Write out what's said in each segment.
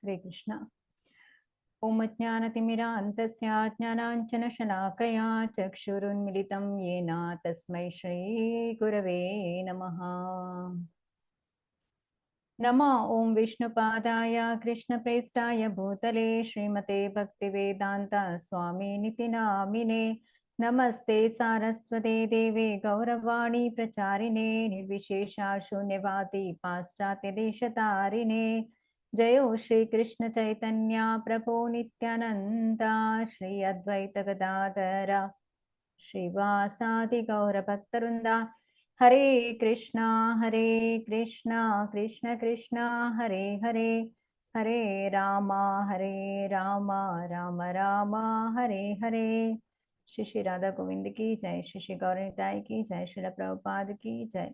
ಹರೇ ಕೃಷ್ಣ. ಓಂ ಅಜ್ಞಾನತಿಮಿರಾಂತಸ್ಯ ಜ್ಞಾನಾಂಜನಶಲಾಕಯಾ ಚಕ್ಷುರುನ್ಮಿಲಿತಂ ಯೇನ ತಸ್ಮೈ ಶ್ರೀ ಗುರವೇ ನಮಃ. ನಮೋ ಓಂ ವಿಷ್ಣುಪಾದಾಯ ಕೃಷ್ಣಪ್ರೇಷ್ಠಾಯ ಭೂತಲೆ ಶ್ರೀಮತೆ ಭಕ್ತಿವೇದಾಂತ ಸ್ವಾಮಿನಿತಿ ನಾಮಿನೇ. ನಮಸ್ತೆ ಸಾರಸ್ವತೆ ದೇವೆ ಗೌರವಾಣಿ ಪ್ರಚಾರಿಣೆ ನಿರ್ವಿಶೇಷ ಶೂನ್ಯವಾದಿ ಪಾಶ್ಚಾತ್ಯ ದೇಶತಾರಿಣೆ. ಜಯೋ ಶ್ರೀ ಕೃಷ್ಣ ಚೈತನ್ಯ ಪ್ರಭೋ ನಿತ್ಯಾನಂದ ಶ್ರೀ ಅದ್ವೈತ ಗದಾಧರ ಶ್ರೀವಾಸಾದಿ ಗೌರ ಭಕ್ತವೃಂದ. ಹರೇ ಕೃಷ್ಣ ಕೃಷ್ಣ ಕೃಷ್ಣ ಹರೇ ಹರೇ, ಹರೇ ರಾಮ ರಾಮ ರಾಮ ಹರೇ ಹರೇ. ಶ್ರೀ ಶ್ರೀ ರಾಧಾ ಗೋವಿಂದ ಕಿ ಜೈ, ಶ್ರೀ ಶ್ರೀ ಗೌರನಿತಾಯಿ ಕಿ ಜೈ, ಶ್ರೀಲ ಪ್ರಭುಪಾದ ಕಿ ಜೈ.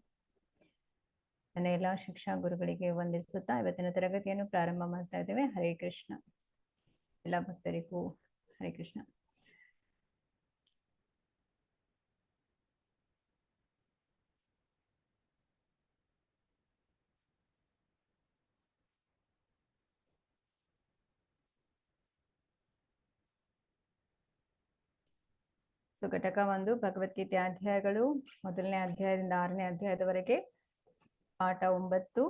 ನನ್ನ ಎಲ್ಲ ಶಿಕ್ಷಾ ಗುರುಗಳಿಗೆ ವಂದಿಸುತ್ತಾ ಇವತ್ತಿನ ತರಗತಿಯನ್ನು ಪ್ರಾರಂಭ ಮಾಡ್ತಾ ಇದ್ದೇವೆ. ಹರೇ ಕೃಷ್ಣ. ಎಲ್ಲ ಭಕ್ತರಿಗೂ ಹರೇ ಕೃಷ್ಣ. ಸೊ ಘಟಕ 1 ಭಗವದ್ಗೀತೆ ಅಧ್ಯಾಯಗಳು, ಮೊದಲನೇ ಅಧ್ಯಾಯದಿಂದ 6ನೇ ಅಧ್ಯಾಯದವರೆಗೆ, ಪಾಠ 9,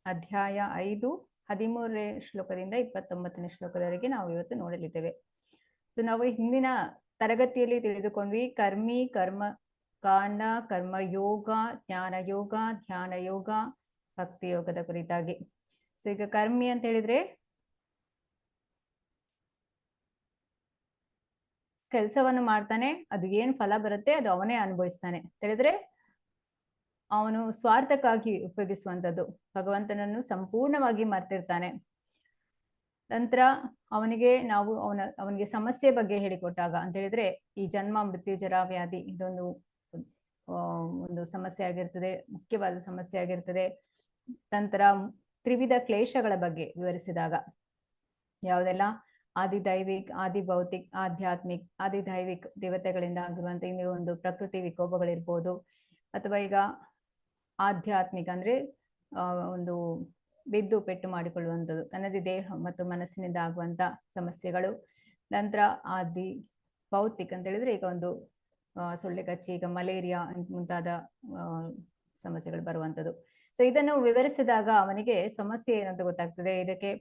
ಅಧ್ಯಾಯ 5, 13ನೇ ಶ್ಲೋಕದಿಂದ 29ನೇ ಶ್ಲೋಕದವರೆಗೆ ನಾವು ಇವತ್ತು ನೋಡಲಿದ್ದೇವೆ. ಸೊ ನಾವು ಹಿಂದಿನ ತರಗತಿಯಲ್ಲಿ ತಿಳಿದುಕೊಂಡ್ವಿ ಕರ್ಮಿ, ಕರ್ಮ ಕಾಂಡ, ಕರ್ಮಯೋಗ, ಜ್ಞಾನ ಯೋಗ, ಧ್ಯಾನ ಯೋಗ, ಭಕ್ತಿ ಯೋಗದ ಕುರಿತಾಗಿ. ಸೊ ಈಗ ಕರ್ಮಿ ಅಂತ ಹೇಳಿದ್ರೆ ಕೆಲಸವನ್ನು ಮಾಡ್ತಾನೆ, ಅದು ಏನ್ ಫಲ ಬರುತ್ತೆ ಅದು ಅವನೇ ಅನುಭವಿಸ್ತಾನೆ ಹೇಳಿದ್ರೆ ಅವನು ಸ್ವಾರ್ಥಕ್ಕಾಗಿ ಉಪಯೋಗಿಸುವಂಥದ್ದು. ಭಗವಂತನನ್ನು ಸಂಪೂರ್ಣವಾಗಿ ಮರ್ತಿರ್ತಾನೆ. ನಂತರ ಅವನಿಗೆ ನಾವು ಅವನಿಗೆ ಸಮಸ್ಯೆ ಬಗ್ಗೆ ಹೇಳಿಕೊಟ್ಟಾಗ ಅಂತ ಹೇಳಿದ್ರೆ ಈ ಜನ್ಮ ಮೃತ್ಯು ಜರಾ ವ್ಯಾಧಿ ಇದೊಂದು ಒಂದು ಸಮಸ್ಯೆ ಆಗಿರ್ತದೆ, ಮುಖ್ಯವಾದ ಸಮಸ್ಯೆ ಆಗಿರ್ತದೆ. ನಂತರ ತ್ರಿವಿಧ ಕ್ಲೇಶಗಳ ಬಗ್ಗೆ ವಿವರಿಸಿದಾಗ ಯಾವುದೆಲ್ಲ ಆದಿ ದೈವಿಕ್, ಆದಿ ಭೌತಿಕ್, ಆಧ್ಯಾತ್ಮಿಕ್, ಆದಿ ದೈವಿಕ್ ದೇವತೆಗಳಿಂದ ಆಗಿರುವಂತ ಇಲ್ಲಿ ಒಂದು ಪ್ರಕೃತಿ ವಿಕೋಪಗಳಿರ್ಬೋದು, ಅಥವಾ ಈಗ ಆಧ್ಯಾತ್ಮಿಕ ಅಂದ್ರೆ ಒಂದು ಬಿದ್ದು ಪೆಟ್ಟು ಮಾಡಿಕೊಳ್ಳುವಂಥದ್ದು, ತನ್ನದೇ ದೇಹ ಮತ್ತು ಮನಸ್ಸಿನಿಂದ ಆಗುವಂತ ಸಮಸ್ಯೆಗಳು. ನಂತರ ಆದಿ ಭೌತಿಕ್ ಅಂತ ಹೇಳಿದ್ರೆ ಈಗ ಒಂದು ಸೊಳ್ಳೆ ಕಚ್ಚಿ, ಈಗ ಮಲೇರಿಯಾ ಮುಂತಾದ ಸಮಸ್ಯೆಗಳು ಬರುವಂಥದ್ದು. ಸೊ ಇದನ್ನು ವಿವರಿಸಿದಾಗ ಅವನಿಗೆ ಸಮಸ್ಯೆ ಏನಂತ ಗೊತ್ತಾಗ್ತದೆ. ಇದಕ್ಕೆ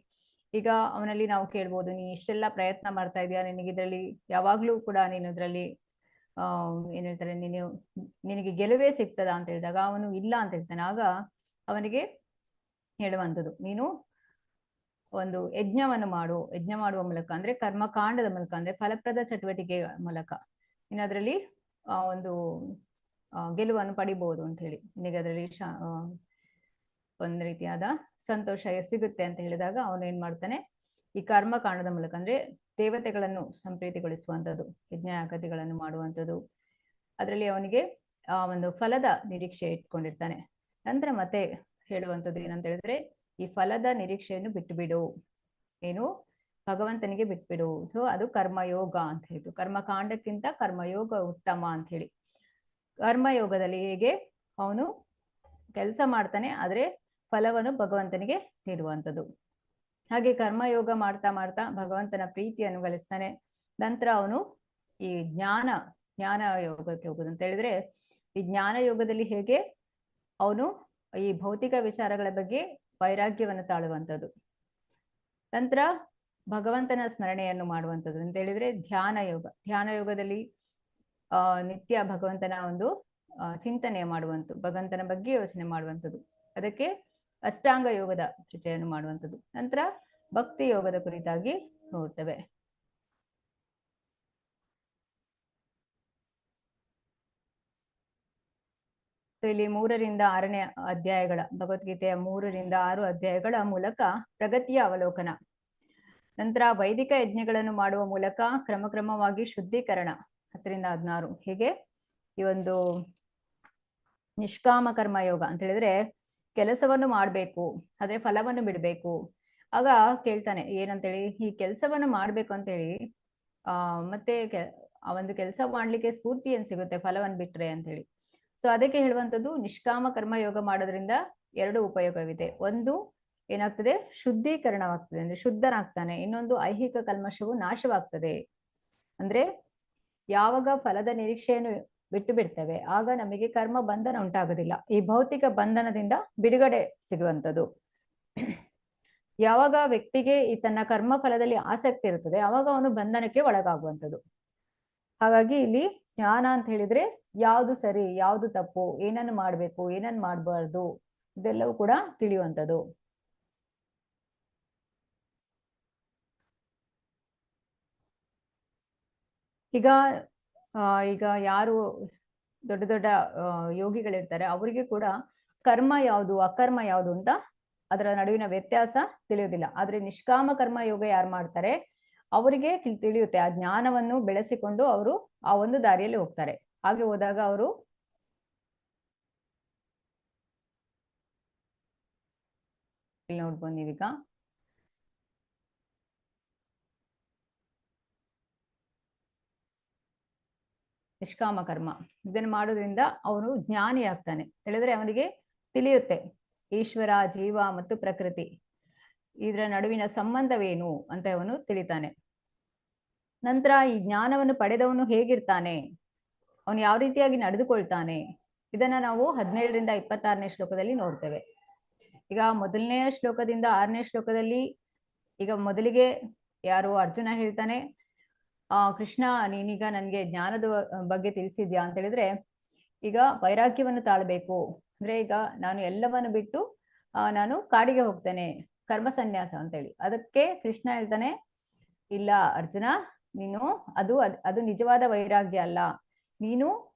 ಈಗ ಅವನಲ್ಲಿ ನಾವು ಕೇಳ್ಬೋದು, ನೀ ಇಷ್ಟೆಲ್ಲ ಪ್ರಯತ್ನ ಮಾಡ್ತಾ ಇದೀಯಾ, ನಿನಗೆ ಇದರಲ್ಲಿ ಯಾವಾಗ್ಲೂ ಕೂಡ ನೀನು ಇದರಲ್ಲಿ ಏನ್ ಹೇಳ್ತಾರೆ ನಿನಗೆ ಗೆಲುವೇ ಸಿಗ್ತದ ಅಂತ ಹೇಳಿದಾಗ ಅವನು ಇಲ್ಲ ಅಂತ ಹೇಳ್ತಾನೆ. ಆಗ ಅವನಿಗೆ ಹೇಳುವಂಥದ್ದು, ನೀನು ಒಂದು ಯಜ್ಞವನ್ನು ಮಾಡು, ಯಜ್ಞ ಮಾಡುವ ಮೂಲಕ ಅಂದ್ರೆ ಕರ್ಮಕಾಂಡದ ಮೂಲಕ ಅಂದ್ರೆ ಫಲಪ್ರದ ಚಟುವಟಿಕೆಗಳ ಮೂಲಕ ನೀನು ಅದರಲ್ಲಿ ಒಂದು ಗೆಲುವನ್ನು ಪಡಿಬಹುದು ಅಂತ ಹೇಳಿ, ನಿನಗೆ ಅದರಲ್ಲಿ ಒಂದು ರೀತಿಯಾದ ಸಂತೋಷ ಸಿಗುತ್ತೆ ಅಂತ ಹೇಳಿದಾಗ ಅವನು ಏನ್ ಮಾಡ್ತಾನೆ, ಈ ಕರ್ಮಕಾಂಡದ ಮೂಲಕ ಅಂದ್ರೆ ದೇವತೆಗಳನ್ನು ಸಂಪ್ರೀತಿಗೊಳಿಸುವಂಥದ್ದು, ಯಜ್ಞಯಾಗತಿಗಳನ್ನು ಮಾಡುವಂಥದ್ದು, ಅದರಲ್ಲಿ ಅವನಿಗೆ ಒಂದು ಫಲದ ನಿರೀಕ್ಷೆ ಇಟ್ಕೊಂಡಿರ್ತಾನೆ. ನಂತರ ಮತ್ತೆ ಹೇಳುವಂಥದ್ದು ಏನಂತ ಹೇಳಿದ್ರೆ ಈ ಫಲದ ನಿರೀಕ್ಷೆಯನ್ನು ಬಿಟ್ಟುಬಿಡು, ಏನು ಭಗವಂತನಿಗೆ ಬಿಟ್ಬಿಡು. ಸೊ ಅದು ಕರ್ಮಯೋಗ ಅಂತ ಹೇಳಿದ್ರು. ಕರ್ಮಕಾಂಡಕ್ಕಿಂತ ಕರ್ಮಯೋಗ ಉತ್ತಮ ಅಂತ ಹೇಳಿ. ಕರ್ಮಯೋಗದಲ್ಲಿ ಹೇಗೆ ಅವನು ಕೆಲಸ ಮಾಡ್ತಾನೆ ಆದ್ರೆ ಫಲವನ್ನು ಭಗವಂತನಿಗೆ ನೀಡುವಂಥದ್ದು. ಹಾಗೆ ಕರ್ಮಯೋಗ ಮಾಡ್ತಾ ಮಾಡ್ತಾ ಭಗವಂತನ ಪ್ರೀತಿಯನ್ನು ಗಳಿಸ್ತಾನೆ. ನಂತರ ಅವನು ಈ ಜ್ಞಾನ ಯೋಗಕ್ಕೆ ಹೋಗುದು ಅಂತ ಹೇಳಿದ್ರೆ ಈ ಜ್ಞಾನ ಯೋಗದಲ್ಲಿ ಹೇಗೆ ಅವನು ಈ ಭೌತಿಕ ವಿಚಾರಗಳ ಬಗ್ಗೆ ವೈರಾಗ್ಯವನ್ನು ತಾಳುವಂಥದ್ದು. ನಂತರ ಭಗವಂತನ ಸ್ಮರಣೆಯನ್ನು ಮಾಡುವಂಥದ್ದು ಅಂತ ಹೇಳಿದ್ರೆ ಧ್ಯಾನ ಯೋಗದಲ್ಲಿ ನಿತ್ಯ ಭಗವಂತನ ಒಂದು ಚಿಂತನೆ ಮಾಡುವಂಥದ್ದು, ಭಗವಂತನ ಬಗ್ಗೆ ಯೋಚನೆ ಮಾಡುವಂಥದ್ದು, ಅದಕ್ಕೆ ಅಷ್ಟಾಂಗ ಯೋಗದ ಪರಿಚಯವನ್ನು ಮಾಡುವಂಥದ್ದು. ನಂತರ ಭಕ್ತಿ ಯೋಗದ ಕುರಿತಾಗಿ ನೋಡ್ತೇವೆ. ಇಲ್ಲಿ 3ರಿಂದ 6ನೇ ಅಧ್ಯಾಯಗಳ ಭಗವದ್ಗೀತೆಯ 3ರಿಂದ 6 ಅಧ್ಯಾಯಗಳ ಮೂಲಕ ಪ್ರಗತಿಯ ಅವಲೋಕನ. ನಂತರ ವೈದಿಕ ಯಜ್ಞಗಳನ್ನು ಮಾಡುವ ಮೂಲಕ ಕ್ರಮಕ್ರಮವಾಗಿ ಶುದ್ಧೀಕರಣ 10ರಿಂದ 16. ಹೀಗೆ ಈ ಒಂದು ನಿಷ್ಕಾಮ ಕರ್ಮ ಯೋಗ ಅಂತ ಹೇಳಿದ್ರೆ ಕೆಲಸವನ್ನು ಮಾಡ್ಬೇಕು ಆದ್ರೆ ಫಲವನ್ನು ಬಿಡ್ಬೇಕು. ಆಗ ಕೇಳ್ತಾನೆ ಏನಂತೇಳಿ, ಈ ಕೆಲಸವನ್ನು ಮಾಡ್ಬೇಕು ಅಂತೇಳಿ ಮತ್ತೆ ಆ ಒಂದು ಕೆಲಸ ಮಾಡ್ಲಿಕ್ಕೆ ಸ್ಫೂರ್ತಿ ಏನ್ ಸಿಗುತ್ತೆ ಫಲವನ್ನು ಬಿಟ್ರೆ ಅಂತ ಹೇಳಿ. ಸೊ ಅದಕ್ಕೆ ಹೇಳುವಂಥದ್ದು ನಿಷ್ಕಾಮ ಕರ್ಮ ಯೋಗ ಮಾಡೋದ್ರಿಂದ 2 ಉಪಯೋಗವಿದೆ. ಒಂದು ಏನಾಗ್ತದೆ, ಶುದ್ಧೀಕರಣವಾಗ್ತದೆ, ಅಂದ್ರೆ ಶುದ್ಧನಾಗ್ತಾನೆ. ಇನ್ನೊಂದು ಐಹಿಕ ಕಲ್ಮಶವು ನಾಶವಾಗ್ತದೆ. ಅಂದ್ರೆ ಯಾವಾಗ ಫಲದ ನಿರೀಕ್ಷೆಯನ್ನು ಬಿಟ್ಟು ಬಿಡ್ತೇವೆ ಆಗ ನಮಗೆ ಕರ್ಮ ಬಂಧನ ಉಂಟಾಗೋದಿಲ್ಲ. ಈ ಭೌತಿಕ ಬಂಧನದಿಂದ ಬಿಡುಗಡೆ ಸಿಗುವಂಥದ್ದು. ಯಾವಾಗ ವ್ಯಕ್ತಿಗೆ ಈ ತನ್ನ ಕರ್ಮ ಫಲದಲ್ಲಿ ಆಸಕ್ತಿ ಇರ್ತದೆ ಅವಾಗ ಅವನು ಬಂಧನಕ್ಕೆ ಒಳಗಾಗುವಂಥದ್ದು. ಹಾಗಾಗಿ ಇಲ್ಲಿ ಜ್ಞಾನ ಅಂತ ಹೇಳಿದ್ರೆ ಯಾವುದು ಸರಿ ಯಾವುದು ತಪ್ಪು, ಏನನ್ನು ಮಾಡ್ಬೇಕು ಏನನ್ನು ಮಾಡಬಾರ್ದು ಇದೆಲ್ಲವೂ ಕೂಡ ತಿಳಿಯುವಂಥದ್ದು. ಈಗ ಈಗ ಯಾರು ದೊಡ್ಡ ದೊಡ್ಡ ಯೋಗಿಗಳಿರ್ತಾರೆ ಅವರಿಗೆ ಕೂಡ ಕರ್ಮ ಯಾವುದು ಅಕರ್ಮ ಯಾವುದು ಅಂತ ಅದರ ನಡುವಿನ ವ್ಯತ್ಯಾಸ ತಿಳಿಯೋದಿಲ್ಲ. ಆದ್ರೆ ನಿಷ್ಕಾಮ ಕರ್ಮ ಯೋಗ ಯಾರು ಮಾಡ್ತಾರೆ ಅವರಿಗೆ ತಿಳಿಯುತ್ತೆ. ಆ ಜ್ಞಾನವನ್ನು ಬೆಳೆಸಿಕೊಂಡು ಅವರು ಆ ಒಂದು ದಾರಿಯಲ್ಲಿ ಹೋಗ್ತಾರೆ. ಹಾಗೆ ಹೋದಾಗ ಅವರು ಇಲ್ಲಿ ನೋಡ್ಬೋದು ನೀವೀಗ ನಿಷ್ಕಾಮ ಕರ್ಮ ಇದನ್ನು ಮಾಡೋದ್ರಿಂದ ಅವನು ಜ್ಞಾನಿ ಆಗ್ತಾನೆ. ಹೇಳಿದ್ರೆ ಅವನಿಗೆ ತಿಳಿಯುತ್ತೆ ಈಶ್ವರ, ಜೀವ ಮತ್ತು ಪ್ರಕೃತಿ ಇದರ ನಡುವಿನ ಸಂಬಂಧವೇನು ಅಂತ ಅವನು ತಿಳಿತಾನೆ. ನಂತರ ಈ ಜ್ಞಾನವನ್ನು ಪಡೆದವನು ಹೇಗಿರ್ತಾನೆ, ಅವನು ಯಾವ ರೀತಿಯಾಗಿ ನಡೆದುಕೊಳ್ತಾನೆ ಇದನ್ನ ನಾವು 17ರಿಂದ 26ನೇ ಶ್ಲೋಕದಲ್ಲಿ ನೋಡ್ತೇವೆ. ಈಗ ಮೊದಲನೆಯ ಶ್ಲೋಕದಿಂದ 6ನೇ ಶ್ಲೋಕದಲ್ಲಿ ಈಗ ಮೊದಲಿಗೆ ಯಾರು ಅರ್ಜುನ ಹೇಳ್ತಾನೆ, ಕೃಷ್ಣ ನೀನೀಗ ನನ್ಗೆ ಜ್ಞಾನದ ಬಗ್ಗೆ ತಿಳಿಸಿದ್ಯಾ ಅಂತ ಹೇಳಿದ್ರೆ ಈಗ ವೈರಾಗ್ಯವನ್ನು ತಾಳ್ಬೇಕು. ಅಂದ್ರೆ ಈಗ ನಾನು ಎಲ್ಲವನ್ನು ಬಿಟ್ಟು ನಾನು ಕಾಡಿಗೆ ಹೋಗ್ತೇನೆ, ಕರ್ಮ ಸನ್ಯಾಸ ಅಂತೇಳಿ. ಅದಕ್ಕೆ ಕೃಷ್ಣ ಹೇಳ್ತಾನೆ, ಇಲ್ಲ ಅರ್ಜುನ, ನೀನು ಅದು ನಿಜವಾದ ವೈರಾಗ್ಯ ಅಲ್ಲ. ನೀನು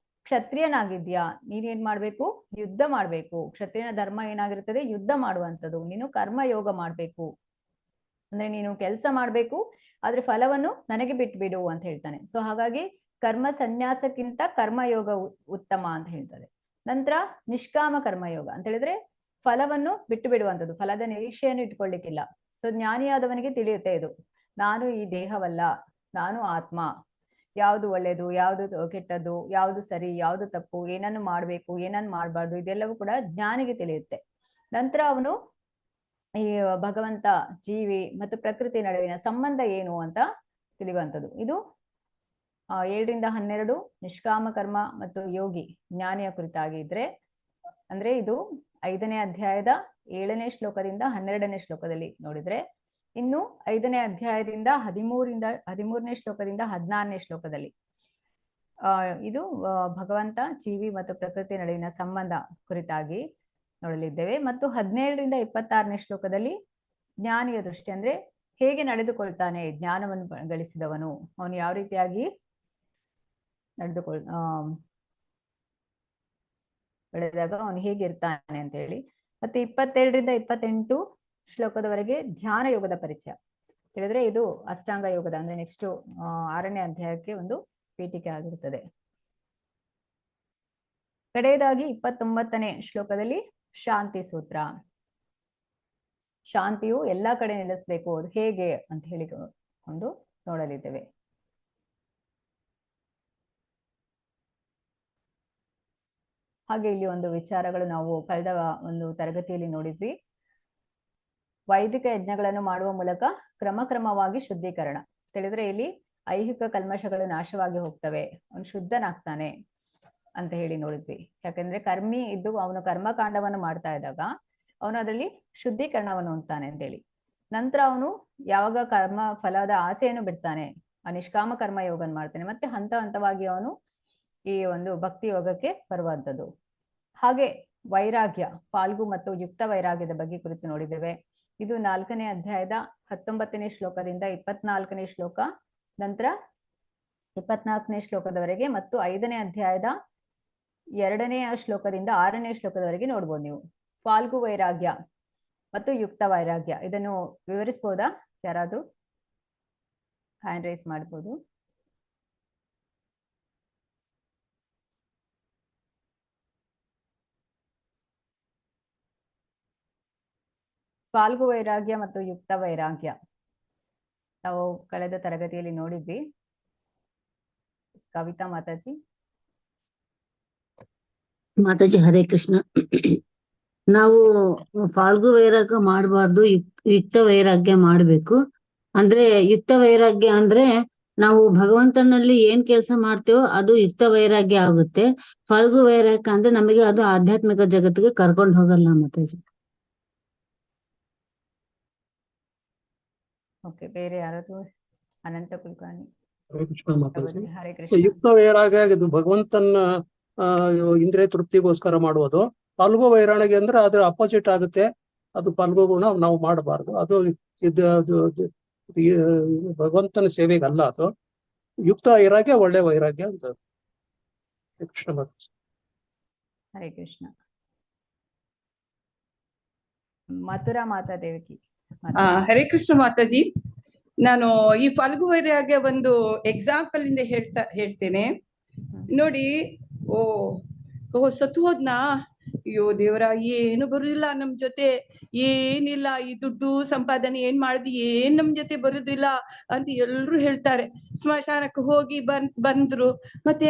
ಕ್ಷತ್ರಿಯನಾಗಿದ್ಯಾ, ನೀನೇನ್ ಮಾಡ್ಬೇಕು, ಯುದ್ಧ ಮಾಡ್ಬೇಕು. ಕ್ಷತ್ರಿಯನ ಧರ್ಮ ಏನಾಗಿರ್ತದೆ, ಯುದ್ಧ ಮಾಡುವಂಥದ್ದು. ನೀನು ಕರ್ಮ ಯೋಗ ಮಾಡ್ಬೇಕು, ಅಂದ್ರೆ ನೀನು ಕೆಲಸ ಮಾಡ್ಬೇಕು ಆದ್ರೆ ಫಲವನ್ನು ನನಗೆ ಬಿಟ್ಬಿಡು ಅಂತ ಹೇಳ್ತಾನೆ. ಸೊ ಹಾಗಾಗಿ ಕರ್ಮ ಸನ್ಯಾಸಕ್ಕಿಂತ ಕರ್ಮಯೋಗ ಉತ್ತಮ ಅಂತ ಹೇಳ್ತಾರೆ. ನಂತರ ನಿಷ್ಕಾಮ ಕರ್ಮಯೋಗ ಅಂತ ಹೇಳಿದ್ರೆ ಫಲವನ್ನು ಬಿಟ್ಟು ಬಿಡುವಂಥದ್ದು, ಫಲದ ನಿರೀಕ್ಷೆಯನ್ನು ಇಟ್ಕೊಳ್ಳಿಕ್ಕಿಲ್ಲ. ಸೊ ಜ್ಞಾನಿಯಾದವನಿಗೆ ತಿಳಿಯುತ್ತೆ ಇದು, ನಾನು ಈ ದೇಹವಲ್ಲ, ನಾನು ಆತ್ಮ, ಯಾವುದು ಒಳ್ಳೇದು ಯಾವುದು ಕೆಟ್ಟದ್ದು, ಯಾವುದು ಸರಿ ಯಾವುದು ತಪ್ಪು, ಏನನ್ನು ಮಾಡ್ಬೇಕು ಏನನ್ನು ಮಾಡಬಾರ್ದು ಇದೆಲ್ಲವೂ ಕೂಡ ಜ್ಞಾನಿಗೆ ತಿಳಿಯುತ್ತೆ. ನಂತರ ಅವನು ಈ ಭಗವಂತ, ಜೀವಿ ಮತ್ತು ಪ್ರಕೃತಿ ನಡುವಿನ ಸಂಬಂಧ ಏನು ಅಂತ ತಿಳಿಯುವಂಥದ್ದು. ಇದು 7ರಿಂದ 12 ನಿಷ್ಕಾಮ ಕರ್ಮ ಮತ್ತು ಯೋಗಿ ಜ್ಞಾನಿಯ ಕುರಿತಾಗಿ ಇದ್ರೆ, ಅಂದ್ರೆ ಇದು 5ನೇ ಅಧ್ಯಾಯದ 7ನೇ ಶ್ಲೋಕದಿಂದ 12ನೇ ಶ್ಲೋಕದಲ್ಲಿ ನೋಡಿದ್ರೆ, ಇನ್ನು 5ನೇ ಅಧ್ಯಾಯದಿಂದ 13ನೇ ಶ್ಲೋಕದಿಂದ 16ನೇ ಶ್ಲೋಕದಲ್ಲಿ ಇದು ಭಗವಂತ, ಜೀವಿ ಮತ್ತು ಪ್ರಕೃತಿ ನಡುವಿನ ಸಂಬಂಧ ಕುರಿತಾಗಿ ನೋಡಲಿದ್ದೇವೆ. ಮತ್ತು 17ರಿಂದ 26ನೇ ಶ್ಲೋಕದಲ್ಲಿ ಜ್ಞಾನಿಯ ದೃಷ್ಟಿ, ಅಂದ್ರೆ ಹೇಗೆ ನಡೆದುಕೊಳ್ತಾನೆ ಜ್ಞಾನವನ್ನು ಗಳಿಸಿದವನು, ಅವನು ಯಾವ ರೀತಿಯಾಗಿ ಬೆಳೆದಾಗ ಅವನು ಹೇಗಿರ್ತಾನೆ ಅಂತ ಹೇಳಿ. ಮತ್ತೆ 22ರಿಂದ 28 ಶ್ಲೋಕದವರೆಗೆ ಧ್ಯಾನ ಯೋಗದ ಪರಿಚಯ. ಹೇಳಿದ್ರೆ ಇದು ಅಷ್ಟಾಂಗ ಯೋಗದ, ಅಂದ್ರೆ ನೆಕ್ಸ್ಟ್ 6ನೇ ಅಧ್ಯಾಯಕ್ಕೆ ಒಂದು ಪೀಠಿಕೆ ಆಗಿರುತ್ತದೆ. ಕಡೆಯದಾಗಿ 29ನೇ ಶ್ಲೋಕದಲ್ಲಿ ಶಾಂತಿ ಸೂತ್ರ. ಶಾಂತಿಯು ಎಲ್ಲಾ ಕಡೆ ನೆಲೆಸಬೇಕು, ಅದು ಹೇಗೆ ಅಂತ ಹೇಳಿಕೊಂಡು ನೋಡಲಿದ್ದೇವೆ. ಹಾಗೆ ಇಲ್ಲಿ ಒಂದು ವಿಚಾರಗಳು ನಾವು ಕಳೆದ ಒಂದು ತರಗತಿಯಲ್ಲಿ ನೋಡಿದ್ವಿ. ವೈದಿಕ ಯಜ್ಞಗಳನ್ನು ಮಾಡುವ ಮೂಲಕ ಕ್ರಮಕ್ರಮವಾಗಿ ಶುದ್ಧೀಕರಣ ತಿಳಿದ್ರೆ ಇಲ್ಲಿ ಐಹಿಕ ಕಲ್ಮಶಗಳು ನಾಶವಾಗಿ ಹೋಗ್ತವೆ, ಅವನು ಶುದ್ಧನಾಗ್ತಾನೆ ಅಂತ ಹೇಳಿ ನೋಡಿದ್ವಿ. ಯಾಕಂದ್ರೆ ಕರ್ಮಿ ಇದ್ದು ಅವನು ಕರ್ಮಕಾಂಡವನ್ನು ಮಾಡ್ತಾ ಇದ್ದಾಗ ಅವನು ಅದರಲ್ಲಿ ಶುದ್ಧೀಕರಣವನ್ನು ಹೊಂದ್ತಾನೆ ಅಂತೇಳಿ. ನಂತರ ಅವನು ಯಾವಾಗ ಕರ್ಮ ಫಲದ ಆಸೆಯನ್ನು ಬಿಡ್ತಾನೆ, ಆ ನಿಷ್ಕಾಮ ಕರ್ಮ ಯೋಗನ್ ಮಾಡ್ತಾನೆ, ಮತ್ತೆ ಹಂತ ಹಂತವಾಗಿ ಅವನು ಈ ಒಂದು ಭಕ್ತಿ ಯೋಗಕ್ಕೆ ಬರುವಂಥದ್ದು. ಹಾಗೆ ವೈರಾಗ್ಯ, ಫಾಲ್ಗು ಮತ್ತು ಯುಕ್ತ ವೈರಾಗ್ಯದ ಬಗ್ಗೆ ಕುರಿತು ನೋಡಿದ್ದೇವೆ. ಇದು 4ನೇ ಅಧ್ಯಾಯದ 19ನೇ ಶ್ಲೋಕದಿಂದ 24ನೇ ಶ್ಲೋಕ, ನಂತರ 24ನೇ ಶ್ಲೋಕದವರೆಗೆ, ಮತ್ತು 5ನೇ ಅಧ್ಯಾಯದ 2ನೇ ಶ್ಲೋಕದಿಂದ 6ನೇ ಶ್ಲೋಕದವರೆಗೆ ನೋಡ್ಬೋದು ನೀವು. ಫಾಲ್ಗು ವೈರಾಗ್ಯ ಮತ್ತು ಯುಕ್ತ ವೈರಾಗ್ಯ ಇದನ್ನು ವಿವರಿಸಬಹುದಾ? ಯಾರಾದ್ರೂ ಹ್ಯಾಂಡ್ ರೈಸ್ ಮಾಡ್ಬೋದು. ಫಾಲ್ಗು ವೈರಾಗ್ಯ ಮತ್ತು ಯುಕ್ತ ವೈರಾಗ್ಯ ನಾವು ಕಳೆದ ತರಗತಿಯಲ್ಲಿ ನೋಡಿದ್ವಿ. ಕವಿತಾ ಮಾತಾಜಿ. ಮಾತಾಜಿ ಹರೇ ಕೃಷ್ಣ. ನಾವು ಫಾಲ್ಗು ವೈರಾಗ್ಯ ಮಾಡಬಾರ್ದು, ಯುಕ್ತ ವೈರಾಗ್ಯ ಮಾಡ್ಬೇಕು. ಅಂದ್ರೆ ಯುಕ್ತ ವೈರಾಗ್ಯ ಅಂದ್ರೆ ನಾವು ಭಗವಂತನಲ್ಲಿ ಏನ್ ಕೆಲಸ ಮಾಡ್ತೇವೋ ಅದು ಯುಕ್ತ ವೈರಾಗ್ಯ ಆಗುತ್ತೆ. ಫಾಲ್ಗು ವೈರಾಗ್ಯ ಅಂದ್ರೆ ನಮಗೆ ಅದು ಆಧ್ಯಾತ್ಮಿಕ ಜಗತ್ತಿಗೆ ಕರ್ಕೊಂಡು ಹೋಗಲ್ಲ ಮಾತಾಜಿ. ಓಕೆ, ಬೇರೆ ಯಾರಾದ್ರು? ಅನಂತ ಕುಲಕರ್ಣಿ. ಹರೇ ಕೃಷ್ಣ ಮಾತಾಜಿ. ಹರೇ ಕೃಷ್ಣ. ಯುಕ್ತ ವೈರಾಗ್ಯ ಇದು ಭಗವಂತನ ಇಂದ್ರಿಯ ತೃಪ್ತಿಗೋಸ್ಕರ ಮಾಡುವುದು. ಫಲ್ಗು ವೈರಾಗ್ಯ ಅಂದ್ರೆ ಅದ್ರ ಅಪೋಸಿಟ್ ಆಗುತ್ತೆ. ಅದು ಫಲ್ಗು ಗುಣ ನಾವು ಮಾಡಬಾರ್ದು. ಅದು ಭಗವಂತನ ಸೇವೆಗೆ ಅಲ್ಲ. ಅದು ಯುಕ್ತ ವೈರಾಗ್ಯ ಒಳ್ಳೆ ವೈರಾಗ್ಯ ಅಂತ. ಕೃಷ್ಣ ಮಾತಾಜಿ. ಹರೇ ಕೃಷ್ಣ. ಮಥುರಾ ಮಾತಾ ದೇವಕಿ. ಹರೇ ಕೃಷ್ಣ ಮಾತಾಜಿ. ನಾನು ಈ ಫಲ್ಗು ವೈರಾಗ್ಯ ಒಂದು ಎಕ್ಸಾಂಪಲ್ ಇಂದ ಹೇಳ್ತೇನೆ ನೋಡಿ. ಓ ಸತ್ತು ಹೋದ್ನಾ, ಅಯ್ಯೋ ದೇವರ, ಏನು ಬರುದಿಲ್ಲ ನಮ್ ಜೊತೆ, ಏನಿಲ್ಲ, ಈ ದುಡ್ಡು ಸಂಪಾದನೆ ಏನ್ ಮಾಡುದು, ಏನ್ ನಮ್ ಜೊತೆ ಬರುದಿಲ್ಲ ಅಂತ ಎಲ್ರು ಹೇಳ್ತಾರೆ. ಸ್ಮಶಾನಕ್ಕೆ ಹೋಗಿ ಬಂದ್ರು, ಮತ್ತೆ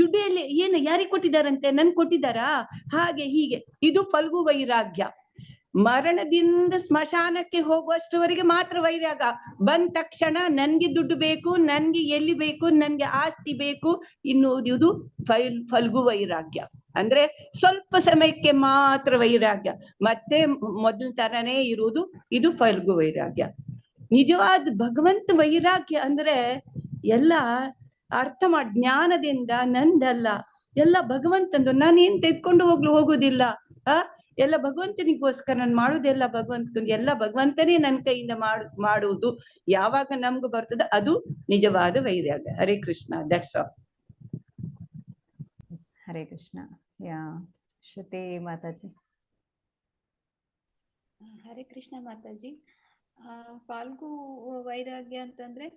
ದುಡ್ಡು ಎಲ್ಲಿ, ಏನು ಯಾರಿಗೆ ಕೊಟ್ಟಿದಾರಂತೆ, ನನ್ ಕೊಟ್ಟಿದಾರಾ, ಹಾಗೆ ಹೀಗೆ. ಇದು ಫಲ್ಗು ವೈರಾಗ್ಯ. ಮರಣದಿಂದ ಸ್ಮಶಾನಕ್ಕೆ ಹೋಗುವಷ್ಟುವರೆಗೆ ಮಾತ್ರ ವೈರಾಗ್ಯ. ಬಂದ ತಕ್ಷಣ ನನ್ಗೆ ದುಡ್ಡು ಬೇಕು, ನನ್ಗೆ ಎಲ್ಲಿ ಬೇಕು, ನನ್ಗೆ ಆಸ್ತಿ ಬೇಕು ಇನ್ನುವುದು ಫಲ್ಗು ವೈರಾಗ್ಯ. ಅಂದ್ರೆ ಸ್ವಲ್ಪ ಸಮಯಕ್ಕೆ ಮಾತ್ರ ವೈರಾಗ್ಯ, ಮತ್ತೆ ಮೊದಲ ತರನೇ ಇರುವುದು ಇದು ಫಲ್ಗು ವೈರಾಗ್ಯ. ನಿಜವಾದ ಭಗವಂತ ವೈರಾಗ್ಯ ಅಂದ್ರೆ ಎಲ್ಲ ಅರ್ಥ ಮಾಡಿ, ಜ್ಞಾನದಿಂದ ನಂದಲ್ಲ, ಎಲ್ಲ ಭಗವಂತಂದು, ನಾನೇನ್ ತೆಗೆದುಕೊಂಡು ಹೋಗುದಿಲ್ಲ. ಎಲ್ಲ ಭಗವಂತನಿಗೋಸ್ಕರ ನಾನು ಮಾಡುವುದೆಲ್ಲ ಭಗವಂತನಿಗೆ, ಎಲ್ಲ ಭಗವಂತನೇ ನನ್ನ ಕೈಯಿಂದ ಮಾಡುವುದು ಯಾವಾಗ ನಮ್ಗೂ ಬರ್ತದೆ ಅದು ನಿಜವಾದ ವೈರಾಗ್ಯ. ಹರೇ ಕೃಷ್ಣ. That's all. ಹರೇ ಕೃಷ್ಣ. ಶ್ರುತಿ ಮಾತಾಜಿ. ಹರೇ ಕೃಷ್ಣ ಮಾತಾಜಿ. ಫಾಲ್ಗು ವೈರಾಗ್ಯ ಅಂತಂದ್ರೆ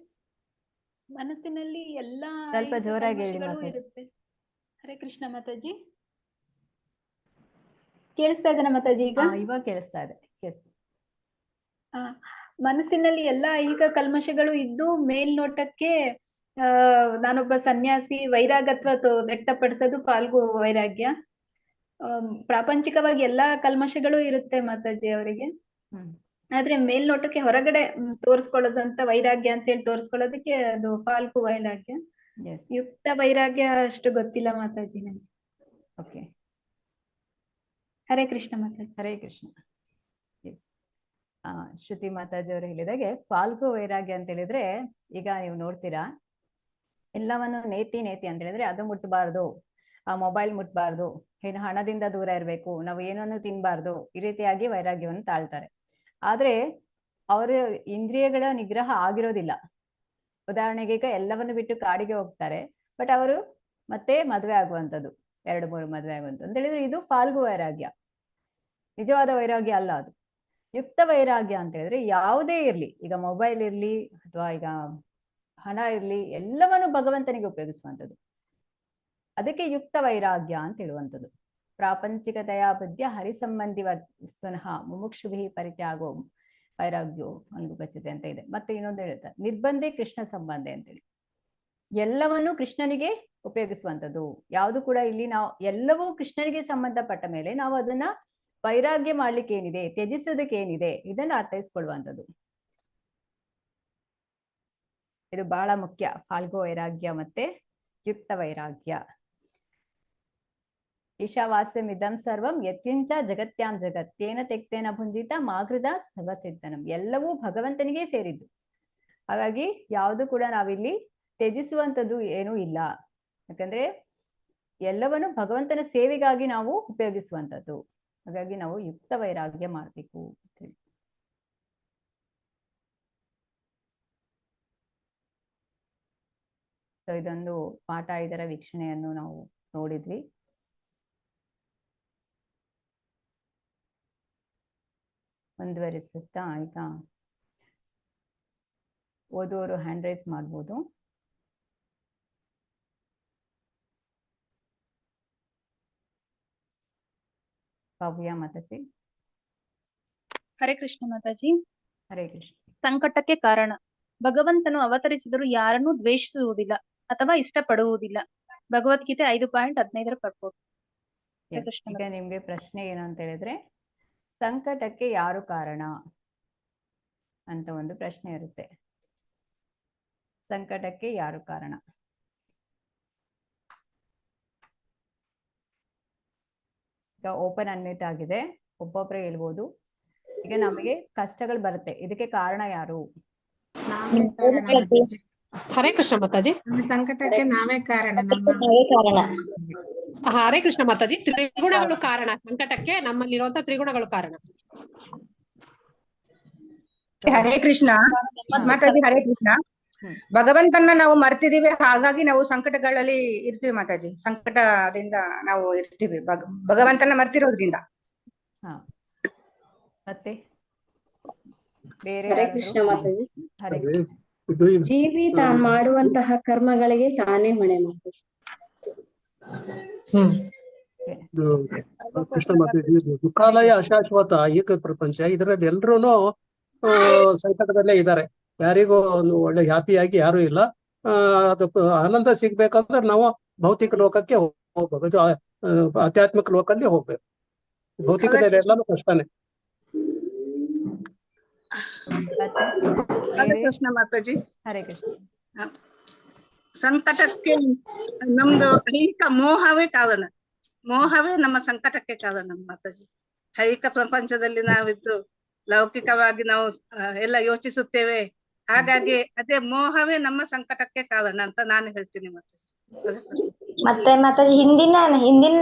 ಮನಸ್ಸಿನಲ್ಲಿ ಎಲ್ಲಾ ಸ್ವಲ್ಪ ಜೋರಾಗಿ ಇರುತ್ತೆ. ಹರೇ ಕೃಷ್ಣ ಮಾತಾಜಿ. ಕೇಳಿಸ್ತಾ ಇದೆನಾ ಮಾತಾಜಿ? ಇವಾಗ ಕೇಳಿಸ್ತಾ ಇದೆ. ಎಸ್. ಮನಸ್ಸಿನಲ್ಲಿ ಎಲ್ಲಾ ಐಹಿಕ ಕಲ್ಮಶಗಳು ಇದ್ದು ಮೇಲ್ನೋಟಕ್ಕೆ ನಾನೊಬ್ಬ ಸನ್ಯಾಸಿ ವೈರಾಗತ್ವ ವ್ಯಕ್ತಪಡಿಸೋದು ಫಾಲ್ಗು ವೈರಾಗ್ಯ. ಪ್ರಾಪಂಚಿಕವಾಗಿ ಎಲ್ಲಾ ಕಲ್ಮಶಗಳು ಇರುತ್ತೆ ಮಾತಾಜಿ ಅವರಿಗೆ, ಆದ್ರೆ ಮೇಲ್ನೋಟಕ್ಕೆ ಹೊರಗಡೆ ತೋರಿಸ್ಕೊಳ್ಳೋದಂತ ವೈರಾಗ್ಯ ಅಂತ ಹೇಳಿ ತೋರಿಸ್ಕೊಳ್ಳೋದಕ್ಕೆ ಅದು ಫಾಲ್ಗು ವೈರಾಗ್ಯ. ಯುಕ್ತ ವೈರಾಗ್ಯ ಅಷ್ಟು ಗೊತ್ತಿಲ್ಲ ಮಾತಾಜಿ ನನಗೆ. ಓಕೆ. ಹರೇ ಕೃಷ್ಣ ಮಾತಾಜಿ. ಹರೇ ಕೃಷ್ಣ. ಎಸ್. ಶ್ರುತಿ ಮಾತಾಜಿ ಅವರು ಹೇಳಿದಾಗೆ ಫಾಲ್ಗು ವೈರಾಗ್ಯ ಅಂತ ಹೇಳಿದ್ರೆ, ಈಗ ನೀವು ನೋಡ್ತೀರಾ ಎಲ್ಲವನ್ನು ನೇತಿ ಅಂತ ಹೇಳಿದ್ರೆ ಅದು ಮುಟ್ಬಾರ್ದು, ಆ ಮೊಬೈಲ್ ಮುಟ್ಬಾರ್ದು, ಏನು ಹಣದಿಂದ ದೂರ ಇರಬೇಕು, ನಾವು ಏನನ್ನು ತಿನ್ಬಾರ್ದು, ಈ ರೀತಿಯಾಗಿ ವೈರಾಗ್ಯವನ್ನು ತಾಳ್ತಾರೆ. ಆದ್ರೆ ಅವರು ಇಂದ್ರಿಯಗಳ ನಿಗ್ರಹ ಆಗಿರೋದಿಲ್ಲ. ಉದಾಹರಣೆಗೆ ಈಗ ಎಲ್ಲವನ್ನು ಬಿಟ್ಟು ಕಾಡಿಗೆ ಹೋಗ್ತಾರೆ, ಬಟ್ ಅವರು ಮತ್ತೆ ಮದುವೆ ಆಗುವಂಥದ್ದು, 2-3 ಮದುವೆ ಆಗುವಂಥದ್ದು ಅಂತ ಹೇಳಿದ್ರೆ ಇದು ಫಾಲ್ಗು ವೈರಾಗ್ಯ. ನಿಜವಾದ ವೈರಾಗ್ಯ ಅಲ್ಲ ಅದು. ಯುಕ್ತ ವೈರಾಗ್ಯ ಅಂತ ಹೇಳಿದ್ರೆ ಯಾವುದೇ ಇರ್ಲಿ, ಈಗ ಮೊಬೈಲ್ ಇರ್ಲಿ ಅಥವಾ ಈಗ ಹಣ ಇರ್ಲಿ, ಎಲ್ಲವನ್ನು ಭಗವಂತನಿಗೆ ಉಪಯೋಗಿಸುವಂಥದ್ದು, ಅದಕ್ಕೆ ಯುಕ್ತ ವೈರಾಗ್ಯ ಅಂತ ಹೇಳುವಂಥದ್ದು. ಪ್ರಾಪಂಚಿಕತೆಯ ಬುದ್ಧಿಯ ಹರಿಸಂಬಂಧಿ ವಸ್ತುನಃ ಮುಮುಕ್ಷುಭಿ ಪರಿತ್ಯಾಗೋ ವೈರಾಗ್ಯೋ ಅನುಗಚ್ಚತೆ ಅಂತ ಇದೆ. ಮತ್ತೆ ಇನ್ನೊಂದು ಹೇಳುತ್ತೆ ನಿರ್ಬಂಧೆ ಕೃಷ್ಣ ಸಂಬಂಧೆ ಅಂತೇಳಿ, ಎಲ್ಲವನ್ನು ಕೃಷ್ಣನಿಗೆ ಉಪಯೋಗಿಸುವಂಥದ್ದು. ಯಾವುದು ಕೂಡ ಇಲ್ಲಿ ನಾವು ಎಲ್ಲವೂ ಕೃಷ್ಣನಿಗೆ ಸಂಬಂಧಪಟ್ಟ ಮೇಲೆ ನಾವು ಅದನ್ನ ವೈರಾಗ್ಯ ಮಾಡ್ಲಿಕ್ಕೆ ಏನಿದೆ, ತ್ಯಜಿಸೋದಕ್ಕೆ ಏನಿದೆ, ಇದನ್ನ ಅರ್ಥೈಸ್ಕೊಳ್ಳುವಂಥದ್ದು. ಇದು ಬಹಳ ಮುಖ್ಯ. ಫಾಲ್ಗು ವೈರಾಗ್ಯ ಮತ್ತೆ ಯುಕ್ತ ವೈರಾಗ್ಯ. ಈಶಾವಾಸ್ಯಂ ಇದಂ ಸರ್ವಂ ಯತ್ಕಿಂಚ ಜಗತ್ಯಾಂ ಜಗತ್ತೇನ ತೆಕ್ತೇನ ಭುಂಜಿತ ಮಾಗೃದ ಸರ್ವಸಿದ್ಧನಂ. ಎಲ್ಲವೂ ಭಗವಂತನಿಗೆ ಸೇರಿದ್ದು. ಹಾಗಾಗಿ ಯಾವುದು ಕೂಡ ನಾವಿಲ್ಲಿ ತ್ಯಜಿಸುವಂಥದ್ದು ಏನೂ ಇಲ್ಲ. ಯಾಕಂದ್ರೆ ಎಲ್ಲವನ್ನು ಭಗವಂತನ ಸೇವೆಗಾಗಿ ನಾವು ಉಪಯೋಗಿಸುವಂಥದ್ದು. ಹಾಗಾಗಿ ನಾವು ಯುಕ್ತ ವೈರಾಗ್ಯ ಮಾಡಬೇಕು ಅಂತ ಹೇಳಿ. ಸೊ ಇದೊಂದು ಪಾಠ 5ರ ವೀಕ್ಷಣೆಯನ್ನು ನಾವು ನೋಡಿದ್ವಿ. ಮುಂದುವರಿಸುತ್ತಾ ಈಗ ಓದುವವರು ಹ್ಯಾಂಡ್ ರೈಸ್ ಮಾಡ್ಬೋದು. ಕಾವ್ಯ ಮಾತಾಜಿ. ಹರೇ ಕೃಷ್ಣ ಮಾತಾಜಿ. ಹರೇ ಕೃಷ್ಣ. ಸಂಕಟಕ್ಕೆ ಕಾರಣ. ಭಗವಂತನು ಅವತರಿಸಿದರೂ ಯಾರನ್ನೂ ದ್ವೇಷಿಸುವುದಿಲ್ಲ ಅಥವಾ ಇಷ್ಟಪಡುವುದಿಲ್ಲ. ಭಗವದ್ಗೀತೆ 5.15 ಪರ್ಪೋರ್ಟ್. Yes. ಈಗ ನಿಮ್ಗೆ ಪ್ರಶ್ನೆ ಏನು ಅಂತ ಹೇಳಿದ್ರೆ, ಸಂಕಟಕ್ಕೆ ಯಾರು ಕಾರಣ ಅಂತ ಒಂದು ಪ್ರಶ್ನೆ ಇರುತ್ತೆ. ಸಂಕಟಕ್ಕೆ ಯಾರು ಕಾರಣ? ಈಗ ಓಪನ್ ಅನ್ಮ್ಯೂಟ್ ಆಗಿದೆ, ಒಬ್ಬೊಬ್ರೆ ಹೇಳ್ಬೋದು. ಈಗ ನಮಗೆ ಕಷ್ಟಗಳು ಬರುತ್ತೆ, ಇದಕ್ಕೆ ಕಾರಣ ಯಾರು? ಹರೇ ಕೃಷ್ಣ ಮಾತಾಜಿ. ಸಂಕಟಕ್ಕೆ ನಾವೇ ಕಾರಣ. ಹರೇ ಕೃಷ್ಣ ಮಾತಾಜಿ. ತ್ರಿಗುಣಗಳು ಕಾರಣ ಸಂಕಟಕ್ಕೆ, ನಮ್ಮಲ್ಲಿರುವಂತ ತ್ರಿಗುಣಗಳು ಕಾರಣ. ಹರೇ ಕೃಷ್ಣ ಮಾತಾಜಿ. ಹರೇ ಕೃಷ್ಣ. ಭಗವಂತನ ನಾವು ಮರ್ತಿದೀವಿ, ಹಾಗಾಗಿ ನಾವು ಸಂಕಟಗಳಲ್ಲಿ ಇರ್ತೀವಿ ಮಾತಾಜಿ. ಸಂಕಟದಿಂದ ನಾವು ಇರ್ತೀವಿ ಭಗವಂತನ ಮರ್ತಿರೋದ್ರಿಂದ. ಮತ್ತೆ ಬೇರೆ ಹರೇ ಕೃಷ್ಣ ಮಾತಾಜಿ. ಹರೇ ಕೃಷ್ಣ. ಜೀವಿ ತಾನು ಮಾಡುವಂತಹ ಕರ್ಮಗಳಿಗೆ ತಾನೇ ಹೊಣೆ ಮಾತಾಜಿ. ಕೃಷ್ಣ ಮಾತಾಜಿ. ದುಃಖಾಲಯ ಅಶಾಶ್ವತ ಏಕ ಪ್ರಪಂಚ, ಇದರಲ್ಲಿ ಎಲ್ರೂನು ಸಂಕಟದಲ್ಲೇ ಇದ್ದಾರೆ. ಯಾರಿಗೂ ಒಂದು ಒಳ್ಳೆ ಹ್ಯಾಪಿಯಾಗಿ ಯಾರು ಇಲ್ಲ. ಅದು ಆನಂದ ಸಿಗ್ಬೇಕಂದ್ರೆ ನಾವು ಭೌತಿಕ ಲೋಕಕ್ಕೆ ಹೋಗ್ಬೇಕು, ಆಧ್ಯಾತ್ಮಿಕ ಲೋಕಲ್ಲಿ ಹೋಗ್ಬೇಕು. ಭೌತಿಕದಲ್ಲಿ ಎಲ್ಲಾನು ಕಷ್ಟನೇ. ಹರೇ ಕೃಷ್ಣ ಮಾತಾಜಿ. ಹರೇ ಕೃಷ್ಣ. ಸಂಕಟಕ್ಕೆ ನಮ್ದು ಐಹಿಕ ಮೋಹವೇ ಕಾರಣ. ಮೋಹವೇ ನಮ್ಮ ಸಂಕಟಕ್ಕೆ ಕಾರಣ ಮಾತಾಜಿ. ಐಹಿಕ ಪ್ರಪಂಚದಲ್ಲಿ ನಾವಿದ್ದು ಲೌಕಿಕವಾಗಿ ನಾವು ಎಲ್ಲ ಯೋಚಿಸುತ್ತೇವೆ, ಹಾಗಾಗಿ ಅದೇ ಮೋಹವೇ ನಮ್ಮ ಸಂಕಟಕ್ಕೆ ಕಾರಣ ಅಂತ ನಾನು ಹೇಳ್ತೀನಿ ಮಾತಾಜಿ. ಮತ್ತೆ ಮಾತಾಜಿ ಹಿಂದಿನ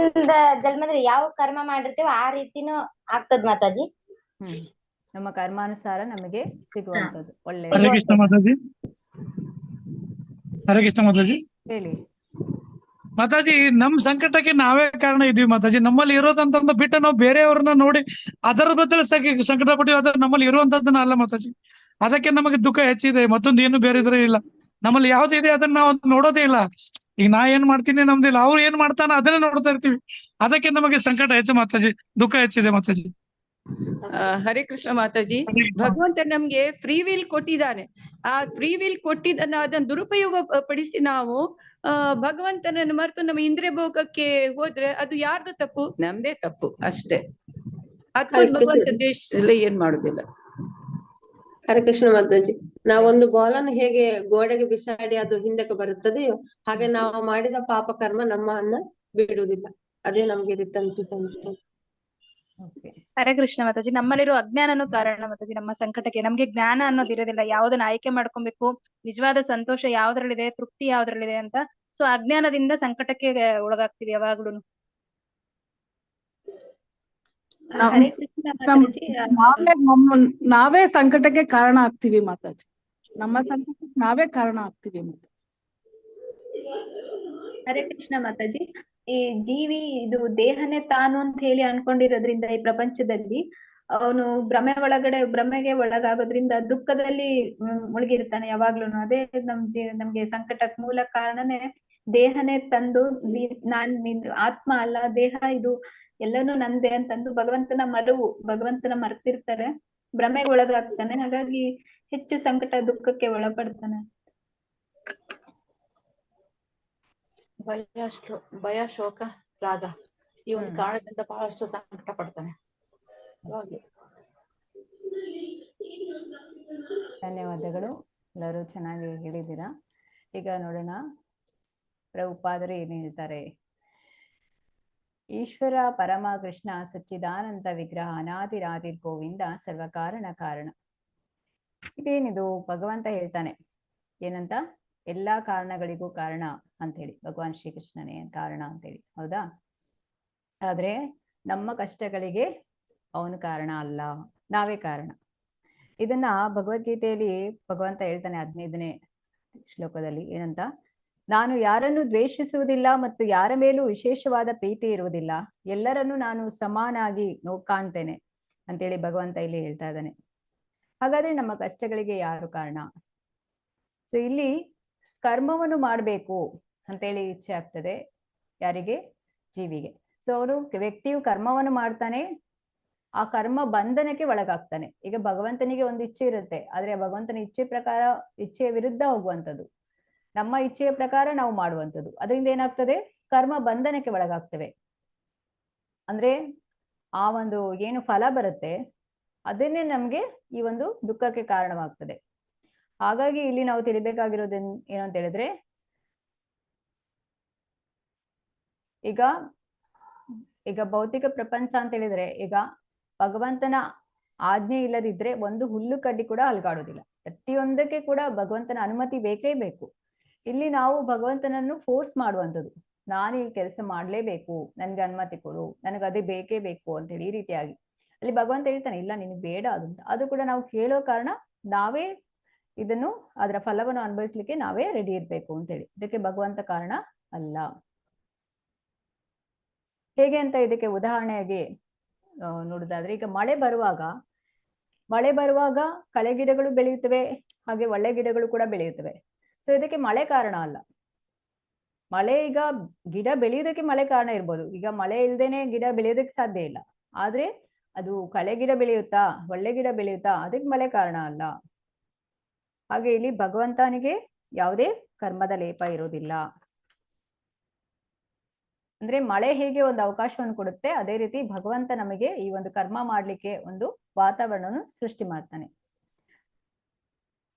ಜನ್ಮದಲ್ಲಿ ಯಾವ ಕರ್ಮ ಮಾಡಿರ್ತೀವೋ ಆ ರೀತಿನೂ ಆಗ್ತದ ಮಾತಾಜಿ. ನಮ್ಮ ಕರ್ಮಾನುಸಾರ ನಮಗೆ ಸಿಗುವಂತದ್ದು ಒಳ್ಳೆ. ಹರೇ ಕೃಷ್ಣ ಮಾತಾಜಿ. ಹರೇ ಕೃಷ್ಣ ಮಾತಾಜಿ. ಹೇಳಿ ಮಾತಾಜಿ. ನಮ್ ಸಂಕಟಕ್ಕೆ ನಾವೇ ಕಾರಣ ಇದೀವಿ ಮಾತಾಜಿ. ನಮ್ಮಲ್ಲಿ ಇರೋದಂತ ಬಿಟ್ಟು ನಾವು ಬೇರೆಯವ್ರನ್ನ ನೋಡಿ ಅದರ ಬದಲು ಸಂಕಟ ಪಟ್ಟಿವಿ, ಅದ್ರ ನಮ್ಮಲ್ಲಿ ಇರುವಂತದ್ದನ್ನ ಅಲ್ಲ ಮಾತಾಜಿ. ಅದಕ್ಕೆ ನಮಗೆ ದುಃಖ ಹೆಚ್ಚಿದೆ, ಮತ್ತೊಂದು ಏನು ಬೇರೆ ಇದ್ರೆ ಇಲ್ಲ. ನಮ್ಮಲ್ಲಿ ಯಾವ್ದಿದೆ ಅದನ್ನ ನಾವು ನೋಡೋದೇ ಇಲ್ಲ. ಈಗ ನಾ ಏನ್ ಮಾಡ್ತೀನಿ ನಮ್ದಿಲ್ಲ, ಅವ್ರು ಏನ್ ಮಾಡ್ತಾನ ಅದನ್ನೇ ನೋಡ್ತಾ ಇರ್ತೀವಿ. ಅದಕ್ಕೆ ನಮಗೆ ಸಂಕಟ ಹೆಚ್ಚು ಮಾತಾಜಿ, ದುಃಖ ಹೆಚ್ಚಿದೆ ಮಾತಾಜಿ. ಹರೇ ಕೃಷ್ಣ ಮಾತಾಜಿ. ಭಗವಂತ ನಮ್ಗೆ ಫ್ರೀ ವಿಲ್ ಕೊಟ್ಟಿದ್ದಾನೆ. ಆ ಫ್ರೀ ವಿಲ್ ಕೊಟ್ಟಿದ್ದನ್ನ ಅದನ್ನ ದುರುಪಯೋಗ ಪಡಿಸಿ ನಾವು ಭಗವಂತನನ್ನು ಮರೆತು ನಮ್ಮ ಇಂದ್ರಿಯ ಭೋಗಕ್ಕೆ ಹೋದ್ರೆ ಅದು ಯಾರ್ದು ತಪ್ಪು? ನಮ್ದೇ ತಪ್ಪು ಅಷ್ಟೇ. ಅಥವಾ ಭಗವಂತ ದೇಶದಲ್ಲಿ ಏನ್ ಮಾಡುದಿಲ್ಲ. ಹರೇ ಕೃಷ್ಣ ಮಾತಾಜಿ. ನಾವೊಂದು ಬಾಲನ್ನು ಹೇಗೆ ಗೋಡೆಗೆ ಬಿಸಾಡಿ ಅದು ಹಿಂದಕ್ಕೆ ಬರುತ್ತದೆಯೋ ಹಾಗೆ ನಾವು ಮಾಡಿದ ಪಾಪ ಕರ್ಮ ನಮ್ಮನ್ನ ಬಿಡುವುದಿಲ್ಲ. ಅದೇ ನಮ್ಗೆ ರಿಟರ್ನ್ ಸಿಗುತ್ತೆ. ಹರೇ ಕೃಷ್ಣ ಮಾತಾಜಿ. ನಮ್ಮಲ್ಲಿರೋ ಅಜ್ಞಾನನೂ ಕಾರಣ ಮಾತಾಜಿ ನಮ್ಮ ಸಂಕಟಕ್ಕೆ. ನಮ್ಗೆ ಜ್ಞಾನ ಅನ್ನೋದಿರೋದಿಲ್ಲ, ಯಾವ್ದನ್ನ ಆಯ್ಕೆ ಮಾಡ್ಕೊಬೇಕು, ನಿಜವಾದ ಸಂತೋಷ ಯಾವ್ದ್ರಲ್ಲಿದೆ, ತೃಪ್ತಿ ಯಾವ್ದ್ರಲ್ಲಿದೆ ಅಂತ. ಸೊ ಅಜ್ಞಾನದಿಂದ ಸಂಕಟಕ್ಕೆ ಒಳಗಾಗ್ತೀವಿ ಯಾವಾಗ್ಲೂ. ನಾವೇ ಸಂಕಟಕ್ಕೆ ಕಾರಣ ಆಗ್ತೀವಿ ಮಾತಾಜಿ. ನಮ್ಮ ಸಂಕಟಕ್ಕೆ ನಾವೇ ಕಾರಣ ಆಗ್ತೀವಿ ಮಾತಾಜಿ. ಹರೇ ಕೃಷ್ಣ ಮಾತಾಜಿ. ಈ ಜೀವಿ ಇದು ದೇಹನೇ ತಾನು ಅಂತ ಹೇಳಿ ಅನ್ಕೊಂಡಿರೋದ್ರಿಂದ ಈ ಪ್ರಪಂಚದಲ್ಲಿ ಅವನು ಭ್ರಮೆಗೆ ಒಳಗಾಗೋದ್ರಿಂದ ದುಃಖದಲ್ಲಿ ಮುಳುಗಿರ್ತಾನೆ ಯಾವಾಗ್ಲೂನು. ಅದೇ ನಮ್ಗೆ ಸಂಕಟಕ್ಕೆ ಮೂಲ ಕಾರಣನೇ ದೇಹನೇ ತಂದು ನಾನ್ ಆತ್ಮ ಅಲ್ಲ, ದೇಹ ಇದು ಎಲ್ಲಾನು ನಂದೇ ಅಂತಂದು ಭಗವಂತನ ಮರ್ತಿರ್ತಾರೆ, ಭ್ರಮೆಗೆ ಒಳಗಾಗ್ತಾನೆ. ಹಾಗಾಗಿ ಹೆಚ್ಚು ಸಂಕಟ ದುಃಖಕ್ಕೆ ಒಳಪಡ್ತಾನೆ. ಭಯ ಶೋಕ ರಾಗ ಈ ಒಂದು ಕಾರಣದಿಂದ ಬಹಳಷ್ಟು ಸಂಕಟ ಪಡ್ತಾನೆ. ಧನ್ಯವಾದಗಳು, ಎಲ್ಲರೂ ಚೆನ್ನಾಗಿ ಹೇಳಿದ್ದೀರಾ. ಈಗ ನೋಡೋಣ ಪ್ರಭುಪಾದರು ಏನ್ ಹೇಳ್ತಾರೆ. ಈಶ್ವರ ಪರಮ ಕೃಷ್ಣ ಸಚ್ಚಿದಾನಂದ ವಿಗ್ರಹ ಅನಾದಿರಾದಿರ್ ಗೋವಿಂದ ಸರ್ವ ಕಾರಣ ಕಾರಣ. ಇದೇನಿದು? ಭಗವಂತ ಹೇಳ್ತಾನೆ ಏನಂತ? ಎಲ್ಲಾ ಕಾರಣಗಳಿಗೂ ಕಾರಣ ಅಂತ ಹೇಳಿ, ಭಗವಾನ್ ಶ್ರೀಕೃಷ್ಣನೇ ಕಾರಣ ಅಂತ ಹೇಳಿ, ಹೌದಾ? ಆದ್ರೆ ನಮ್ಮ ಕಷ್ಟಗಳಿಗೆ ಅವನು ಕಾರಣ ಅಲ್ಲ, ನಾವೇ ಕಾರಣ. ಇದನ್ನ ಭಗವದ್ಗೀತೆಯಲ್ಲಿ ಭಗವಂತ ಹೇಳ್ತಾನೆ 15ನೇ ಶ್ಲೋಕದಲ್ಲಿ ಏನಂತ? ನಾನು ಯಾರನ್ನು ದ್ವೇಷಿಸುವುದಿಲ್ಲ ಮತ್ತು ಯಾರ ಮೇಲೂ ವಿಶೇಷವಾದ ಪ್ರೀತಿ ಇರುವುದಿಲ್ಲ, ಎಲ್ಲರನ್ನೂ ನಾನು ಸಮಾನಾಗಿ ಕಾಣ್ತೇನೆ ಅಂತೇಳಿ ಭಗವಂತ ಇಲ್ಲಿ ಹೇಳ್ತಾ ಇದ್ದಾನೆ. ಹಾಗಾದ್ರೆ ನಮ್ಮ ಕಷ್ಟಗಳಿಗೆ ಯಾರು ಕಾರಣ? ಸೊ ಇಲ್ಲಿ ಕರ್ಮವನ್ನು ಮಾಡ್ಬೇಕು ಅಂತೇಳಿ ಇಚ್ಛೆ ಆಗ್ತದೆ ಯಾರಿಗೆ? ಜೀವಿಗೆ. ಸೊ ಅವನು ವ್ಯಕ್ತಿಯು ಕರ್ಮವನ್ನು ಮಾಡ್ತಾನೆ, ಆ ಕರ್ಮ ಬಂಧನಕ್ಕೆ ಒಳಗಾಗ್ತಾನೆ. ಈಗ ಭಗವಂತನಿಗೆ ಒಂದು ಇಚ್ಛೆ ಇರುತ್ತೆ, ಆದ್ರೆ ಭಗವಂತನ ಇಚ್ಛೆಯ ವಿರುದ್ಧ ಹೋಗುವಂಥದ್ದು, ನಮ್ಮ ಇಚ್ಛೆಯ ಪ್ರಕಾರ ನಾವು ಮಾಡುವಂಥದ್ದು. ಅದರಿಂದ ಏನಾಗ್ತದೆ? ಕರ್ಮ ಬಂಧನಕ್ಕೆ ಒಳಗಾಗ್ತವೆ. ಅಂದ್ರೆ ಆ ಒಂದು ಏನು ಫಲ ಬರುತ್ತೆ ಅದನ್ನೇ ನಮ್ಗೆ ಈ ಒಂದು ದುಃಖಕ್ಕೆ ಕಾರಣವಾಗ್ತದೆ. ಹಾಗಾಗಿ ಇಲ್ಲಿ ನಾವು ತಿಳಿಬೇಕಾಗಿರೋದು ಏನು ಅಂತ ಹೇಳಿದ್ರೆ, ಈಗ ಭೌತಿಕ ಪ್ರಪಂಚ ಅಂತ ಹೇಳಿದ್ರೆ, ಈಗ ಭಗವಂತನ ಆಜ್ಞೆ ಇಲ್ಲದಿದ್ರೆ ಒಂದು ಹುಲ್ಲು ಕಡ್ಡಿ ಕೂಡ ಅಲ್ಗಾಡೋದಿಲ್ಲ. ಪ್ರತಿಯೊಂದಕ್ಕೆ ಕೂಡ ಭಗವಂತನ ಅನುಮತಿ ಬೇಕೇ ಬೇಕು. ಇಲ್ಲಿ ನಾವು ಭಗವಂತನನ್ನು ಫೋರ್ಸ್ ಮಾಡುವಂಥದ್ದು, ನಾನು ಈ ಕೆಲಸ ಮಾಡ್ಲೇಬೇಕು, ನನ್ಗೆ ಅನುಮತಿ ಕೊಡು, ನನಗೆ ಅದೇ ಬೇಕೇ ಬೇಕು ಅಂತ ಹೇಳಿ. ಈ ರೀತಿಯಾಗಿ ಅಲ್ಲಿ ಭಗವಂತ ಹೇಳ್ತಾನೆ, ಇಲ್ಲ ನಿನಗೆ ಬೇಡ ಅದಂತ. ಅದು ಕೂಡ ನಾವು ಕೇಳೋ ಕಾರಣ ನಾವೇ ಇದನ್ನು ಅದರ ಫಲವನ್ನು ಅನುಭವಿಸ್ಲಿಕ್ಕೆ ನಾವೇ ರೆಡಿ ಇರ್ಬೇಕು ಅಂತ ಹೇಳಿ. ಇದಕ್ಕೆ ಭಗವಂತ ಕಾರಣ ಅಲ್ಲ. ಹೇಗೆ ಅಂತ ಇದಕ್ಕೆ ಉದಾಹರಣೆಯಾಗಿ ನೋಡುದಾದ್ರೆ, ಈಗ ಮಳೆ ಬರುವಾಗ ಕಳೆ ಗಿಡಗಳು ಬೆಳೆಯುತ್ತವೆ, ಹಾಗೆ ಒಳ್ಳೆ ಗಿಡಗಳು ಕೂಡ ಬೆಳೆಯುತ್ತವೆ. ಸೊ ಇದಕ್ಕೆ ಮಳೆ ಕಾರಣ ಅಲ್ಲ. ಮಳೆ ಈಗ ಗಿಡ ಬೆಳೆಯುವುದಕ್ಕೆ ಮಳೆ ಕಾರಣ ಇರ್ಬೋದು. ಈಗ ಮಳೆ ಇಲ್ದೇನೆ ಗಿಡ ಬೆಳೆಯೋದಕ್ಕೆ ಸಾಧ್ಯ ಇಲ್ಲ. ಆದ್ರೆ ಅದು ಕಳೆ ಗಿಡ ಬೆಳೆಯುತ್ತಾ, ಒಳ್ಳೆ ಗಿಡ ಬೆಳೆಯುತ್ತಾ, ಅದಕ್ಕೆ ಮಳೆ ಕಾರಣ ಅಲ್ಲ. ಹಾಗೆ ಇಲ್ಲಿ ಭಗವಂತನಿಗೆ ಯಾವುದೇ ಕರ್ಮದ ಲೇಪ ಇರೋದಿಲ್ಲ. ಅಂದ್ರೆ ಮಳೆ ಹೇಗೆ ಒಂದು ಅವಕಾಶವನ್ನು ಕೊಡುತ್ತೆ, ಅದೇ ರೀತಿ ಭಗವಂತ ನಮಗೆ ಈ ಒಂದು ಕರ್ಮ ಮಾಡ್ಲಿಕ್ಕೆ ಒಂದು ವಾತಾವರಣವನ್ನು ಸೃಷ್ಟಿ ಮಾಡ್ತಾನೆ.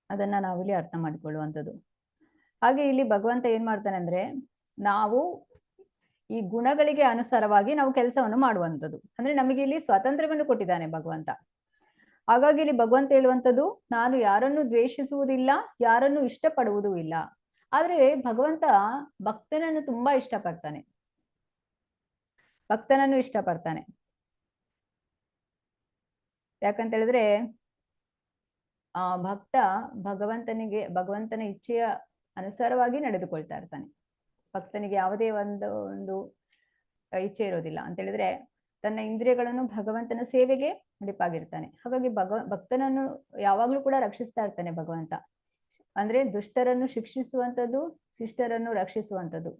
ಅದನ್ನ ನಾವಿಲ್ಲಿ ಅರ್ಥ ಮಾಡಿಕೊಳ್ಳುವಂಥದ್ದು. ಹಾಗೆ ಇಲ್ಲಿ ಭಗವಂತ ಏನ್ ಮಾಡ್ತಾನೆ ಅಂದ್ರೆ, ನಾವು ಈ ಗುಣಗಳಿಗೆ ಅನುಸಾರವಾಗಿ ನಾವು ಕೆಲಸವನ್ನು ಮಾಡುವಂಥದ್ದು. ಅಂದ್ರೆ ನಮಗೆ ಇಲ್ಲಿ ಸ್ವಾತಂತ್ರ್ಯವನ್ನು ಕೊಟ್ಟಿದ್ದಾನೆ ಭಗವಂತ. ಹಾಗಾಗಿ ಇಲ್ಲಿ ಭಗವಂತ ಹೇಳುವಂಥದ್ದು, ನಾನು ಯಾರನ್ನು ದ್ವೇಷಿಸುವುದಿಲ್ಲ, ಯಾರನ್ನು ಇಷ್ಟಪಡುವುದೂ ಇಲ್ಲ. ಆದ್ರೆ ಭಗವಂತ ಭಕ್ತನನ್ನು ತುಂಬಾ ಇಷ್ಟಪಡ್ತಾನೆ. ಯಾಕಂತ ಹೇಳಿದ್ರೆ ಭಕ್ತ ಭಗವಂತನ ಇಚ್ಛೆಯ ಅನುಸಾರವಾಗಿ ನಡೆದುಕೊಳ್ತಾ ಇರ್ತಾನೆ. ಭಕ್ತನಿಗೆ ಯಾವುದೇ ಒಂದು ಇಚ್ಛೆ ಇರೋದಿಲ್ಲ ಅಂತ ಹೇಳಿದ್ರೆ, ತನ್ನ ಇಂದ್ರಿಯಗಳನ್ನು ಭಗವಂತನ ಸೇವೆಗೆ ಮುಡಿಪಾಗಿರ್ತಾನೆ. ಹಾಗಾಗಿ ಭಕ್ತನನ್ನು ಯಾವಾಗ್ಲೂ ಕೂಡ ರಕ್ಷಿಸ್ತಾ ಇರ್ತಾನೆ ಭಗವಂತ. ಅಂದ್ರೆ ದುಷ್ಟರನ್ನು ಶಿಕ್ಷಿಸುವಂಥದ್ದು, ಶಿಷ್ಟರನ್ನು ರಕ್ಷಿಸುವಂಥದ್ದು,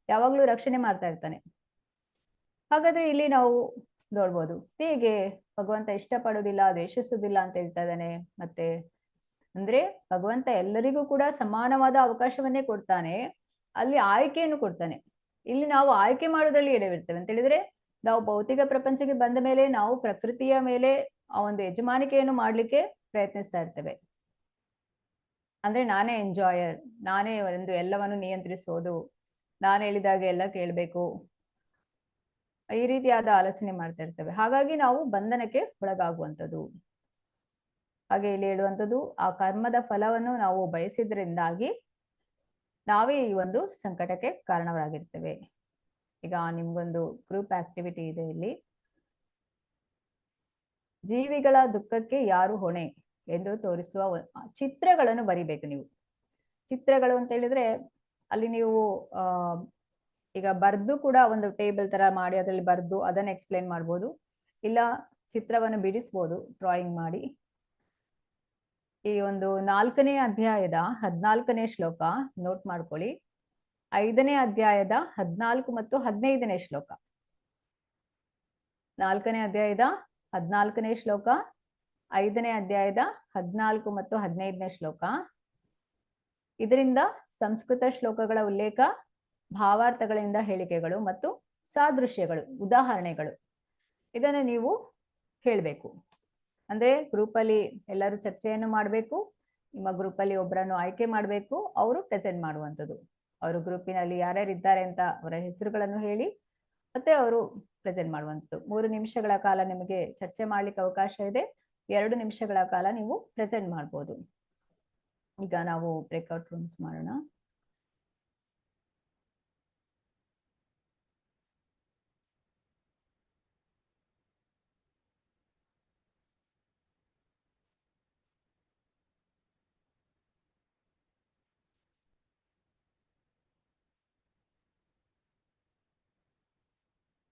ಯಾವಾಗ್ಲೂ ರಕ್ಷಣೆ ಮಾಡ್ತಾ ಇರ್ತಾನೆ. ಹಾಗಾದ್ರೆ ಇಲ್ಲಿ ನಾವು ನೋಡ್ಬೋದು, ಹೇಗೆ ಭಗವಂತ ಇಷ್ಟಪಡೋದಿಲ್ಲ, ದ್ವೇಷಿಸುವುದಿಲ್ಲ ಅಂತ ಹೇಳ್ತಾ ಇದ್ದಾನೆ. ಮತ್ತೆ ಅಂದ್ರೆ ಭಗವಂತ ಎಲ್ಲರಿಗೂ ಕೂಡ ಸಮಾನವಾದ ಅವಕಾಶವನ್ನೇ ಕೊಡ್ತಾನೆ, ಅಲ್ಲಿ ಆಯ್ಕೆಯನ್ನು ಕೊಡ್ತಾನೆ. ಇಲ್ಲಿ ನಾವು ಆಯ್ಕೆ ಮಾಡೋದ್ರಲ್ಲಿ ಎಡವಿರ್ತೇವೆ ಅಂತ ಹೇಳಿದ್ರೆ, ನಾವು ಭೌತಿಕ ಪ್ರಪಂಚಕ್ಕೆ ಬಂದ ಮೇಲೆ ನಾವು ಪ್ರಕೃತಿಯ ಮೇಲೆ ಆ ಒಂದು ಯಜಮಾನಿಕೆಯನ್ನು ಮಾಡ್ಲಿಕ್ಕೆ ಪ್ರಯತ್ನಿಸ್ತಾ ಇರ್ತೇವೆ. ಅಂದ್ರೆ ನಾನೇ ಎಂಜಾಯರ್, ನಾನೇ ಒಂದು ಎಲ್ಲವನ್ನು ನಿಯಂತ್ರಿಸೋದು, ನಾನು ಹೇಳಿದಾಗ ಎಲ್ಲ ಕೇಳ್ಬೇಕು, ಈ ರೀತಿಯಾದ ಆಲೋಚನೆ ಮಾಡ್ತಾ ಇರ್ತೇವೆ. ಹಾಗಾಗಿ ನಾವು ಬಂಧನಕ್ಕೆ ಒಳಗಾಗುವಂಥದ್ದು. ಹಾಗೆ ಇಲ್ಲಿ ಹೇಳುವಂಥದ್ದು, ಆ ಕರ್ಮದ ಫಲವನ್ನು ನಾವು ಬಯಸಿದ್ರಿಂದಾಗಿ ನಾವೇ ಈ ಒಂದು ಸಂಕಟಕ್ಕೆ ಕಾರಣರಾಗಿರ್ತೇವೆ. ಈಗ ನಿಮ್ಗೊಂದು ಗ್ರೂಪ್ ಆಕ್ಟಿವಿಟಿ ಇದೆ. ಇಲ್ಲಿ ಜೀವಿಗಳ ದುಃಖಕ್ಕೆ ಯಾರು ಹೊಣೆ ಎಂದು ತೋರಿಸುವ ಚಿತ್ರಗಳನ್ನು ಬರಿಬೇಕು ನೀವು. ಚಿತ್ರಗಳು ಅಂತ ಹೇಳಿದ್ರೆ ಅಲ್ಲಿ ನೀವು ಈಗ ಬರ್ದು ಕೂಡ ಒಂದು ಟೇಬಲ್ ತರ ಮಾಡಿ ಅದರಲ್ಲಿ ಬರ್ದು ಅದನ್ನ ಎಕ್ಸ್ಪ್ಲೇನ್ ಮಾಡ್ಬೋದು, ಇಲ್ಲ ಚಿತ್ರವನ್ನು ಬಿಡಿಸ್ಬೋದು ಡ್ರಾಯಿಂಗ್ ಮಾಡಿ. ಈ ಒಂದು 4ನೇ ಅಧ್ಯಾಯದ 14ನೇ ಶ್ಲೋಕ ನೋಟ್ ಮಾಡ್ಕೊಳ್ಳಿ. 5ನೇ ಅಧ್ಯಾಯದ 14 ಮತ್ತು 15ನೇ ಶ್ಲೋಕ. 4ನೇ ಅಧ್ಯಾಯದ 14ನೇ ಶ್ಲೋಕ, 5ನೇ ಅಧ್ಯಾಯದ 14 ಮತ್ತು 15ನೇ ಶ್ಲೋಕ. ಇದರಿಂದ ಸಂಸ್ಕೃತ ಶ್ಲೋಕಗಳ ಉಲ್ಲೇಖ, ಭಾವಾರ್ಥಗಳಿಂದ ಹೇಳಿಕೆಗಳು ಮತ್ತು ಸಾದೃಶ್ಯಗಳು, ಉದಾಹರಣೆಗಳು, ಇದನ್ನು ನೀವು ಹೇಳ್ಬೇಕು. ಅಂದ್ರೆ ಗ್ರೂಪಲ್ಲಿ ಎಲ್ಲರೂ ಚರ್ಚೆಯನ್ನು ಮಾಡಬೇಕು. ನಿಮ್ಮ ಗ್ರೂಪಲ್ಲಿ ಒಬ್ಬರನ್ನು ಆಯ್ಕೆ ಮಾಡಬೇಕು, ಅವರು ಪ್ರೆಸೆಂಟ್ ಮಾಡುವಂಥದ್ದು. ಅವರು ಗ್ರೂಪಿನಲ್ಲಿ ಯಾರ್ಯಾರು ಇದ್ದಾರೆ ಅಂತ ಅವರ ಹೆಸರುಗಳನ್ನು ಹೇಳಿ ಮತ್ತೆ ಅವರು ಪ್ರೆಸೆಂಟ್ ಮಾಡುವಂಥದ್ದು. 3 ನಿಮಿಷಗಳ ಕಾಲ ನಿಮಗೆ ಚರ್ಚೆ ಮಾಡ್ಲಿಕ್ಕೆ ಅವಕಾಶ ಇದೆ. 2 ನಿಮಿಷಗಳ ಕಾಲ ನೀವು ಪ್ರೆಸೆಂಟ್ ಮಾಡ್ಬೋದು. ಈಗ ನಾವು ಬ್ರೇಕ್ಔಟ್ ರೂಮ್ಸ್ ಮಾಡೋಣ.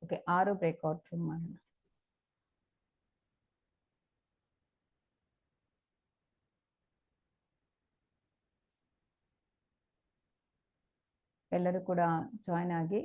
ಓಕೆ, 6 ಬ್ರೇಕ್ಔಟ್ ರೂಮ್ ಮಾಡೋಣ. ಎಲ್ಲರೂ ಕೂಡ ಜಾಯ್ನ್ ಆಗಿ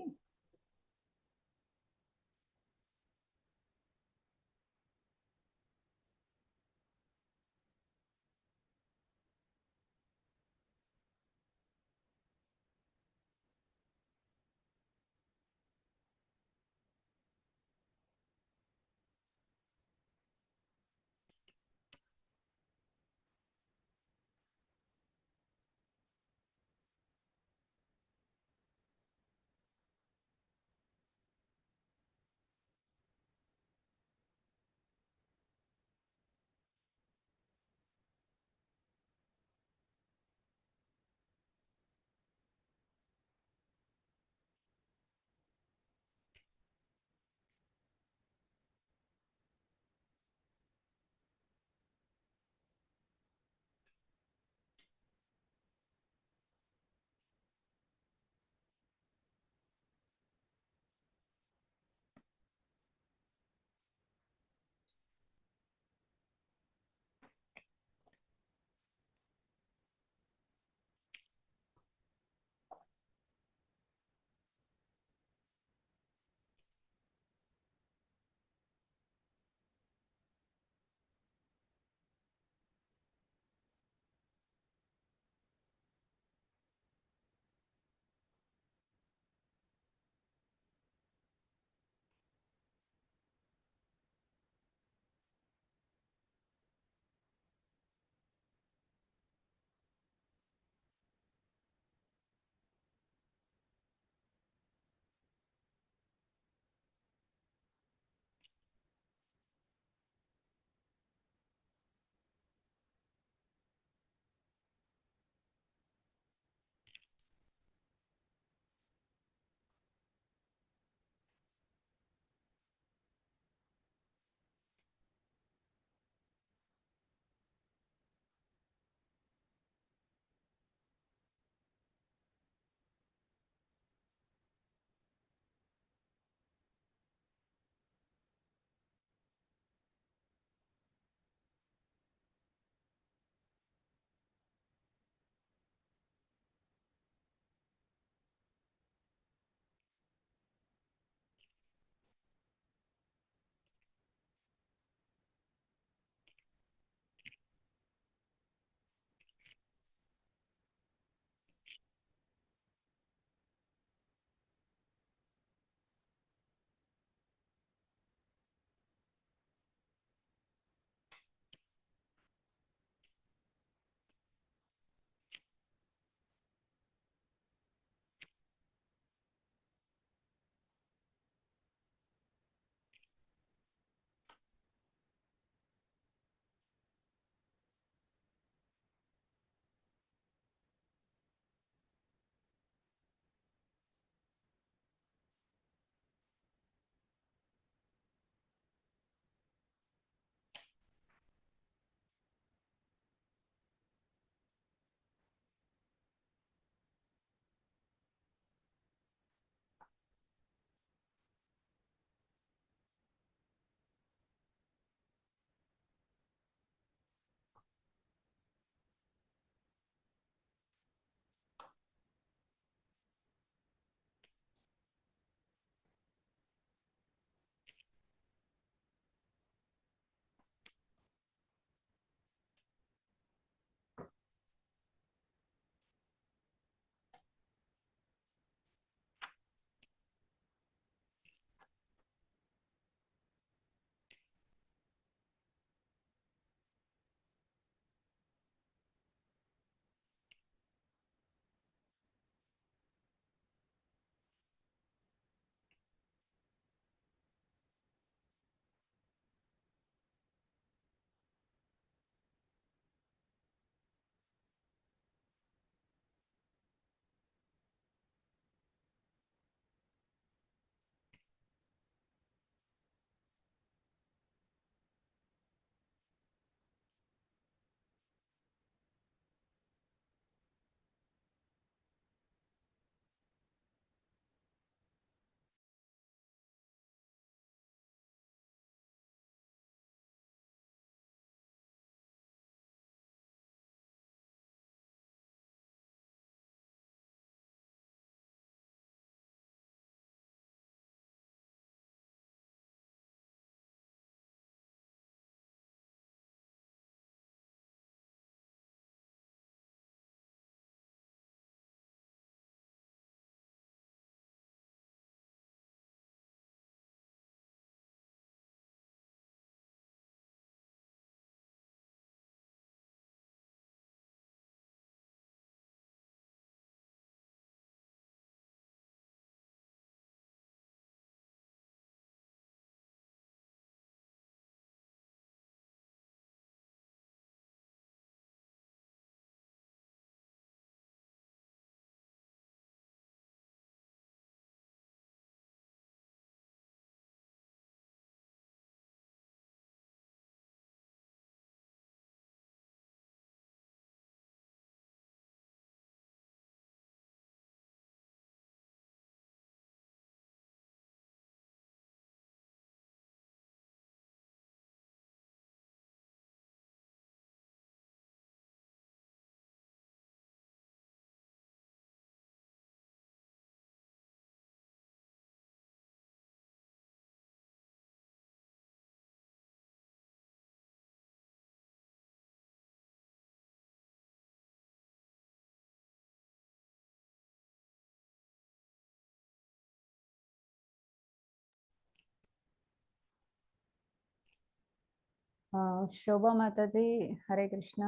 Shobha Mataji Hare Krishna.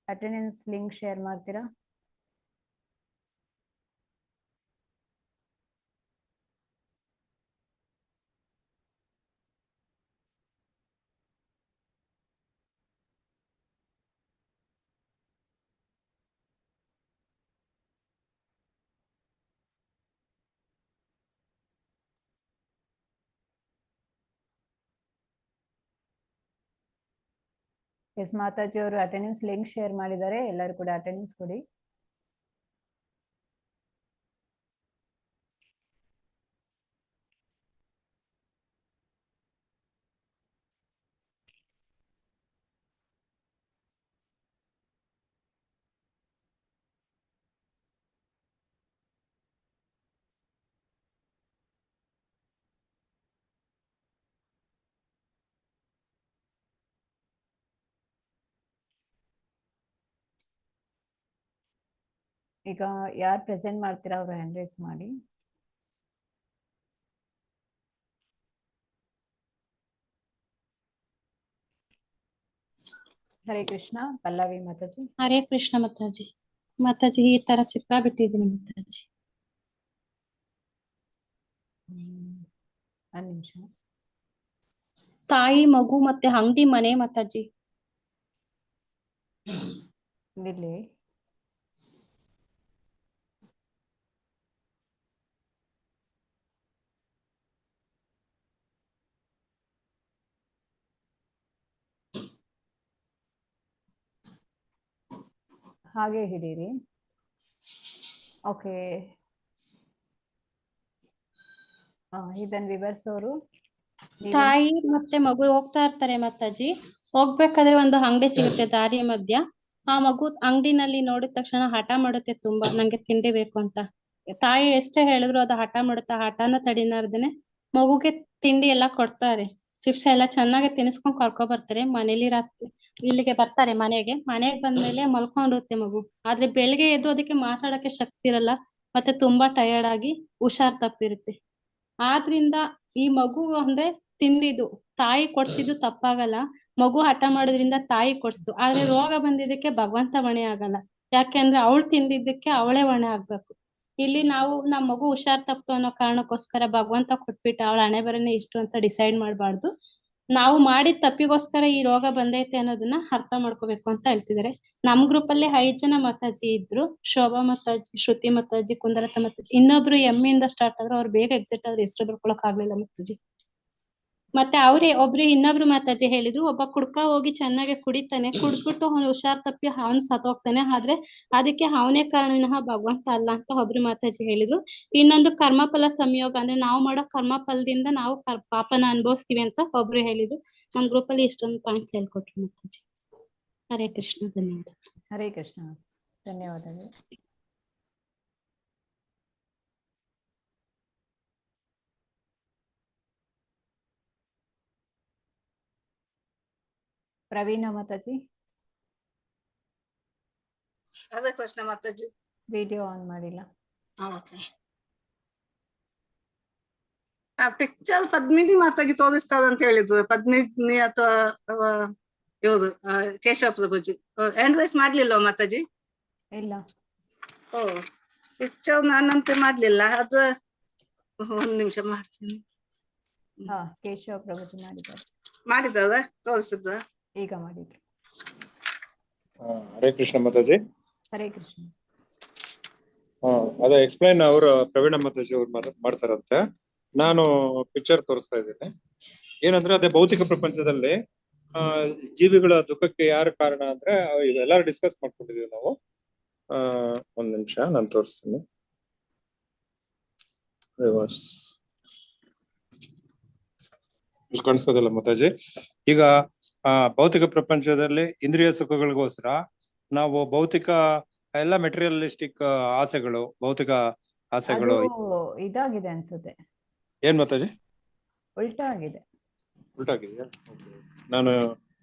Attendance link share ಮಾಡ್ತೀರಾ? ಎಸ್ ಮಾತಾಜಿ ಅವರು ಅಟೆಂಡೆನ್ಸ್ ಲಿಂಕ್ ಶೇರ್ ಮಾಡಿದ್ದಾರೆ, ಎಲ್ಲರೂ ಕೂಡ ಅಟೆಂಡೆನ್ಸ್ ಕೊಡಿ. ಈಗ ಯಾರು ಪ್ರೆಸೆಂಟ್ ಮಾಡ್ತೀರಾ ಅವ್ರು ಹ್ಯಾಂಡ್ ರೈಸ್ ಮಾಡಿ. ಹರೇ ಕೃಷ್ಣ. ಪಲ್ಲವಿ ಮಾತಾಜಿ. ಹರೇ ಕೃಷ್ಣ ಮಾತಾಜಿ. ಮಾತಾಜಿ ಈ ತರ ಚಿತ್ರ ಬಿಟ್ಟಿದ್ದೀನಿ ಮಾತಾಜಿ. ಒಂದ್ ನಿಮಿಷ. ತಾಯಿ, ಮಗು ಮತ್ತೆ ಅಂಗಡಿ ಮನೆ ಮಾತಾಜಿ. ಇಲ್ಲಿ ಹಾಗೆ ಹಿಡೀರಿ. ಓಕೆ, ಇದನ್ನ ವಿವರಿಸೋರು ತಾಯಿ ಮತ್ತೆ ಮಗು ಹೋಗ್ತಾ ಇರ್ತಾರೆ ಮಾತಾಜಿ. ಹೋಗ್ಬೇಕಾದ್ರೆ ಒಂದು ಅಂಗಡಿ ಸಿಗುತ್ತೆ ದಾರಿ ಮಧ್ಯ. ಆ ಮಗು ಅಂಗಡಿನಲ್ಲಿ ನೋಡಿದ ತಕ್ಷಣ ಹಠ ಮಾಡುತ್ತೆ ತುಂಬಾ, ನಂಗೆ ತಿಂಡಿ ಬೇಕು ಅಂತ. ತಾಯಿ ಎಷ್ಟೇ ಹೇಳಿದ್ರು ಅದು ಹಠ ಮಾಡುತ್ತೆ. ಹಠನ ತಡಿನಾರ್ದೇನೆ ಮಗುಗೆ ತಿಂಡಿ ಎಲ್ಲ ಕೊಡ್ತಾರೆ. ಚಿಪ್ಸ್ ಎಲ್ಲ ಚೆನ್ನಾಗಿ ತಿನ್ಸ್ಕೊಂಡ್ ಕರ್ಕೊ ಬರ್ತಾರೆ. ಮನೇಲಿ ರಾತ್ರಿ ಇಲ್ಲಿಗೆ ಬರ್ತಾರೆ ಮನೆಗೆ ಬಂದ್ಮೇಲೆ ಮಲ್ಕೊಂಡಿರುತ್ತೆ ಮಗು. ಆದ್ರೆ ಬೆಳಿಗ್ಗೆ ಎದ್ದು ಅದಕ್ಕೆ ಮಾತಾಡಕ್ಕೆ ಶಕ್ತಿ ಇರಲ್ಲ, ಮತ್ತೆ ತುಂಬಾ ಟಯರ್ಡ್ ಆಗಿ ಹುಷಾರ್ ತಪ್ಪಿರುತ್ತೆ. ಆದ್ರಿಂದ ಈ ಮಗು ಅಂದ್ರೆ ತಿಂದಿದ್ದು ತಾಯಿ ಕೊಡ್ಸಿದ್ದು ತಪ್ಪಾಗಲ್ಲ. ಮಗು ಹಠ ಮಾಡೋದ್ರಿಂದ ತಾಯಿ ಕೊಡ್ಸ್ತು. ಆದ್ರೆ ರೋಗ ಬಂದಿದ್ದಕ್ಕೆ ಭಗವಂತ ಹೊಣೆ ಆಗಲ್ಲ. ಯಾಕೆಂದ್ರೆ ಅವಳು ತಿಂದಿದ್ದಕ್ಕೆ ಅವಳೇ ಹೊಣೆ ಆಗ್ಬೇಕು. ಇಲ್ಲಿ ನಾವು ನಮ್ಮ ಮಗು ಹುಷಾರ್ ತಪ್ತು ಅನ್ನೋ ಕಾರಣಕ್ಕೋಸ್ಕರ ಭಗವಂತ ಕೊಟ್ಬಿಟ್ಟು ಅವಳ ಹಣೆ ಬರನೇ ಇಷ್ಟು ಅಂತ ಡಿಸೈಡ್ ಮಾಡ್ಬಾರ್ದು. ನಾವು ಮಾಡಿದ ತಪ್ಪಿಗೋಸ್ಕರ ಈ ರೋಗ ಬಂದೈತೆ ಅನ್ನೋದನ್ನ ಅರ್ಥ ಮಾಡ್ಕೋಬೇಕು ಅಂತ ಹೇಳ್ತಿದ್ದಾರೆ. ನಮ್ ಗ್ರೂಪ್ ಅಲ್ಲಿ 5 ಜನ ಮಾತಾಜಿ ಇದ್ರು. ಶೋಭಾ ಮಾತಾಜಿ, ಶ್ರುತಿ ಮಾತಾಜಿ, ಕುಂದಲತಾ ಮಾತಾಜಿ. ಇನ್ನೊಬ್ರು ಎಮ್ಮಿಂದ ಸ್ಟಾರ್ಟ್ ಆದ್ರು. ಅವ್ರು ಬೇಗ ಎಕ್ಸಿಟ್ ಆದ್ರೆ ಹೆಸರು ಬರ್ಕೊಳಕ್ ಆಗ್ಲಿಲ್ಲ ಮಾತಾಜಿ. ಮತ್ತೆ ಇನ್ನೊಬ್ರು ಮಾತಾಜಿ ಹೇಳಿದ್ರು, ಒಬ್ಬ ಕುಡ್ಕ ಹೋಗಿ ಚೆನ್ನಾಗಿ ಕುಡಿತಾನೆ, ಕುಡ್ದ್ಬಿಟ್ಟು ಅವ್ನು ಹುಷಾರ್ ತಪ್ಪಿ ಅವ್ನು ಸತ್ತೋಗ್ತಾನೆ. ಆದ್ರೆ ಅದಕ್ಕೆ ಅವನೇ ಕಾರಣ ವಿನಃ ಭಗವಂತ ಅಲ್ಲ ಅಂತ ಒಬ್ರು ಮಾತಾಜಿ ಹೇಳಿದ್ರು. ಇನ್ನೊಂದು ಕರ್ಮಫಲ ಸಂಯೋಗ, ಅಂದ್ರೆ ನಾವು ಮಾಡೋ ಕರ್ಮಫಲದಿಂದ ನಾವು ಪಾಪನ ಅನುಭವಿಸ್ತೀವಿ ಅಂತ ಒಬ್ರು ಹೇಳಿದ್ರು. ನಮ್ ಗ್ರೂಪ್ ಅಲ್ಲಿ ಇಷ್ಟೊಂದು ಪಾಯಿಂಟ್ಸ್ ಹೇಳ್ಕೊಟ್ರು ಮಾತಾಜಿ. ಹರೇ ಕೃಷ್ಣ. ಧನ್ಯವಾದ. ಹರೇ ಕೃಷ್ಣ. ಧನ್ಯವಾದಗಳು. ಪ್ರವೀಣ ಮಾತಾಜಿ. ಹರೇ ಕೃಷ್ಣ ಮಾತಾಜಿ. ವಿಡಿಯೋ ಆನ್ ಮಾಡಿಲ್ಲ. ಆ ಪಿಕ್ಚರ್ ಪದ್ಮಿನಿ ಮಾತಾಜಿ ತೋರಿಸ್ತಾರೆ ಅಂತ ಹೇಳಿದ್ರು. ಪದ್ಮಿನಿ ಅಥವಾ ಇವರು ಕೇಶವ ಪ್ರಭುಜಿ ಹ್ಯಾಂಡ್ ರೈಸ್ ಮಾಡ್ಲಿಲ್ಲ ಮಾತಾಜಿ? ಇಲ್ಲ. ಓ, ಪಿಕ್ಚರ್ ನಾನಂತೆ ಮಾಡ್ಲಿಲ್ಲ. ಅದು ಒಂದ್ ನಿಮಿಷ ಮಾಡ್ತೀನಿ. ಕೇಶವ ಪ್ರಭುಜಿ ಮಾಡಿದಾರ ತೋರಿಸಿದ್ರ? ಈಗ ಮಾಡಿದ್ರು. ಹರೇ ಕೃಷ್ಣ ಮಾತಾಜಿ. ಹರೇ ಕೃಷ್ಣ. ಅದ ಎಕ್ಸ್ಪ್ಲೈನ್ ಅವರು ಪ್ರವೀಣ ಮಾತಾಜಿ ಅವ್ರು ಮಾಡ್ತಾರಂತೆ. ನಾನು ಪಿಕ್ಚರ್ ತೋರಿಸ್ತಾ ಇದ್ದೀನಿ. ಏನಂದ್ರೆ ಅದೇ ಭೌತಿಕ ಪ್ರಪಂಚದಲ್ಲಿ ಜೀವಿಗಳ ದುಃಖಕ್ಕೆ ಯಾರು ಕಾರಣ ಅಂದ್ರೆ ಇವೆಲ್ಲರೂ ಡಿಸ್ಕಸ್ ಮಾಡ್ಕೊಂಡಿದೀವಿ ನಾವು. ಒಂದ್ ನಿಮಿಷ ನಾನು ತೋರಿಸ್ತೀನಿ. ಕಾಣಿಸ್ತದಲ್ಲ ಮಾತಾಜಿ? ಈಗ ಭೌತಿಕ ಪ್ರಪಂಚದಲ್ಲಿ ಇಂದ್ರಿಯ ಸುಖಗಳಿಗೋಸ್ಕರ ನಾವು ಭೌತಿಕ ಎಲ್ಲ ಮೆಟೀರಿಯಲಿಸ್ಟಿಕ್ ಆಸೆಗಳು, ಭೌತಿಕ ಆಸೆಗಳು ಇದಾಗಿದೆ ಅನ್ಸುತ್ತೆ. ಏನ್ ಮಾತಾಜಿ? ಉಲ್ಟಾ ಆಗಿದೆ. ಉಲ್ಟಾ ಆಗಿದೆಯಾ? ನಾನು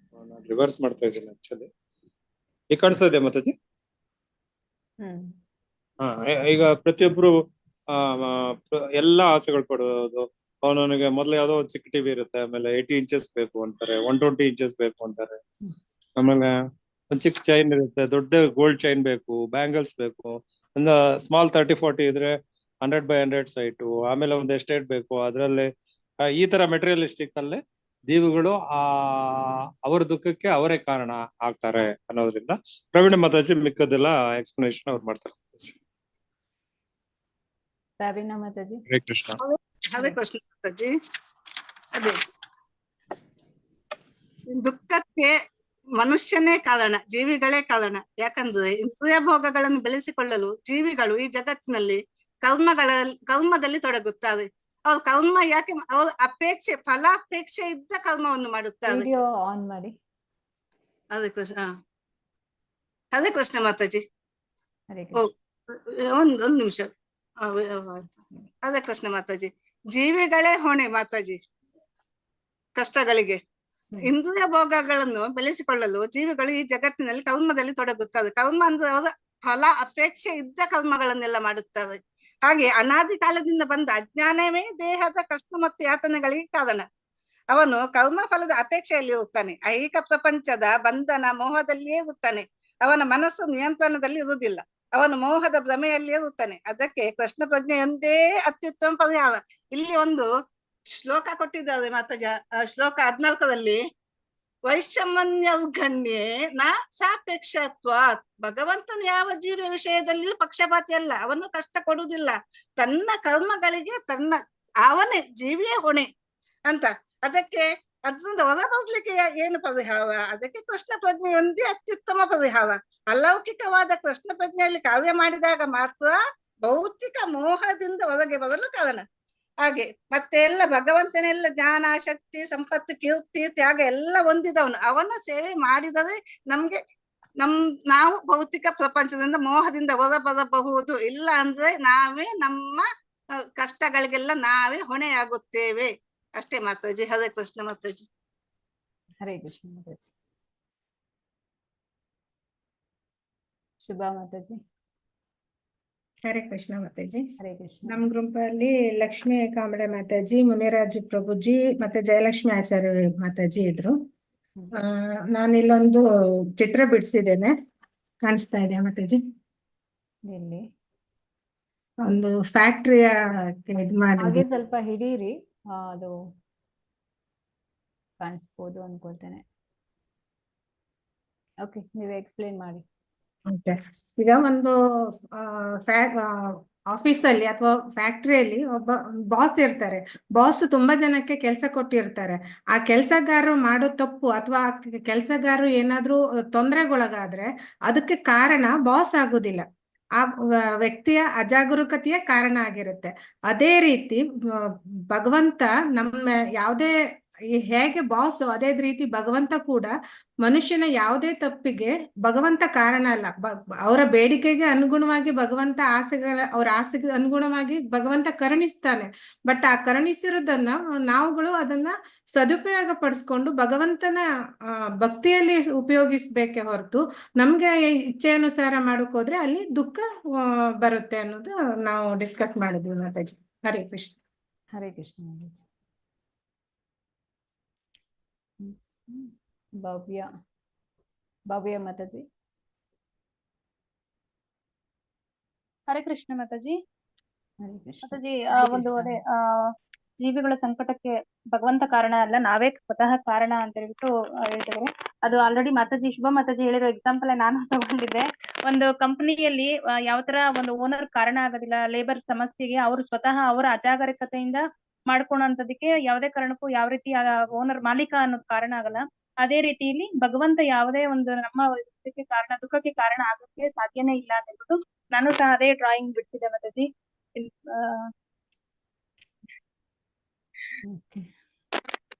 ರಿವರ್ಸ್ ಮಾಡ್ತಾ ಇದ್ದೀನಿ ಆಕ್ಚುಲಿ. ಈಗ ಕಾಣಿಸ್ತಾ ಇದೆಯಾ ಮಾತಾಜಿ? ಈಗ ಪ್ರತಿಯೊಬ್ರು ಎಲ್ಲಾ ಆಸೆಗಳು ಪಡೋದು, ಅವನಿಗೆ ಮೊದ್ಲು ಯಾವ್ದೋ ಒಂದು ಚಿಕ್ಕ ಟಿವಿ ಇರುತ್ತೆ, ಆಮೇಲೆ 80 ಇಂಚಸ್ ಬೇಕು ಅಂತಾರೆ, 120 ಇಂಚಸ್ ಬೇಕು ಅಂತಾರೆ. ಆಮೇಲೆ ಒಂದ್ ಚಿಕ್ಕ ಚೈನ್ ಇರುತ್ತೆ, ದೊಡ್ಡ ಗೋಲ್ಡ್ ಚೈನ್ ಬೇಕು, ಬ್ಯಾಂಗಲ್ಸ್ ಬೇಕು. ಒಂದು ಸ್ಮಾಲ್ 30-40 ಇದ್ರೆ 100x100 ಸೈಟು. ಆಮೇಲೆ ಒಂದು ಎಸ್ಟೇಟ್ ಬೇಕು, ಅದ್ರಲ್ಲಿ ಈ ತರ ಮೆಟೀರಿಯಲಿಸ್ಟಿಕ್ ಅಲ್ಲಿ ಜೀವಿಗಳು ಅವರ ದುಃಖಕ್ಕೆ ಅವರೇ ಕಾರಣ ಆಗ್ತಾರೆ ಅನ್ನೋದ್ರಿಂದ ಪ್ರವೀಣ ಮಾತಾಜಿ ಮಿಕ್ಕದೆಲ್ಲ ಎಕ್ಸ್ಪ್ಲನೇಷನ್ ಅವ್ರು ಮಾಡ್ತಾರೆ. ಪ್ರವೀಣ ಮಾತಾಜಿ. ಹರೇ ಕೃಷ್ಣ. ಹರೇ ಕೃಷ್ಣ ಮಾತಾಜಿ. ಅದೇ ದುಃಖಕ್ಕೆ ಮನುಷ್ಯನೇ ಕಾರಣ, ಜೀವಿಗಳೇ ಕಾರಣ. ಯಾಕಂದ್ರೆ ಇಂದ್ರಿಯ ಭೋಗಗಳನ್ನು ಬೆಳೆಸಿಕೊಳ್ಳಲು ಜೀವಿಗಳು ಈ ಜಗತ್ತಿನಲ್ಲಿ ಕರ್ಮದಲ್ಲಿ ತೊಡಗುತ್ತಾರೆ. ಅವ್ರ ಕರ್ಮ ಯಾಕೆ ಅವ್ರ ಅಪೇಕ್ಷೆ, ಫಲಾಪೇಕ್ಷೆ ಇದ್ದ ಕರ್ಮವನ್ನು ಮಾಡುತ್ತಾರೆ. ವಿಡಿಯೋ ಆನ್ ಮಾಡಿ. ಹರೇ ಕೃಷ್ಣ. ಹರೇ ಕೃಷ್ಣ ಮಾತಾಜಿ. ಹರೇ ಒಂದ್ ನಿಮಿಷ. ಹರೇ ಕೃಷ್ಣ ಮಾತಾಜಿ. ಜೀವಿಗಳೇ ಹೊಣೆ ಮಾತಾಜಿ ಕಷ್ಟಗಳಿಗೆ. ಇಂದ್ರಿಯ ಭೋಗಗಳನ್ನು ಬೆಳೆಸಿಕೊಳ್ಳಲು ಜೀವಿಗಳು ಈ ಜಗತ್ತಿನಲ್ಲಿ ಕರ್ಮದಲ್ಲಿ ತೊಡಗುತ್ತಾರೆ. ಕರ್ಮ ಅಂದ್ರೆ ಅವರ ಫಲ ಅಪೇಕ್ಷೆ ಇದ್ದ ಕರ್ಮಗಳನ್ನೆಲ್ಲ ಮಾಡುತ್ತಾರೆ. ಹಾಗೆ ಅನಾದಿ ಕಾಲದಿಂದ ಬಂದ ಅಜ್ಞಾನವೇ ದೇಹದ ಕಷ್ಟ ಮತ್ತು ಯಾತನೆಗಳಿಗೆ ಕಾರಣ. ಅವನು ಕರ್ಮ ಫಲದ ಅಪೇಕ್ಷೆಯಲ್ಲಿ ಇರುತ್ತಾನೆ. ಐಹಿಕ ಪ್ರಪಂಚದ ಬಂಧನ ಮೋಹದಲ್ಲಿಯೇ ಇರುತ್ತಾನೆ. ಅವನ ಮನಸ್ಸು ನಿಯಂತ್ರಣದಲ್ಲಿ ಇರುವುದಿಲ್ಲ. ಅವನು ಮೋಹದ ಭ್ರಮೆಯಲ್ಲಿಯೇ ಇರುತ್ತಾನೆ. ಅದಕ್ಕೆ ಕೃಷ್ಣ ಪ್ರಜ್ಞೆಯೊಂದೇ ಅತ್ಯುತ್ತಮ ಪರಿಹಾರ. ಇಲ್ಲಿ ಒಂದು ಶ್ಲೋಕ ಕೊಟ್ಟಿದ್ದಾರೆ ಮಾತಾಜ. ಶ್ಲೋಕ 14ರಲ್ಲಿ ವೈಷಮ್ಯರ್ಗಣ್ಯೇ ನ ಸಾಪೇಕ್ಷತ್ವಾತ್. ಭಗವಂತನು ಯಾವ ಜೀವಿಯ ವಿಷಯದಲ್ಲಿಯೂ ಪಕ್ಷಪಾತಿ ಅಲ್ಲ. ಅವನು ಕಷ್ಟ ಕೊಡುವುದಿಲ್ಲ. ತನ್ನ ಕರ್ಮಗಳಿಗೆ ಅವನೇ ಜೀವಿಯೇ ಹೊಣೆ ಅಂತ. ಅದಕ್ಕೆ ಅದರಿಂದ ಹೊರ ಬರ್ಲಿಕ್ಕೆ ಏನು ಪರಿಹಾರ? ಅದಕ್ಕೆ ಕೃಷ್ಣ ಪ್ರಜ್ಞೆಯೊಂದೇ ಅತ್ಯುತ್ತಮ ಪರಿಹಾರ. ಅಲೌಕಿಕವಾದ ಕೃಷ್ಣ ಪ್ರಜ್ಞೆಯಲ್ಲಿ ಕಾರ್ಯ ಮಾಡಿದಾಗ ಮಾತ್ರ ಭೌತಿಕ ಮೋಹದಿಂದ ಹೊರಗೆ ಬರಲು ಕಾರಣ. ಹಾಗೆ ಮತ್ತೆ ಎಲ್ಲ ಭಗವಂತನೆಲ್ಲ ಜ್ಞಾನ, ಶಕ್ತಿ, ಸಂಪತ್ತು, ಕೀರ್ತಿ, ತ್ಯಾಗ ಎಲ್ಲ ಹೊಂದಿದವನು. ಅವನ ಸೇವೆ ಮಾಡಿದರೆ ನಾವು ಭೌತಿಕ ಪ್ರಪಂಚದಿಂದ ಮೋಹದಿಂದ ಹೊರ ಬರಬಹುದು. ಇಲ್ಲ ಅಂದ್ರೆ ನಾವೇ ನಮ್ಮ ಕಷ್ಟಗಳಿಗೆಲ್ಲ ನಾವೇ ಹೊಣೆಯಾಗುತ್ತೇವೆ. ಅಷ್ಟೇ ಮಾತಾಜಿ. ಹರೇ ಕೃಷ್ಣ ಮಾತಾಜಿ. ಹರೇ ಕೃಷ್ಣ ಮಾತಾಜಿ. ಶುಭಾ ಮಾತಾಜಿ. ಹರೇ ಕೃಷ್ಣ ಮಾತಾಜಿ. ಹರೇ ಕೃಷ್ಣ. ನಮ್ ಗ್ರೂಪ್ ಅಲ್ಲಿ ಲಕ್ಷ್ಮೀ ಕಾಂಬಳೆ ಮಾತಾಜಿ, ಮುನಿರಾಜು ಪ್ರಭುಜಿ ಮತ್ತೆ ಜಯಲಕ್ಷ್ಮಿ ಆಚಾರ್ಯ ಮಾತಾಜಿ ಇದ್ರು. ನಾನು ಇಲ್ಲೊಂದು ಚಿತ್ರ ಬಿಡಿಸಿದ್ದೇನೆ, ಕಾಣಿಸ್ತಾ ಇದೆಯಾ ಮಾತಾಜಿ? ಎಲ್ಲಿ? ಒಂದು ಫ್ಯಾಕ್ಟ್ರಿಯ ಇದ್ ಮಾಡಿ ಹಾಗೆ ಸ್ವಲ್ಪ ಹಿಡೀರಿ, ಅದು ಕಾಣಿಸ್ಬೋದು ಅನ್ಕೊಳ್ತೇನೆ. ಓಕೆ, ನೀವೇ ಎಕ್ಸ್ಪ್ಲೇನ್ ಮಾಡಿ. ಈಗ ಒಂದು ಆಫೀಸಲ್ಲಿ ಅಥವಾ ಫ್ಯಾಕ್ಟ್ರಿಯಲ್ಲಿ ಒಬ್ಬ ಬಾಸ್ ಇರ್ತಾರೆ. ಬಾಸ್ ತುಂಬಾ ಜನಕ್ಕೆ ಕೆಲಸ ಕೊಟ್ಟಿರ್ತಾರೆ. ಆ ಕೆಲಸಗಾರರು ಮಾಡೋ ತಪ್ಪು ಅಥವಾ ಕೆಲಸಗಾರರು ಏನಾದ್ರೂ ತೊಂದರೆಗೊಳಗಾದ್ರೆ ಅದಕ್ಕೆ ಕಾರಣ ಬಾಸ್ ಆಗುದಿಲ್ಲ, ಆ ವ್ಯಕ್ತಿಯ ಅಜಾಗರೂಕತೆಯ ಕಾರಣ ಆಗಿರುತ್ತೆ. ಅದೇ ರೀತಿ ಭಗವಂತ ನಮ್ಮ ಯಾವುದೇ ಹೇಗೆ ಬಾಸ್, ಅದೇ ರೀತಿ ಭಗವಂತ ಕೂಡ ಮನುಷ್ಯನ ಯಾವುದೇ ತಪ್ಪಿಗೆ ಭಗವಂತ ಕಾರಣ ಅಲ್ಲ. ಅವರ ಬೇಡಿಕೆಗೆ ಅನುಗುಣವಾಗಿ ಭಗವಂತ ಅವ್ರ ಆಸೆಗೆ ಅನುಗುಣವಾಗಿ ಭಗವಂತ ಕರುಣಿಸ್ತಾನೆ. ಬಟ್ ಆ ಕರುಣಿಸಿರೋದನ್ನ ನಾವುಗಳು ಅದನ್ನ ಸದುಪಯೋಗ ಪಡಿಸ್ಕೊಂಡು ಭಗವಂತನ ಭಕ್ತಿಯಲ್ಲಿ ಉಪಯೋಗಿಸ್ಬೇಕೆ ಹೊರತು ನಮ್ಗೆ ಇಚ್ಛೆ ಅನುಸಾರ ಮಾಡಕ್ ಹೋದ್ರೆ ಅಲ್ಲಿ ದುಃಖ ಬರುತ್ತೆ ಅನ್ನೋದು ನಾವು ಡಿಸ್ಕಸ್ ಮಾಡಿದ್ವಿ ಮಾತಾಜಿ. ಹರೇ ಕೃಷ್ಣ. ಹರೇ ಕೃಷ್ಣ ಮಾತಾಜಿ. ಭವ್ಯ ಮಾತಾಜಿ. ಹರೇ ಕೃಷ್ಣ ಮಾತಾಜಿ. ಹರೇ ಕೃಷ್ಣ ಮಾತಾಜಿ, ಒಂದು ಅದೇ ಜೀವಿಗಳ ಸಂಕಟಕ್ಕೆ ಭಗವಂತ ಕಾರಣ ಅಲ್ಲ, ನಾವೇ ಸ್ವತಃ ಕಾರಣ ಅಂತ ಹೇಳ್ಬಿಟ್ಟು ಹೇಳ್ತಿದ್ದಾರೆ. ಅದು ಆಲ್ರೆಡಿ ಮಾತಾಜಿ, ಶುಭ ಮಾತಾಜಿ ಹೇಳಿರೋ ಎಕ್ಸಾಂಪಲ್ ನಾನು ತಗೊಂಡಿದ್ದೆ. ಒಂದು ಕಂಪನಿಯಲ್ಲಿ ಯಾವ ತರ ಒಂದು ಓನರ್ ಕಾರಣ ಆಗೋದಿಲ್ಲ ಲೇಬರ್ ಸಮಸ್ಯೆಗೆ, ಅವರು ಸ್ವತಃ ಅವರ ಅಜಾಗರೂಕತೆಯಿಂದ ಮಾಡ್ಕೊಳೋಂಥದಕ್ಕೆ ಯಾವುದೇ ಕಾರಣಕ್ಕೂ ಯಾವ ರೀತಿ ಓನರ್ ಮಾಲೀಕ ಅನ್ನೋದು ಕಾರಣ ಆಗಲ್ಲ. ಅದೇ ರೀತಿಯಲ್ಲಿ ಭಗವಂತ ಯಾವುದೇ ಒಂದು ನಮ್ಮ ಕಾರಣ, ದುಃಖಕ್ಕೆ ಕಾರಣ ಆಗೋಕ್ಕೆ ಸಾಧ್ಯನೇ ಇಲ್ಲ ಅಂತ ಹೇಳ್ಬಿಟ್ಟು ನಾನು ಸಹ ಅದೇ ಡ್ರಾಯಿಂಗ್ ಬಿಡ್ತಿದ್ದೆ ಮಾತಾಜಿ.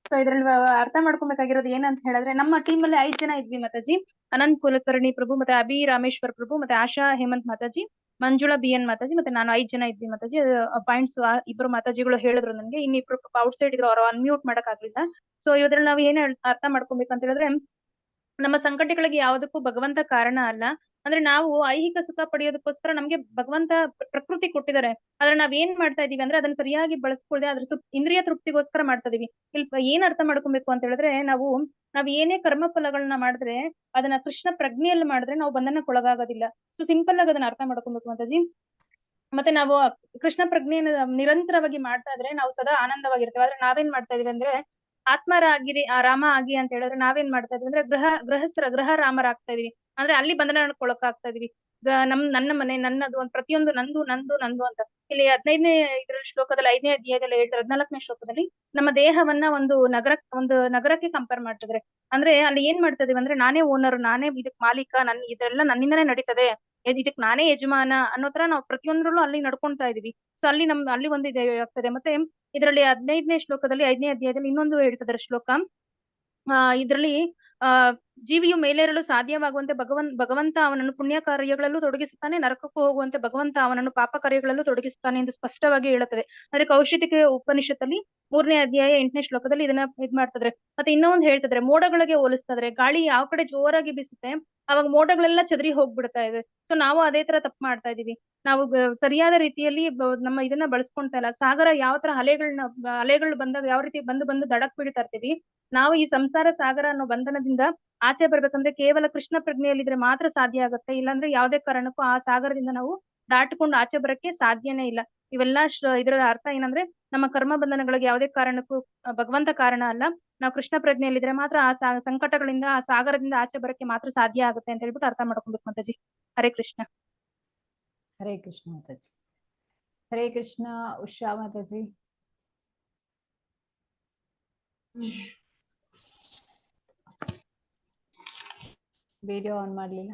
ಸೊ ಇದ್ರಲ್ಲಿ ಅರ್ಥ ಮಾಡ್ಕೊಬೇಕಾಗಿರೋದು ಏನಂತ ಹೇಳಿದ್ರೆ, ನಮ್ಮ ಟೀಮ್ ಅಲ್ಲಿ 5 ಜನ ಇದ್ವಿ ಮಾತಾಜಿ. ಅನಂತ್ ಕುಲಕರ್ಣಿ ಪ್ರಭು, ಮತ್ತೆ ಅಭಿ ರಾಮೇಶ್ವರ್ ಪ್ರಭು, ಮತ್ತೆ ಆಶಾ ಹೇಮಂತ್ ಮಾತಾಜಿ, ಮಂಜುಳಾ BN ಮಾತಾಜಿ, ಮತ್ತೆ ನಾನು 5 ಜನ ಇದ್ವಿ ಮಾತಾಜಿ. ಪಾಯಿಂಟ್ಸ್ ಇಬ್ರು ಮಾತಾಜಿಗಳು ಹೇಳಿದ್ರು ನನಗೆ, ಇನ್ನಿಬ್ರು ಔಟ್ ಸೈಡ್ ಇದ್ರು, ಅವ್ರು ಅನ್ಮ್ಯೂಟ್ ಮಾಡಕ್ ಆಗ್ಲಿಲ್ಲ. ಸೊ ಇದ್ರಲ್ಲಿ ನಾವು ಏನ್ ಅರ್ಥ ಮಾಡ್ಕೊಬೇಕಂತ ಹೇಳಿದ್ರೆ, ನಮ್ಮ ಸಂಕಟಗಳಿಗೆ ಯಾವುದಕ್ಕೂ ಭಗವಂತ ಕಾರಣ ಅಲ್ಲ. ಅಂದ್ರೆ ನಾವು ಐಹಿಕ ಸುಖ ಪಡೆಯೋದಕ್ಕೋಸ್ಕರ ನಮ್ಗೆ ಭಗವಂತ ಪ್ರಕೃತಿ ಕೊಟ್ಟಿದ್ದಾರೆ. ಆದ್ರೆ ನಾವ್ ಏನ್ ಮಾಡ್ತಾ ಇದೀವಿ ಅಂದ್ರೆ ಅದನ್ನ ಸರಿಯಾಗಿ ಬಳಸ್ಕೊಳ್ಳದೆ ಅದ್ರ ಇಂದ್ರಿಯ ತೃಪ್ತಿಗೋಸ್ಕರ ಮಾಡ್ತಾ ಇದೀವಿ. ಇಲ್ಲಿ ಏನ್ ಅರ್ಥ ಮಾಡ್ಕೊಬೇಕು ಅಂತ ಹೇಳಿದ್ರೆ ನಾವ್ ಏನೇ ಕರ್ಮ ಫಲಗಳನ್ನ ಮಾಡಿದ್ರೆ ಅದನ್ನ ಕೃಷ್ಣ ಪ್ರಜ್ಞೆಯಲ್ಲಿ ಮಾಡಿದ್ರೆ ನಾವು ಬಂಧನಕ್ಕೊಳಗಾಗೋದಿಲ್ಲ. ಸೊ ಸಿಂಪಲ್ ಆಗಿ ಅದನ್ನ ಅರ್ಥ ಮಾಡ್ಕೊಬೇಕು ಮಾತಾಜಿ. ಮತ್ತೆ ನಾವು ಕೃಷ್ಣ ಪ್ರಜ್ಞೆಯನ್ನು ನಿರಂತರವಾಗಿ ಮಾಡ್ತಾ ಇದ್ರೆ ನಾವು ಸದಾ ಆನಂದವಾಗಿರ್ತೇವೆ. ಆದ್ರೆ ನಾವೇನ್ ಮಾಡ್ತಾ ಇದೀವಿ ಅಂದ್ರೆ ಆತ್ಮರಾಗಿರಿ ರಾಮ ಆಗಿ ಅಂತ ಹೇಳಿದ್ರೆ ನಾವೇನ್ ಮಾಡ್ತಾ ಇದೀವಿ ಅಂದ್ರೆ ಗೃಹ ರಾಮರಾಗ್ತಾ ಇದೀವಿ. ಅಂದ್ರೆ ಅಲ್ಲಿ ಬಂಧನಕ್ಕೊಳಗಾಗ್ತಾ ಇದೀವಿ. ನನ್ನ ಮನೆ ನನ್ನದು ಅಂತ ಪ್ರತಿಯೊಂದು ನಂದು ನಂದು ನಂದು ಅಂತ. ಇಲ್ಲಿ 15ನೇ ಶ್ಲೋಕದಲ್ಲಿ 5ನೇ ಅಧ್ಯಾಯದಲ್ಲಿ ಹೇಳ್ತಾರೆ, 14ನೇ ಶ್ಲೋಕದಲ್ಲಿ ನಮ್ಮ ದೇಹವನ್ನ ಒಂದು ನಗರಕ್ಕೆ ಕಂಪೇರ್ ಮಾಡ್ತಿದ್ರೆ. ಅಂದ್ರೆ ಅಲ್ಲಿ ಏನ್ ಮಾಡ್ತಾ ಇದೀವಿ ಅಂದ್ರೆ ನಾನೇ ಓನರ್, ನಾನೇ ಇದಕ್ ಮಾಲೀಕ, ಇದೆಲ್ಲ ನನ್ನಿಂದನೇ ನಡೀತದೆ, ಇದಕ್ ನಾನೇ ಯಜಮಾನ ಅನ್ನೋ ತರ ನಾವು ಪ್ರತಿಯೊಂದ್ರಲ್ಲೂ ಅಲ್ಲಿ ನಡ್ಕೊಂತಾ ಇದೀವಿ. ಸೊ ಅಲ್ಲಿ ಒಂದು ಇದೆ ಆಗ್ತದೆ. ಮತ್ತೆ ಇದರಲ್ಲಿ 15ನೇ ಶ್ಲೋಕದಲ್ಲಿ 5ನೇ ಅಧ್ಯಾಯದಲ್ಲಿ ಇನ್ನೊಂದು ಹೇಳ್ತಿದ್ದಾರೆ ಶ್ಲೋಕ. ಇದರಲ್ಲಿ ಜೀವಿಯು ಮೇಲೇರಲು ಸಾಧ್ಯವಾಗುವಂತೆ ಭಗವಂತ ಅವನನ್ನು ಪುಣ್ಯ ಕಾರ್ಯಗಳಲ್ಲೂ ತೊಡಗಿಸುತ್ತಾನೆ, ನರಕಕ್ಕೂ ಹೋಗುವಂತೆ ಭಗವಂತ ಅವನನ್ನು ಪಾಪ ಕಾರ್ಯಗಳಲ್ಲೂ ತೊಡಗಿಸುತ್ತಾನೆ ಎಂದು ಸ್ಪಷ್ಟವಾಗಿ ಹೇಳುತ್ತದೆ. ಅಂದ್ರೆ ಕೌಶಿಕ ಉಪನಿಷತ್ತಲ್ಲಿ 3ನೇ ಅಧ್ಯಾಯ 8ನೇ ಶ್ಲೋಕದಲ್ಲಿ ಇದನ್ನ ಮಾಡ್ತಿದ್ರೆ. ಮತ್ತೆ ಇನ್ನೊಂದು ಹೇಳ್ತಿದ್ರೆ ಮೋಡಗಳಿಗೆ ಹೋಲಿಸ್ತಿದ್ರೆ. ಗಾಳಿ ಯಾವ ಕಡೆ ಜೋರಾಗಿ ಬೀಸುತ್ತೆ ಅವಾಗ ಮೋಡಗಳೆಲ್ಲ ಚದರಿ ಹೋಗ್ಬಿಡ್ತಾ ಇದೆ. ಸೊ ನಾವು ಅದೇ ತರ ತಪ್ಪು ಮಾಡ್ತಾ ಇದೀವಿ. ನಾವು ಸರಿಯಾದ ರೀತಿಯಲ್ಲಿ ನಮ್ಮ ಇದನ್ನ ಬಳಸ್ಕೊಂತಾ ಇಲ್ಲ. ಸಾಗರ ಯಾವ ತರ ಅಲೆಗಳು ಬಂದಾಗ ಯಾವ ರೀತಿ ಬಂದು ದಡಕ್ ಬೀಳ್ತಾ ಇರ್ತೀವಿ, ನಾವು ಈ ಸಂಸಾರ ಸಾಗರ ಅನ್ನೋ ಬಂಧನದಿಂದ ಆಚೆ ಬರ್ಬೇಕಂದ್ರೆ ಕೇವಲ ಕೃಷ್ಣ ಪ್ರಜ್ಞೆಯಲ್ಲಿದ್ರೆ ಮಾತ್ರ ಸಾಧ್ಯ ಆಗುತ್ತೆ. ಇಲ್ಲಾಂದ್ರೆ ಯಾವುದೇ ಕಾರಣಕ್ಕೂ ಆ ಸಾಗರದಿಂದ ನಾವು ದಾಟಿಕೊಂಡು ಆಚೆ ಬರಕ್ಕೆ ಸಾಧ್ಯನೇ ಇಲ್ಲ. ಇವೆಲ್ಲ ಇದರ ಅರ್ಥ ಏನಂದ್ರೆ ನಮ್ಮ ಕರ್ಮ ಬಂಧನಗಳಿಗೆ ಯಾವುದೇ ಕಾರಣಕ್ಕೂ ಭಗವಂತ ಕಾರಣ ಅಲ್ಲ. ನಾವು ಕೃಷ್ಣ ಪ್ರಜ್ಞೆಯಲ್ಲಿದ್ರೆ ಮಾತ್ರ ಆ ಸಂಕಟಗಳಿಂದ ಆ ಸಾಗರದಿಂದ ಆಚೆ ಬರಕ್ಕೆ ಮಾತ್ರ ಸಾಧ್ಯ ಆಗುತ್ತೆ ಅಂತ ಹೇಳ್ಬಿಟ್ಟು ಅರ್ಥ ಮಾಡ್ಕೊಬೇಕು ಮಾತಾಜಿ. ಹರೇ ಕೃಷ್ಣ. ಹರೇ ಕೃಷ್ಣ ಮಾತಾಜಿ. ಹರೇ ಕೃಷ್ಣ. ಉಷಾ ಮಾತಾಜಿ. ವಿಡಿಯೋ ಆನ್ ಮಾಡ್ಲಿಲ್ಲ.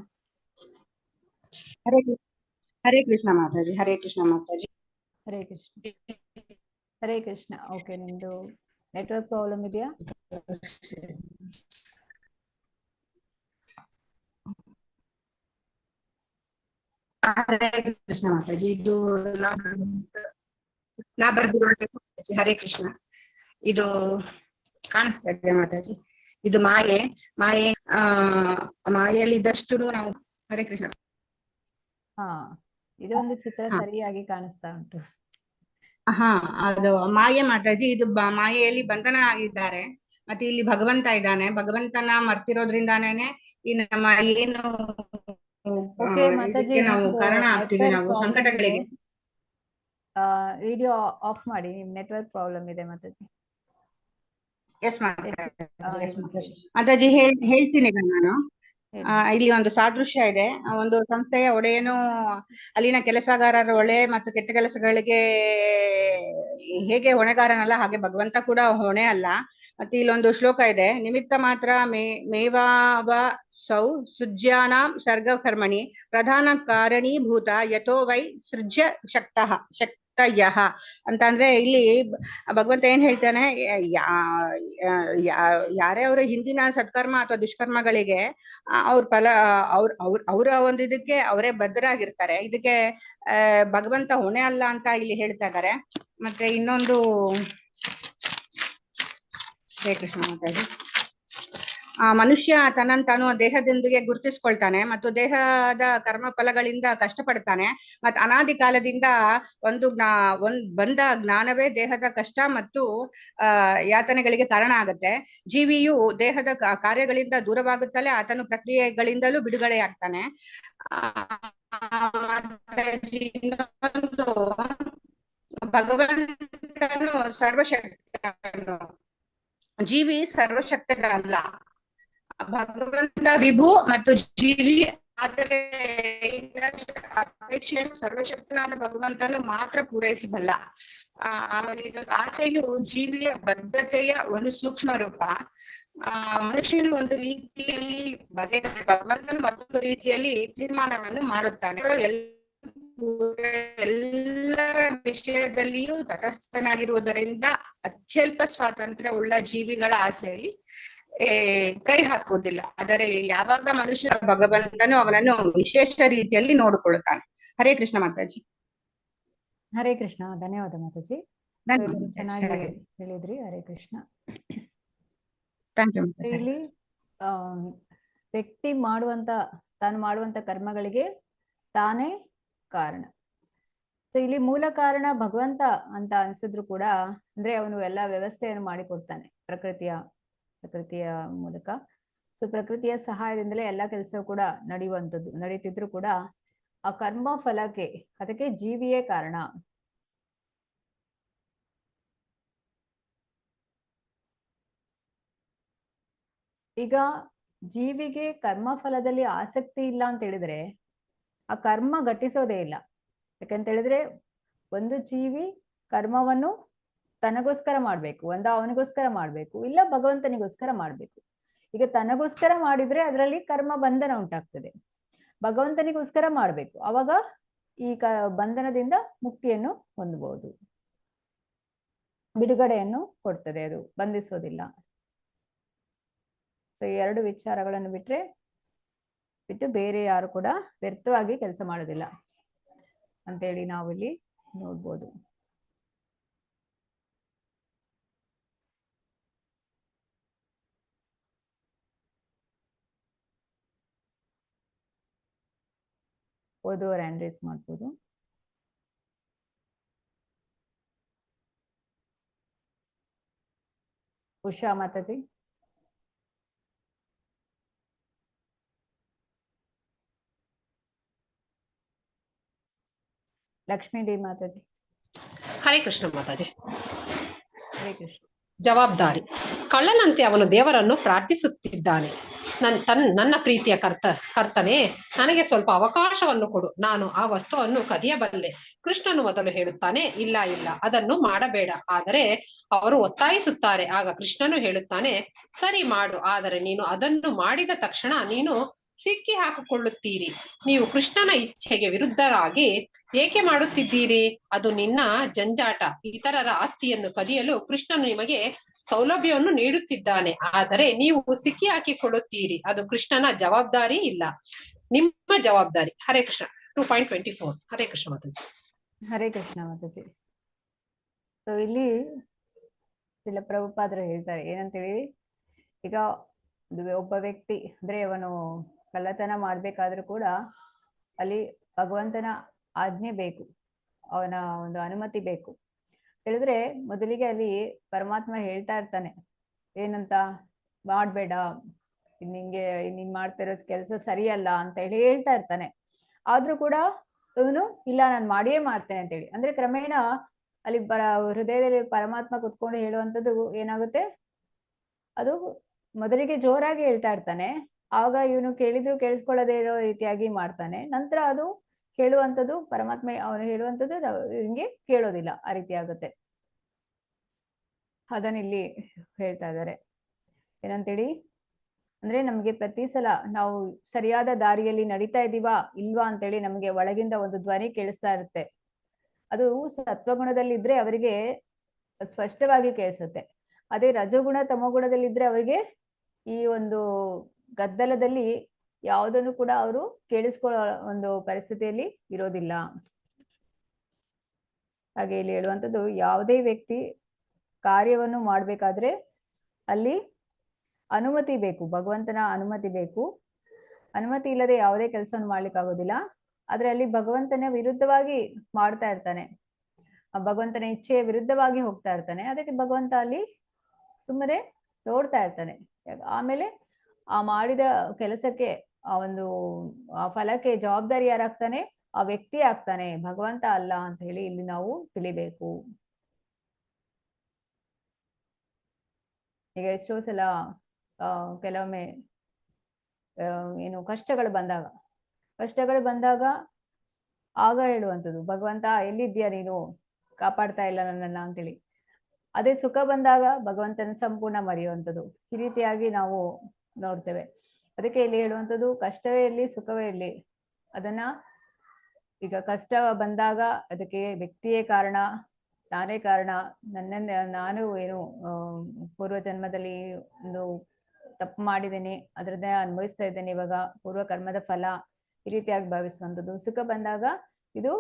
ಹರೇ ಕೃಷ್ಣ ಮಾತಾಜಿ. ಹರೇ ಕೃಷ್ಣ ಮಾತಾಜಿ. ಹರೇ ಕೃಷ್ಣ. ಹರೇ ಕೃಷ್ಣ. ಓಕೆ, ನಿಮ್ದು ನೆಟ್ವರ್ಕ್ ಪ್ರಾಬ್ಲಮ್ ಇದೆಯಾ? ಹರೇ ಕೃಷ್ಣ ಮಾತಾಜಿ. ಇದು ನಾ ಬರ್ದಿರೋ ಹರೇ ಕೃಷ್ಣ. ಇದು ಕಾಣಿಸ್ತಾ ಇದೆ ಮಾತಾಜಿ. ಇದು ಮಾಯೆಯಲ್ಲಿ ಇದ್ದಷ್ಟು ನಾವು. ಹರೇ ಕೃಷ್ಣ. ಇದೊಂದು ಚಿತ್ರ ಸರಿಯಾಗಿ ಕಾಣಿಸ್ತಾ ಉಂಟು. ಅದು ಮಾಯೆ ಮಾತಾಜಿ. ಇದು ಮಾಯೆಯಲ್ಲಿ ಬಂಧನ ಆಗಿದ್ದಾರೆ. ಮತ್ತೆ ಇಲ್ಲಿ ಭಗವಂತ ಇದ್ದಾನೆ. ಭಗವಂತನ ಮರ್ತಿರೋದ್ರಿಂದಾನೇನೆ ಈ ನಮ್ಮ ಏನು ಇದಕ್ಕೆ ನಾವು ಕಾರಣ ಆಗ್ತೀವಿ, ನಾವು ಸಂಕಟಗಳಿಗೆ. ವಿಡಿಯೋ ಆಫ್ ಮಾಡಿ, ನೆಟ್ವರ್ಕ್ ಪ್ರಾಬ್ಲಮ್ ಇದೆ ಮಾತಾಜಿ. ಎಸ್ ಮಾತಾಜಿ ಹೇಳ್ತೀನಿ ಈಗ ನಾನು. ಇಲ್ಲಿ ಒಂದು ಸಾದೃಶ್ಯ ಇದೆ. ಒಂದು ಸಂಸ್ಥೆಯ ಒಡೆಯನು ಅಲ್ಲಿನ ಕೆಲಸಗಾರರ ಒಳ್ಳೆ ಮತ್ತು ಕೆಟ್ಟ ಕೆಲಸಗಳಿಗೆ ಹೇಗೆ ಹೊಣೆಗಾರನಲ್ಲ ಹಾಗೆ ಭಗವಂತ ಕೂಡ ಹೊಣೆ ಅಲ್ಲ. ಮತ್ತೆ ಇಲ್ಲೊಂದು ಶ್ಲೋಕ ಇದೆ, ನಿಮಿತ್ತ ಮಾತ್ರ ಮೇವಾವ ಸೌ ಸುಜ್ಯಾನಾಂ ಸರ್ಗ ಕರ್ಮಣಿ ಪ್ರಧಾನ ಕಾರಣೀಭೂತ ಯಥೋ ವೈ ಸೃಜ್ಯ ಶಕ್ತಯಃ ಅಂತ. ಅಂದ್ರೆ ಇಲ್ಲಿ ಭಗವಂತ ಏನ್ ಹೇಳ್ತಾನೆ, ಯಾರೇ ಅವರ ಹಿಂದಿನ ಸತ್ಕರ್ಮ ಅಥವಾ ದುಷ್ಕರ್ಮಗಳಿಗೆ ಅವರ ಒಂದು ಇದಕ್ಕೆ ಅವರೇ ಬದ್ಧರಾಗಿರ್ತಾರೆ. ಇದಕ್ಕೆ ಭಗವಂತ ಹೊಣೆ ಅಲ್ಲ ಅಂತ ಇಲ್ಲಿ ಹೇಳ್ತಾ ಇದ್ದಾರೆ. ಮತ್ತೆ ಇನ್ನೊಂದು ಹರೇ ಕೃಷ್ಣ ಮಾತಾಡಿ. ಮನುಷ್ಯ ತನ್ನನ್ನು ತಾನು ದೇಹದೊಂದಿಗೆ ಗುರುತಿಸ್ಕೊಳ್ತಾನೆ ಮತ್ತು ದೇಹದ ಕರ್ಮ ಫಲಗಳಿಂದ ಕಷ್ಟಪಡ್ತಾನೆ. ಮತ್ತು ಅನಾದಿ ಕಾಲದಿಂದ ಬಂದ ಜ್ಞಾನವೇ ದೇಹದ ಕಷ್ಟ ಮತ್ತು ಯಾತನೆಗಳಿಗೆ ಕಾರಣ ಆಗುತ್ತೆ. ಜೀವಿಯು ದೇಹದ ಕಾರ್ಯಗಳಿಂದ ದೂರವಾಗುತ್ತಲೇ ಆತನು ಪ್ರಕ್ರಿಯೆಗಳಿಂದಲೂ ಬಿಡುಗಡೆಯಾಗ್ತಾನೆ. ಭಗವಂತನು ಸರ್ವಶಕ್ತನು, ಜೀವಿ ಸರ್ವಶಕ್ತನಲ್ಲ. ಭಗವಂತ ವಿಭು ಮತ್ತು ಜೀವಿ, ಆದರೆ ಅಪೇಕ್ಷೆಯನ್ನು ಸರ್ವಶಕ್ತನಾದ ಭಗವಂತನು ಮಾತ್ರ ಪೂರೈಸಬಲ್ಲ. ಆಮೇಲೆ ಆಸೆಯು ಜೀವಿಯ ಬದ್ಧತೆಯ ಒಂದು ಸೂಕ್ಷ್ಮ ರೂಪ. ಮನುಷ್ಯನು ಒಂದು ರೀತಿಯಲ್ಲಿ ಭಗವಂತನು ಮತ್ತೊಂದು ರೀತಿಯಲ್ಲಿ ತೀರ್ಮಾನವನ್ನು ಮಾಡುತ್ತಾನೆ. ಎಲ್ಲರ ವಿಷಯದಲ್ಲಿಯೂ ತಟಸ್ಥನಾಗಿರುವುದರಿಂದ ಅತ್ಯಲ್ಪ ಸ್ವಾತಂತ್ರ್ಯ ಉಳ್ಳ ಜೀವಿಗಳ ಆಸೆಯಲ್ಲಿ ಕೈ ಹಾಕುವುದಿಲ್ಲ. ಆದರೆ ಯಾವಾಗ ಮನುಷ್ಯ ಭಗವಂತನು ಅವನನ್ನು ವಿಶೇಷ ರೀತಿಯಲ್ಲಿ ನೋಡಿಕೊಳ್ಳುತ್ತಾನೆ. ಹರೇ ಕೃಷ್ಣ ಮಾತಾಜಿ. ಹರೇ ಕೃಷ್ಣ. ಧನ್ಯವಾದ ಮಾತಾಜಿ, ಚೆನ್ನಾಗಿ ಹೇಳಿದ್ರಿ. ಹರೇ ಕೃಷ್ಣ. Thank you. ಇಲ್ಲಿ ವ್ಯಕ್ತಿ ತಾನು ಮಾಡುವಂತ ಕರ್ಮಗಳಿಗೆ ತಾನೇ ಕಾರಣ. ಸೊ ಇಲ್ಲಿ ಮೂಲ ಕಾರಣ ಭಗವಂತ ಅಂತ ಅನ್ಸಿದ್ರು ಕೂಡ, ಅಂದ್ರೆ ಅವನು ಎಲ್ಲ ವ್ಯವಸ್ಥೆಯನ್ನು ಮಾಡಿಕೊಡ್ತಾನೆ ಪ್ರಕೃತಿಯ ಮೂಲಕ. ಸೊ ಪ್ರಕೃತಿಯ ಸಹಾಯದಿಂದಲೇ ಎಲ್ಲ ಕೆಲಸ ಕೂಡ ನಡೀತಿದ್ರು ಕೂಡ ಆ ಕರ್ಮ ಫಲಕ್ಕೆ ಅದಕ್ಕೆ ಜೀವಿಯೇ ಕಾರಣ. ಈಗ ಜೀವಿಗೆ ಕರ್ಮ ಫಲದಲ್ಲಿ ಆಸಕ್ತಿ ಇಲ್ಲ ಅಂತ ಹೇಳಿದ್ರೆ ಆ ಕರ್ಮ ಘಟಿಸೋದೇ ಇಲ್ಲ. ಯಾಕಂತ ಹೇಳಿದ್ರೆ ಒಂದು ಜೀವಿ ಕರ್ಮವನ್ನು ತನಗೋಸ್ಕರ ಮಾಡ್ಬೇಕು, ಅವನಿಗೋಸ್ಕರ ಮಾಡ್ಬೇಕು, ಇಲ್ಲ ಭಗವಂತನಿಗೋಸ್ಕರ ಮಾಡ್ಬೇಕು. ಈಗ ತನಗೋಸ್ಕರ ಮಾಡಿದ್ರೆ ಅದರಲ್ಲಿ ಕರ್ಮ ಬಂಧನ ಉಂಟಾಗ್ತದೆ. ಭಗವಂತನಿಗೋಸ್ಕರ ಮಾಡ್ಬೇಕು, ಅವಾಗ ಈ ಬಂಧನದಿಂದ ಮುಕ್ತಿಯನ್ನು ಹೊಂದಬಹುದು, ಬಿಡುಗಡೆಯನ್ನು ಕೊಡ್ತದೆ, ಅದು ಬಂಧಿಸೋದಿಲ್ಲ. ಸೊ ಈ ಎರಡು ವಿಚಾರಗಳನ್ನು ಬಿಟ್ಟು ಬೇರೆ ಯಾರು ಕೂಡ ವ್ಯರ್ಥವಾಗಿ ಕೆಲಸ ಮಾಡೋದಿಲ್ಲ ಅಂತೇಳಿ ನಾವಿಲ್ಲಿ ನೋಡ್ಬೋದು. ಓದುವವರು ಹ್ಯಾಂಡ್ ರೈಸ್ ಮಾಡ್ಬೋದು. ಉಷಾ ಮಾತಾಜಿ. ಲಕ್ಷ್ಮೀ ಡಿ ಮಾತಾಜಿ. ಹರೇ ಕೃಷ್ಣ ಮಾತಾಜಿ. ಹರೇ ಕೃಷ್ಣ. ಜವಾಬ್ದಾರಿ. ಕಳ್ಳನಂತೆ ಅವನು ದೇವರನ್ನು ಪ್ರಾರ್ಥಿಸುತ್ತಿದ್ದಾನೆ. ನನ್ನ ಪ್ರೀತಿಯ ಕರ್ತನೇ, ನನಗೆ ಸ್ವಲ್ಪ ಅವಕಾಶವನ್ನು ಕೊಡು, ನಾನು ಆ ವಸ್ತುವನ್ನು ಕದಿಯಬಲ್ಲೆ. ಕೃಷ್ಣನು ಮೊದಲು ಹೇಳುತ್ತಾನೆ, ಇಲ್ಲ ಇಲ್ಲ, ಅದನ್ನು ಮಾಡಬೇಡ. ಆದರೆ ಅವರು ಒತ್ತಾಯಿಸುತ್ತಾರೆ. ಆಗ ಕೃಷ್ಣನು ಹೇಳುತ್ತಾನೆ, ಸರಿ ಮಾಡು, ಆದರೆ ನೀನು ಅದನ್ನು ಮಾಡಿದ ತಕ್ಷಣ ನೀನು ಸಿಕ್ಕಿ ಹಾಕಿಕೊಳ್ಳುತ್ತೀರಿ. ನೀವು ಕೃಷ್ಣನ ಇಚ್ಛೆಗೆ ವಿರುದ್ಧರಾಗಿ ಏಕೆ ಮಾಡುತ್ತಿದ್ದೀರಿ? ಅದು ನಿನ್ನ ಜಂಜಾಟ. ಇತರರ ಆಸ್ತಿಯನ್ನು ಕದಿಯಲು ಕೃಷ್ಣನು ನಿಮಗೆ ಸೌಲಭ್ಯವನ್ನು ನೀಡುತ್ತಿದ್ದಾನೆ, ಆದರೆ ನೀವು ಸಿಕ್ಕಿ ಹಾಕಿಕೊಳ್ಳುತ್ತೀರಿ. ಅದು ಕೃಷ್ಣನ ಜವಾಬ್ದಾರಿ ಇಲ್ಲ, ನಿಮ್ಮ ಜವಾಬ್ದಾರಿ. ಹರೇ ಕೃಷ್ಣ. 2.24. ಹರೇ ಕೃಷ್ಣ ಮಾತಾಜಿ. ಹರೇ ಕೃಷ್ಣ ಮಾತಾಜಿ. ಸೊ ಇಲ್ಲಿ ಪ್ರಭುಪಾದರು ಹೇಳ್ತಾರೆ ಏನಂತೇಳಿ, ಈಗ ಒಬ್ಬ ವ್ಯಕ್ತಿ ಅಂದ್ರೆ ಅವನು ಕಳ್ಳತನ ಮಾಡ್ಬೇಕಾದ್ರೂ ಕೂಡ ಅಲ್ಲಿ ಭಗವಂತನ ಆಜ್ಞೆ ಬೇಕು, ಅವನ ಒಂದು ಅನುಮತಿ ಬೇಕು. ಹೇಳಿದ್ರೆ ಮೊದಲಿಗೆ ಅಲ್ಲಿ ಪರಮಾತ್ಮ ಹೇಳ್ತಾ ಇರ್ತಾನೆ ಏನಂತ, ಮಾಡ್ಬೇಡ, ನೀನ್ ಮಾಡ್ತಿರೋ ಕೆಲಸ ಸರಿಯಲ್ಲ ಅಂತ ಹೇಳಿ ಹೇಳ್ತಾ ಇರ್ತಾನೆ. ಆದ್ರೂ ಕೂಡ ಇವನು ಇಲ್ಲ, ನಾನು ಮಾಡಿಯೇ ಮಾಡ್ತೇನೆ ಅಂತೇಳಿ, ಅಂದ್ರೆ ಕ್ರಮೇಣ ಅಲ್ಲಿ ಹೃದಯದಲ್ಲಿ ಪರಮಾತ್ಮ ಕುತ್ಕೊಂಡು ಹೇಳುವಂಥದ್ದು ಏನಾಗುತ್ತೆ, ಅದು ಮೊದಲಿಗೆ ಜೋರಾಗಿ ಹೇಳ್ತಾ ಇರ್ತಾನೆ, ಆವಾಗ ಇವನು ಕೇಳಿದ್ರು ಕೇಳಿಸ್ಕೊಳ್ಳದೇ ಇರೋ ರೀತಿಯಾಗಿ ಮಾಡ್ತಾನೆ. ನಂತರ ಅದು ಹೇಳುವಂಥದ್ದು ಪರಮಾತ್ಮ ಅವನು ಹೇಳುವಂಥದ್ದು ಹಿಂಗೆ ಕೇಳೋದಿಲ್ಲ, ಆ ರೀತಿ ಆಗುತ್ತೆ. ಅದನ್ನಿಲ್ಲಿ ಹೇಳ್ತಾ ಇದ್ದಾರೆ ಏನಂತೇಳಿ, ಅಂದ್ರೆ ನಮ್ಗೆ ಪ್ರತಿ ಸಲ ನಾವು ಸರಿಯಾದ ದಾರಿಯಲ್ಲಿ ನಡೀತಾ ಇದೀವಾ ಇಲ್ವಾ ಅಂತೇಳಿ ನಮ್ಗೆ ಒಳಗಿಂದ ಒಂದು ಧ್ವನಿ ಕೇಳಿಸ್ತಾ ಇರುತ್ತೆ. ಅದು ಸತ್ವಗುಣದಲ್ಲಿ ಇದ್ರೆ ಅವರಿಗೆ ಸ್ಪಷ್ಟವಾಗಿ ಕೇಳಿಸುತ್ತೆ. ಅದೇ ರಜೋಗುಣ ತಮೋಗುಣದಲ್ಲಿ ಇದ್ರೆ ಅವರಿಗೆ ಈ ಒಂದು ಗದ್ದಲದಲ್ಲಿ ಯಾವುದನ್ನು ಕೂಡ ಅವರು ಕೇಳಿಸ್ಕೊಳ್ಳೋ ಒಂದು ಪರಿಸ್ಥಿತಿಯಲ್ಲಿ ಇರೋದಿಲ್ಲ. ಹಾಗೆ ಇಲ್ಲಿ ಹೇಳುವಂಥದ್ದು, ಯಾವುದೇ ವ್ಯಕ್ತಿ ಕಾರ್ಯವನ್ನು ಮಾಡ್ಬೇಕಾದ್ರೆ ಅಲ್ಲಿ ಅನುಮತಿ ಬೇಕು, ಭಗವಂತನ ಅನುಮತಿ ಬೇಕು. ಅನುಮತಿ ಇಲ್ಲದೆ ಯಾವುದೇ ಕೆಲಸವನ್ನು ಮಾಡ್ಲಿಕ್ಕೆ ಆಗೋದಿಲ್ಲ. ಆದ್ರೆ ಅಲ್ಲಿ ಭಗವಂತನ ವಿರುದ್ಧವಾಗಿ ಮಾಡ್ತಾ ಇರ್ತಾನೆ, ಭಗವಂತನ ಇಚ್ಛೆಯ ವಿರುದ್ಧವಾಗಿ ಹೋಗ್ತಾ ಇರ್ತಾನೆ. ಅದಕ್ಕೆ ಭಗವಂತ ಅಲ್ಲಿ ಸುಮ್ಮನೆ ನೋಡ್ತಾ ಇರ್ತಾನೆ. ಆಮೇಲೆ ಆ ಮಾಡಿದ ಕೆಲಸಕ್ಕೆ ಆ ಫಲಕ್ಕೆ ಜವಾಬ್ದಾರಿ ಯಾರಾಗ್ತಾನೆ, ಆ ವ್ಯಕ್ತಿ ಆಗ್ತಾನೆ, ಭಗವಂತ ಅಲ್ಲ ಅಂತ ಹೇಳಿ ಇಲ್ಲಿ ನಾವು ತಿಳಿಬೇಕು. ಈಗ ಎಷ್ಟೋ ಸಲ ಕೆಲವೊಮ್ಮೆ ಏನು ಕಷ್ಟಗಳು ಬಂದಾಗ ಆಗ ಹೇಳುವಂಥದ್ದು, ಭಗವಂತ ಎಲ್ಲಿದ್ಯಾ ನೀನು, ಕಾಪಾಡ್ತಾ ಇಲ್ಲ ನನ್ನನ್ನ ಅಂತೇಳಿ. ಅದೇ ಸುಖ ಬಂದಾಗ ಭಗವಂತನ ಸಂಪೂರ್ಣ ಮರೆಯುವಂಥದ್ದು. ಈ ರೀತಿಯಾಗಿ ನಾವು ನೋಡ್ತೇವೆ. ಅದಕ್ಕೆ ಇಲ್ಲಿ ಹೇಳುವಂಥದ್ದು, ಕಷ್ಟವೇ ಇರಲಿ ಸುಖವೇ ಇರಲಿ, ಅದನ್ನ ಈಗ ಕಷ್ಟ ಬಂದಾಗ ಅದಕ್ಕೆ ವ್ಯಕ್ತಿಯೇ ಕಾರಣ, ನಾನೇ ಕಾರಣ, ನಾನು ಏನು ಪೂರ್ವ ಜನ್ಮದಲ್ಲಿ ಒಂದು ತಪ್ಪು ಮಾಡಿದ್ದೇನೆ, ಅದರದ್ದೇ ಅನುಭವಿಸ್ತಾ ಇದ್ದೇನೆ ಇವಾಗ, ಪೂರ್ವ ಕರ್ಮದ ಫಲ, ಈ ರೀತಿಯಾಗಿ ಭಾವಿಸುವಂಥದ್ದು. ಸುಖ ಬಂದಾಗ ಇದು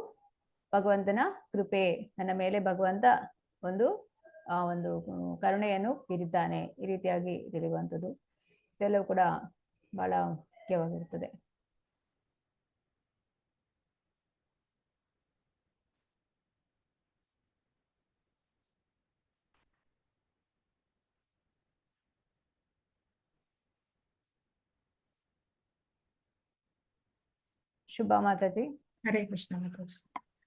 ಭಗವಂತನ ಕೃಪೆ, ನನ್ನ ಮೇಲೆ ಭಗವಂತ ಒಂದು ಕರುಣೆಯನ್ನು ಬೀರಿದ್ದಾನೆ, ಈ ರೀತಿಯಾಗಿ ತಿಳಿಯುವಂಥದ್ದು. ಇದೆಲ್ಲವೂ ಕೂಡ ಬಹಳ ಮುಖ್ಯವಾಗಿರ್ತದೆ. ಶುಭ ಮಾತಾಜಿ. ಹರೇ ಕೃಷ್ಣ ಮಾತಾಜಿ.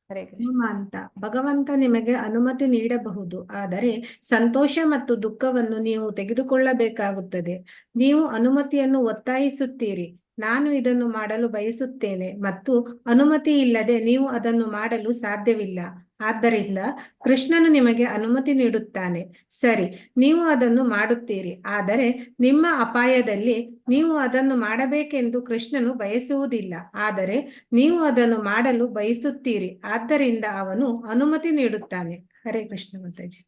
ಹರೇ ಕೃಷ್ಣ. ಹೇಮಂತ, ಭಗವಂತ ನಿಮಗೆ ಅನುಮತಿ ನೀಡಬಹುದು, ಆದರೆ ಸಂತೋಷ ಮತ್ತು ದುಃಖವನ್ನು ನೀವು ತೆಗೆದುಕೊಳ್ಳಬೇಕಾಗುತ್ತದೆ. ನೀವು ಅನುಮತಿಯನ್ನು ಒತ್ತಾಯಿಸುತ್ತೀರಿ, ನಾನು ಇದನ್ನು ಮಾಡಲು ಬಯಸುತ್ತೇನೆ, ಮತ್ತು ಅನುಮತಿ ಇಲ್ಲದೆ ನೀವು ಅದನ್ನು ಮಾಡಲು ಸಾಧ್ಯವಿಲ್ಲ. ಆದ್ದರಿಂದ ಕೃಷ್ಣನು ನಿಮಗೆ ಅನುಮತಿ ನೀಡುತ್ತಾನೆ. ಸರಿ, ನೀವು ಅದನ್ನು ಮಾಡುತ್ತೀರಿ, ಆದರೆ ನಿಮ್ಮ ಅಪಾಯದಲ್ಲಿ ನೀವು ಅದನ್ನು ಮಾಡಬೇಕೆಂದು ಕೃಷ್ಣನು ಬಯಸುವುದಿಲ್ಲ, ಆದರೆ ನೀವು ಅದನ್ನು ಮಾಡಲು ಬಯಸುತ್ತೀರಿ, ಆದ್ದರಿಂದ ಅವನು ಅನುಮತಿ ನೀಡುತ್ತಾನೆ. ಹರೇ ಕೃಷ್ಣ ಮಾತಾಜಿ.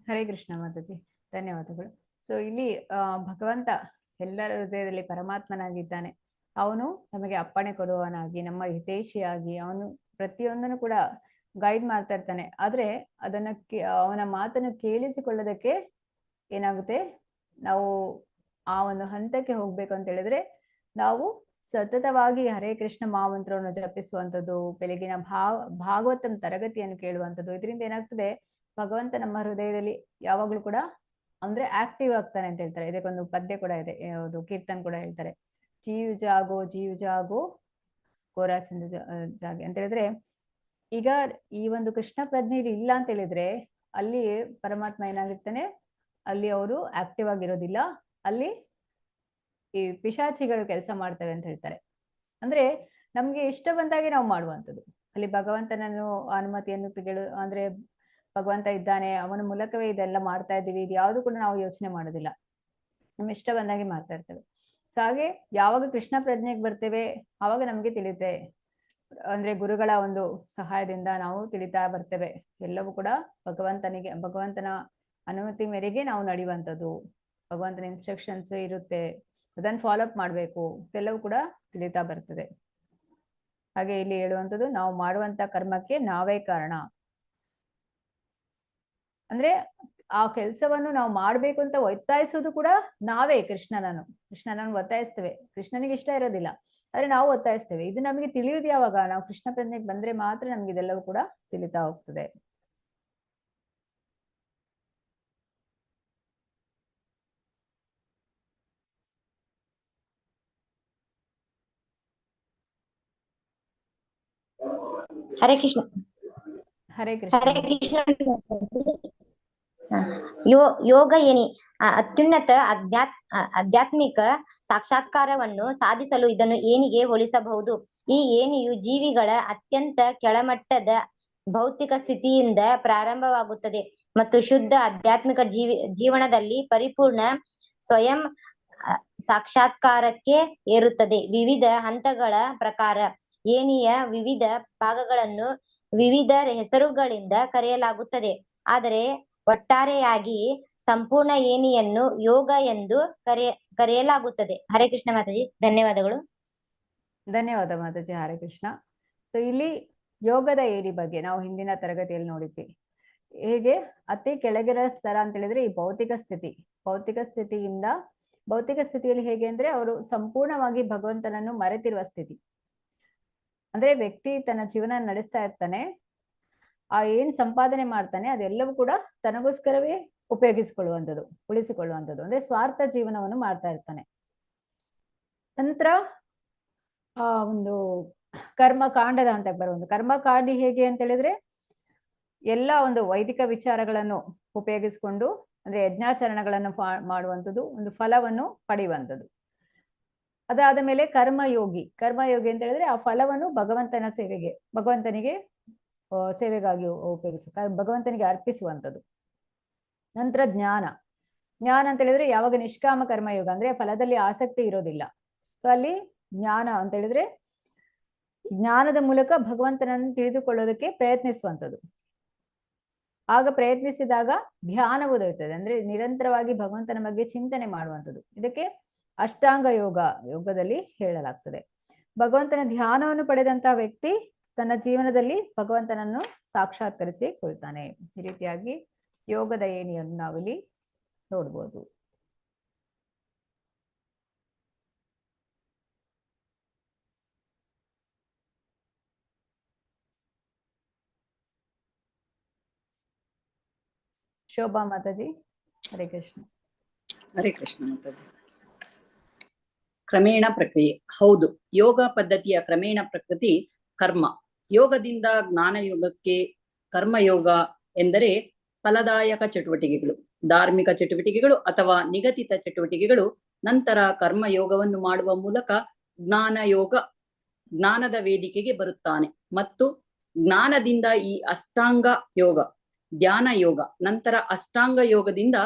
ಹರೇ ಕೃಷ್ಣ ಮಾತಾಜಿ, ಧನ್ಯವಾದಗಳು. ಸೊ ಇಲ್ಲಿ ಭಗವಂತ ಎಲ್ಲರ ಹೃದಯದಲ್ಲಿ ಪರಮಾತ್ಮನಾಗಿದ್ದಾನೆ. ಅವನು ನಮಗೆ ಅಪ್ಪಣೆ ಕೊಡುವವನಾಗಿ, ನಮ್ಮ ಹಿತೈಷಿಯಾಗಿ, ಅವನು ಪ್ರತಿಯೊಂದನ್ನು ಕೂಡ ಗೈಡ್ ಮಾಡ್ತಾ ಇರ್ತಾನೆ. ಆದ್ರೆ ಅದನ್ನ ಅವನ ಮಾತನ್ನು ಕೇಳಿಸಿಕೊಳ್ಳೋದಕ್ಕೆ ಏನಾಗುತ್ತೆ, ನಾವು ಆ ಒಂದು ಹಂತಕ್ಕೆ ಹೋಗ್ಬೇಕು ಅಂತ ಹೇಳಿದ್ರೆ ನಾವು ಸತತವಾಗಿ ಹರೇ ಕೃಷ್ಣ ಮಹಾಮಂತ್ರವನ್ನು ಜಪಿಸುವಂಥದ್ದು, ಬೆಳಗಿನ ಭಾಗವತಂ ತರಗತಿಯನ್ನು ಕೇಳುವಂಥದ್ದು. ಇದರಿಂದ ಏನಾಗ್ತದೆ, ಭಗವಂತ ನಮ್ಮ ಹೃದಯದಲ್ಲಿ ಯಾವಾಗ್ಲೂ ಕೂಡ ಅಂದ್ರೆ ಆಕ್ಟಿವ್ ಆಗ್ತಾನೆ ಅಂತ ಹೇಳ್ತಾರೆ. ಇದಕ್ಕೊಂದು ಪದ್ಯ ಕೂಡ ಇದೆ, ಯಾವುದು ಕೀರ್ತನ್ ಕೂಡ ಹೇಳ್ತಾರೆ, ಜೀವ್ ಜಾಗೋ ಗೋರಾ ಚಂದ ಜಾಗೆ ಅಂತ ಹೇಳಿದ್ರೆ, ಈಗ ಈ ಒಂದು ಕೃಷ್ಣ ಪ್ರಜ್ಞೆ ಇಲ್ಲ ಅಂತ ಹೇಳಿದ್ರೆ ಅಲ್ಲಿ ಪರಮಾತ್ಮ ಏನಾಗಿರ್ತಾನೆ, ಅಲ್ಲಿ ಅವರು ಆಕ್ಟಿವ್ ಆಗಿರೋದಿಲ್ಲ, ಅಲ್ಲಿ ಈ ಪಿಶಾಚಿಗಳು ಕೆಲಸ ಮಾಡ್ತವೆ ಅಂತ ಹೇಳ್ತಾರೆ. ಅಂದ್ರೆ ನಮ್ಗೆ ಇಷ್ಟ ಬಂದಾಗೆ ನಾವು ಮಾಡುವಂಥದ್ದು. ಅಲ್ಲಿ ಭಗವಂತನನ್ನು ಅನುಮತಿಯನ್ನು ಅಂದ್ರೆ ಭಗವಂತ ಇದ್ದಾನೆ, ಅವನ ಮೂಲಕವೇ ಇದೆಲ್ಲ ಮಾಡ್ತಾ ಇದ್ದೀವಿ, ಇದು ಯಾವುದು ಕೂಡ ನಾವು ಯೋಚನೆ ಮಾಡೋದಿಲ್ಲ, ನಮ್ ಇಷ್ಟ ಬಂದಾಗೆ ಮಾಡ್ತಾ ಇರ್ತೇವೆ. ಸೊ ಹಾಗೆ ಯಾವಾಗ ಕೃಷ್ಣ ಪ್ರಜ್ಞೆಗೆ ಬರ್ತೇವೆ ಆವಾಗ ನಮ್ಗೆ ತಿಳಿಯುತ್ತೆ, ಅಂದ್ರೆ ಗುರುಗಳ ಒಂದು ಸಹಾಯದಿಂದ ನಾವು ತಿಳಿತಾ ಬರ್ತೇವೆ. ಎಲ್ಲವೂ ಕೂಡ ಭಗವಂತನ ಅನುಮತಿ ಮೇರೆಗೆ ನಾವು ನಡೆಯುವಂಥದ್ದು, ಭಗವಂತನ ಇನ್ಸ್ಟ್ರಕ್ಷನ್ಸ್ ಇರುತ್ತೆ, ಅದನ್ನು ಫಾಲೋ ಅಪ್ ಮಾಡ್ಬೇಕು, ಎಲ್ಲವೂ ಕೂಡ ತಿಳಿತಾ ಬರ್ತದೆ. ಹಾಗೆ ಇಲ್ಲಿ ಹೇಳುವಂಥದ್ದು, ನಾವು ಮಾಡುವಂತ ಕರ್ಮಕ್ಕೆ ನಾವೇ ಕಾರಣ. ಅಂದ್ರೆ ಆ ಕೆಲಸವನ್ನು ನಾವು ಮಾಡ್ಬೇಕು ಅಂತ ಒತ್ತಾಯಿಸೋದು ಕೂಡ ನಾವೇ. ಕೃಷ್ಣನನ್ನು ಒತ್ತಾಯಿಸ್ತೇವೆ, ಕೃಷ್ಣನಿಗೆ ಇಷ್ಟ ಇರೋದಿಲ್ಲ, ಆದ್ರೆ ನಾವು ಒತ್ತಾಯಿಸ್ತೇವೆ. ಇದು ನಮಗೆ ತಿಳಿಯುವುದು ಯಾವಾಗ, ನಾವು ಕೃಷ್ಣ ಪ್ರಜ್ಞೆಗೆ ಬಂದ್ರೆ ಮಾತ್ರ ನಮ್ಗೆ ಇದೆಲ್ಲವೂ ಕೂಡ ತಿಳಿತಾ ಹೋಗ್ತದೆ. ಹರೇ ಕೃಷ್ಣ. ಹರೇ ಕೃಷ್ಣ. ಹರೇ ಕೃಷ್ಣ. ಯೋಗ ಏನಿ ಅತ್ಯುನ್ನತ ಆಧ್ಯಾತ್ಮಿಕ ಸಾಕ್ಷಾತ್ಕಾರವನ್ನು ಸಾಧಿಸಲು ಇದನ್ನು ಏನಿಗೆ ಹೋಲಿಸಬಹುದು. ಈ ಏನಿಯು ಜೀವಿಗಳ ಅತ್ಯಂತ ಕೆಳಮಟ್ಟದ ಭೌತಿಕ ಸ್ಥಿತಿಯಿಂದ ಪ್ರಾರಂಭವಾಗುತ್ತದೆ ಮತ್ತು ಶುದ್ಧ ಆಧ್ಯಾತ್ಮಿಕ ಜೀವನದಲ್ಲಿ ಪರಿಪೂರ್ಣ ಸ್ವಯಂ ಸಾಕ್ಷಾತ್ಕಾರಕ್ಕೆ ಏರುತ್ತದೆ. ವಿವಿಧ ಹಂತಗಳ ಪ್ರಕಾರ ಏನಿಯ ವಿವಿಧ ಭಾಗಗಳನ್ನು ವಿವಿಧ ಹೆಸರುಗಳಿಂದ ಕರೆಯಲಾಗುತ್ತದೆ, ಆದರೆ ಒಟ್ಟಾರೆಯಾಗಿ ಸಂಪೂರ್ಣ ಏನಿಯನ್ನು ಯೋಗ ಎಂದು ಕರೆಯಲಾಗುತ್ತದೆ. ಹರೇ ಕೃಷ್ಣ ಮಾತಾಜಿ, ಧನ್ಯವಾದಗಳು. ಧನ್ಯವಾದ ಮಾತಾಜಿ, ಹರೇ ಕೃಷ್ಣ. ಸೊ ಇಲ್ಲಿ ಯೋಗದ ಏರಿ ಬಗ್ಗೆ ನಾವು ಹಿಂದಿನ ತರಗತಿಯಲ್ಲಿ ನೋಡಿದ್ವಿ. ಹೇಗೆ ಅತಿ ಕೆಳಗಿನ ಸ್ತರ ಅಂತ ಹೇಳಿದ್ರೆ ಈ ಭೌತಿಕ ಸ್ಥಿತಿಯಲ್ಲಿ ಹೇಗೆ ಅಂದ್ರೆ ಅವರು ಸಂಪೂರ್ಣವಾಗಿ ಭಗವಂತನನ್ನು ಮರೆತಿರುವ ಸ್ಥಿತಿ. ಅಂದ್ರೆ ವ್ಯಕ್ತಿ ತನ್ನ ಜೀವನ ನಡೆಸ್ತಾ ಇರ್ತಾನೆ, ಆ ಏನ್ ಸಂಪಾದನೆ ಮಾಡ್ತಾನೆ ಅದೆಲ್ಲವೂ ಕೂಡ ತನಗೋಸ್ಕರವೇ ಉಳಿಸಿಕೊಳ್ಳುವಂಥದ್ದು, ಅಂದ್ರೆ ಸ್ವಾರ್ಥ ಜೀವನವನ್ನು ಮಾಡ್ತಾ ಇರ್ತಾನೆ. ನಂತರ ಆ ಒಂದು ಕರ್ಮಕಾಂಡದ ಹಂತಕ್ಕೆ ಬರುವಂತ ಕರ್ಮಕಾಂಡಿ ಹೇಗೆ ಅಂತ ಹೇಳಿದ್ರೆ ಎಲ್ಲ ಒಂದು ವೈದಿಕ ವಿಚಾರಗಳನ್ನು ಉಪಯೋಗಿಸಿಕೊಂಡು, ಅಂದ್ರೆ ಯಜ್ಞಾಚರಣೆಗಳನ್ನು ಮಾಡುವಂಥದ್ದು, ಒಂದು ಫಲವನ್ನು ಪಡೆಯುವಂಥದ್ದು. ಅದಾದ ಮೇಲೆ ಕರ್ಮಯೋಗಿ ಅಂತ ಹೇಳಿದ್ರೆ ಆ ಫಲವನ್ನು ಭಗವಂತನಿಗೆ ಸೇವೆಗಾಗಿ ಭಗವಂತನಿಗೆ ಅರ್ಪಿಸುವಂಥದ್ದು. ನಂತರ ಜ್ಞಾನ ಅಂತ ಹೇಳಿದ್ರೆ ಯಾವಾಗ ನಿಷ್ಕಾಮ ಕರ್ಮಯೋಗ ಅಂದ್ರೆ ಫಲದಲ್ಲಿ ಆಸಕ್ತಿ ಇರೋದಿಲ್ಲ. ಸೊ ಅಲ್ಲಿ ಜ್ಞಾನ ಅಂತ ಹೇಳಿದ್ರೆ ಜ್ಞಾನದ ಮೂಲಕ ಭಗವಂತನನ್ನು ತಿಳಿದುಕೊಳ್ಳೋದಕ್ಕೆ ಪ್ರಯತ್ನಿಸುವಂಥದ್ದು. ಆಗ ಪ್ರಯತ್ನಿಸಿದಾಗ ಧ್ಯಾನ ಉದಯುತ್ತದೆ, ಅಂದ್ರೆ ನಿರಂತರವಾಗಿ ಭಗವಂತನ ಬಗ್ಗೆ ಚಿಂತನೆ ಮಾಡುವಂಥದ್ದು. ಇದಕ್ಕೆ ಅಷ್ಟಾಂಗ ಯೋಗದಲ್ಲಿ ಹೇಳಲಾಗ್ತದೆ. ಭಗವಂತನ ಧ್ಯಾನವನ್ನು ಪಡೆದಂತಹ ವ್ಯಕ್ತಿ ತನ್ನ ಜೀವನದಲ್ಲಿ ಭಗವಂತನನ್ನು ಸಾಕ್ಷಾತ್ಕರಿಸಿಕೊಳ್ತಾನೆ. ಈ ರೀತಿಯಾಗಿ ಯೋಗದ ಏಣಿಯನ್ನು ನಾವಿಲ್ಲಿ ನೋಡ್ಬೋದು. ಶೋಭಾ ಮಾತಾಜಿ. ಹರೇ ಕೃಷ್ಣ. ಹರೇ ಕೃಷ್ಣ ಮಾತಾಜಿ. ಕ್ರಮೇಣ ಪ್ರಕ್ರಿಯೆ. ಹೌದು, ಯೋಗ ಪದ್ಧತಿಯ ಕ್ರಮೇಣ ಪ್ರಕೃತಿ ಕರ್ಮ. ಯೋಗದಿಂದ ಜ್ಞಾನಯೋಗಕ್ಕೆ ಕರ್ಮಯೋಗ ಎಂದರೆ ಫಲದಾಯಕ ಚಟುವಟಿಕೆಗಳು, ಧಾರ್ಮಿಕ ಚಟುವಟಿಕೆಗಳು ಅಥವಾ ನಿಗದಿತ ಚಟುವಟಿಕೆಗಳು. ನಂತರ ಕರ್ಮಯೋಗವನ್ನು ಮಾಡುವ ಮೂಲಕ ಜ್ಞಾನದ ವೇದಿಕೆಗೆ ಬರುತ್ತಾನೆ ಮತ್ತು ಜ್ಞಾನದಿಂದ ಈ ಅಷ್ಟಾಂಗ ಯೋಗ, ಧ್ಯಾನ ಯೋಗ, ನಂತರ ಅಷ್ಟಾಂಗ ಯೋಗದಿಂದ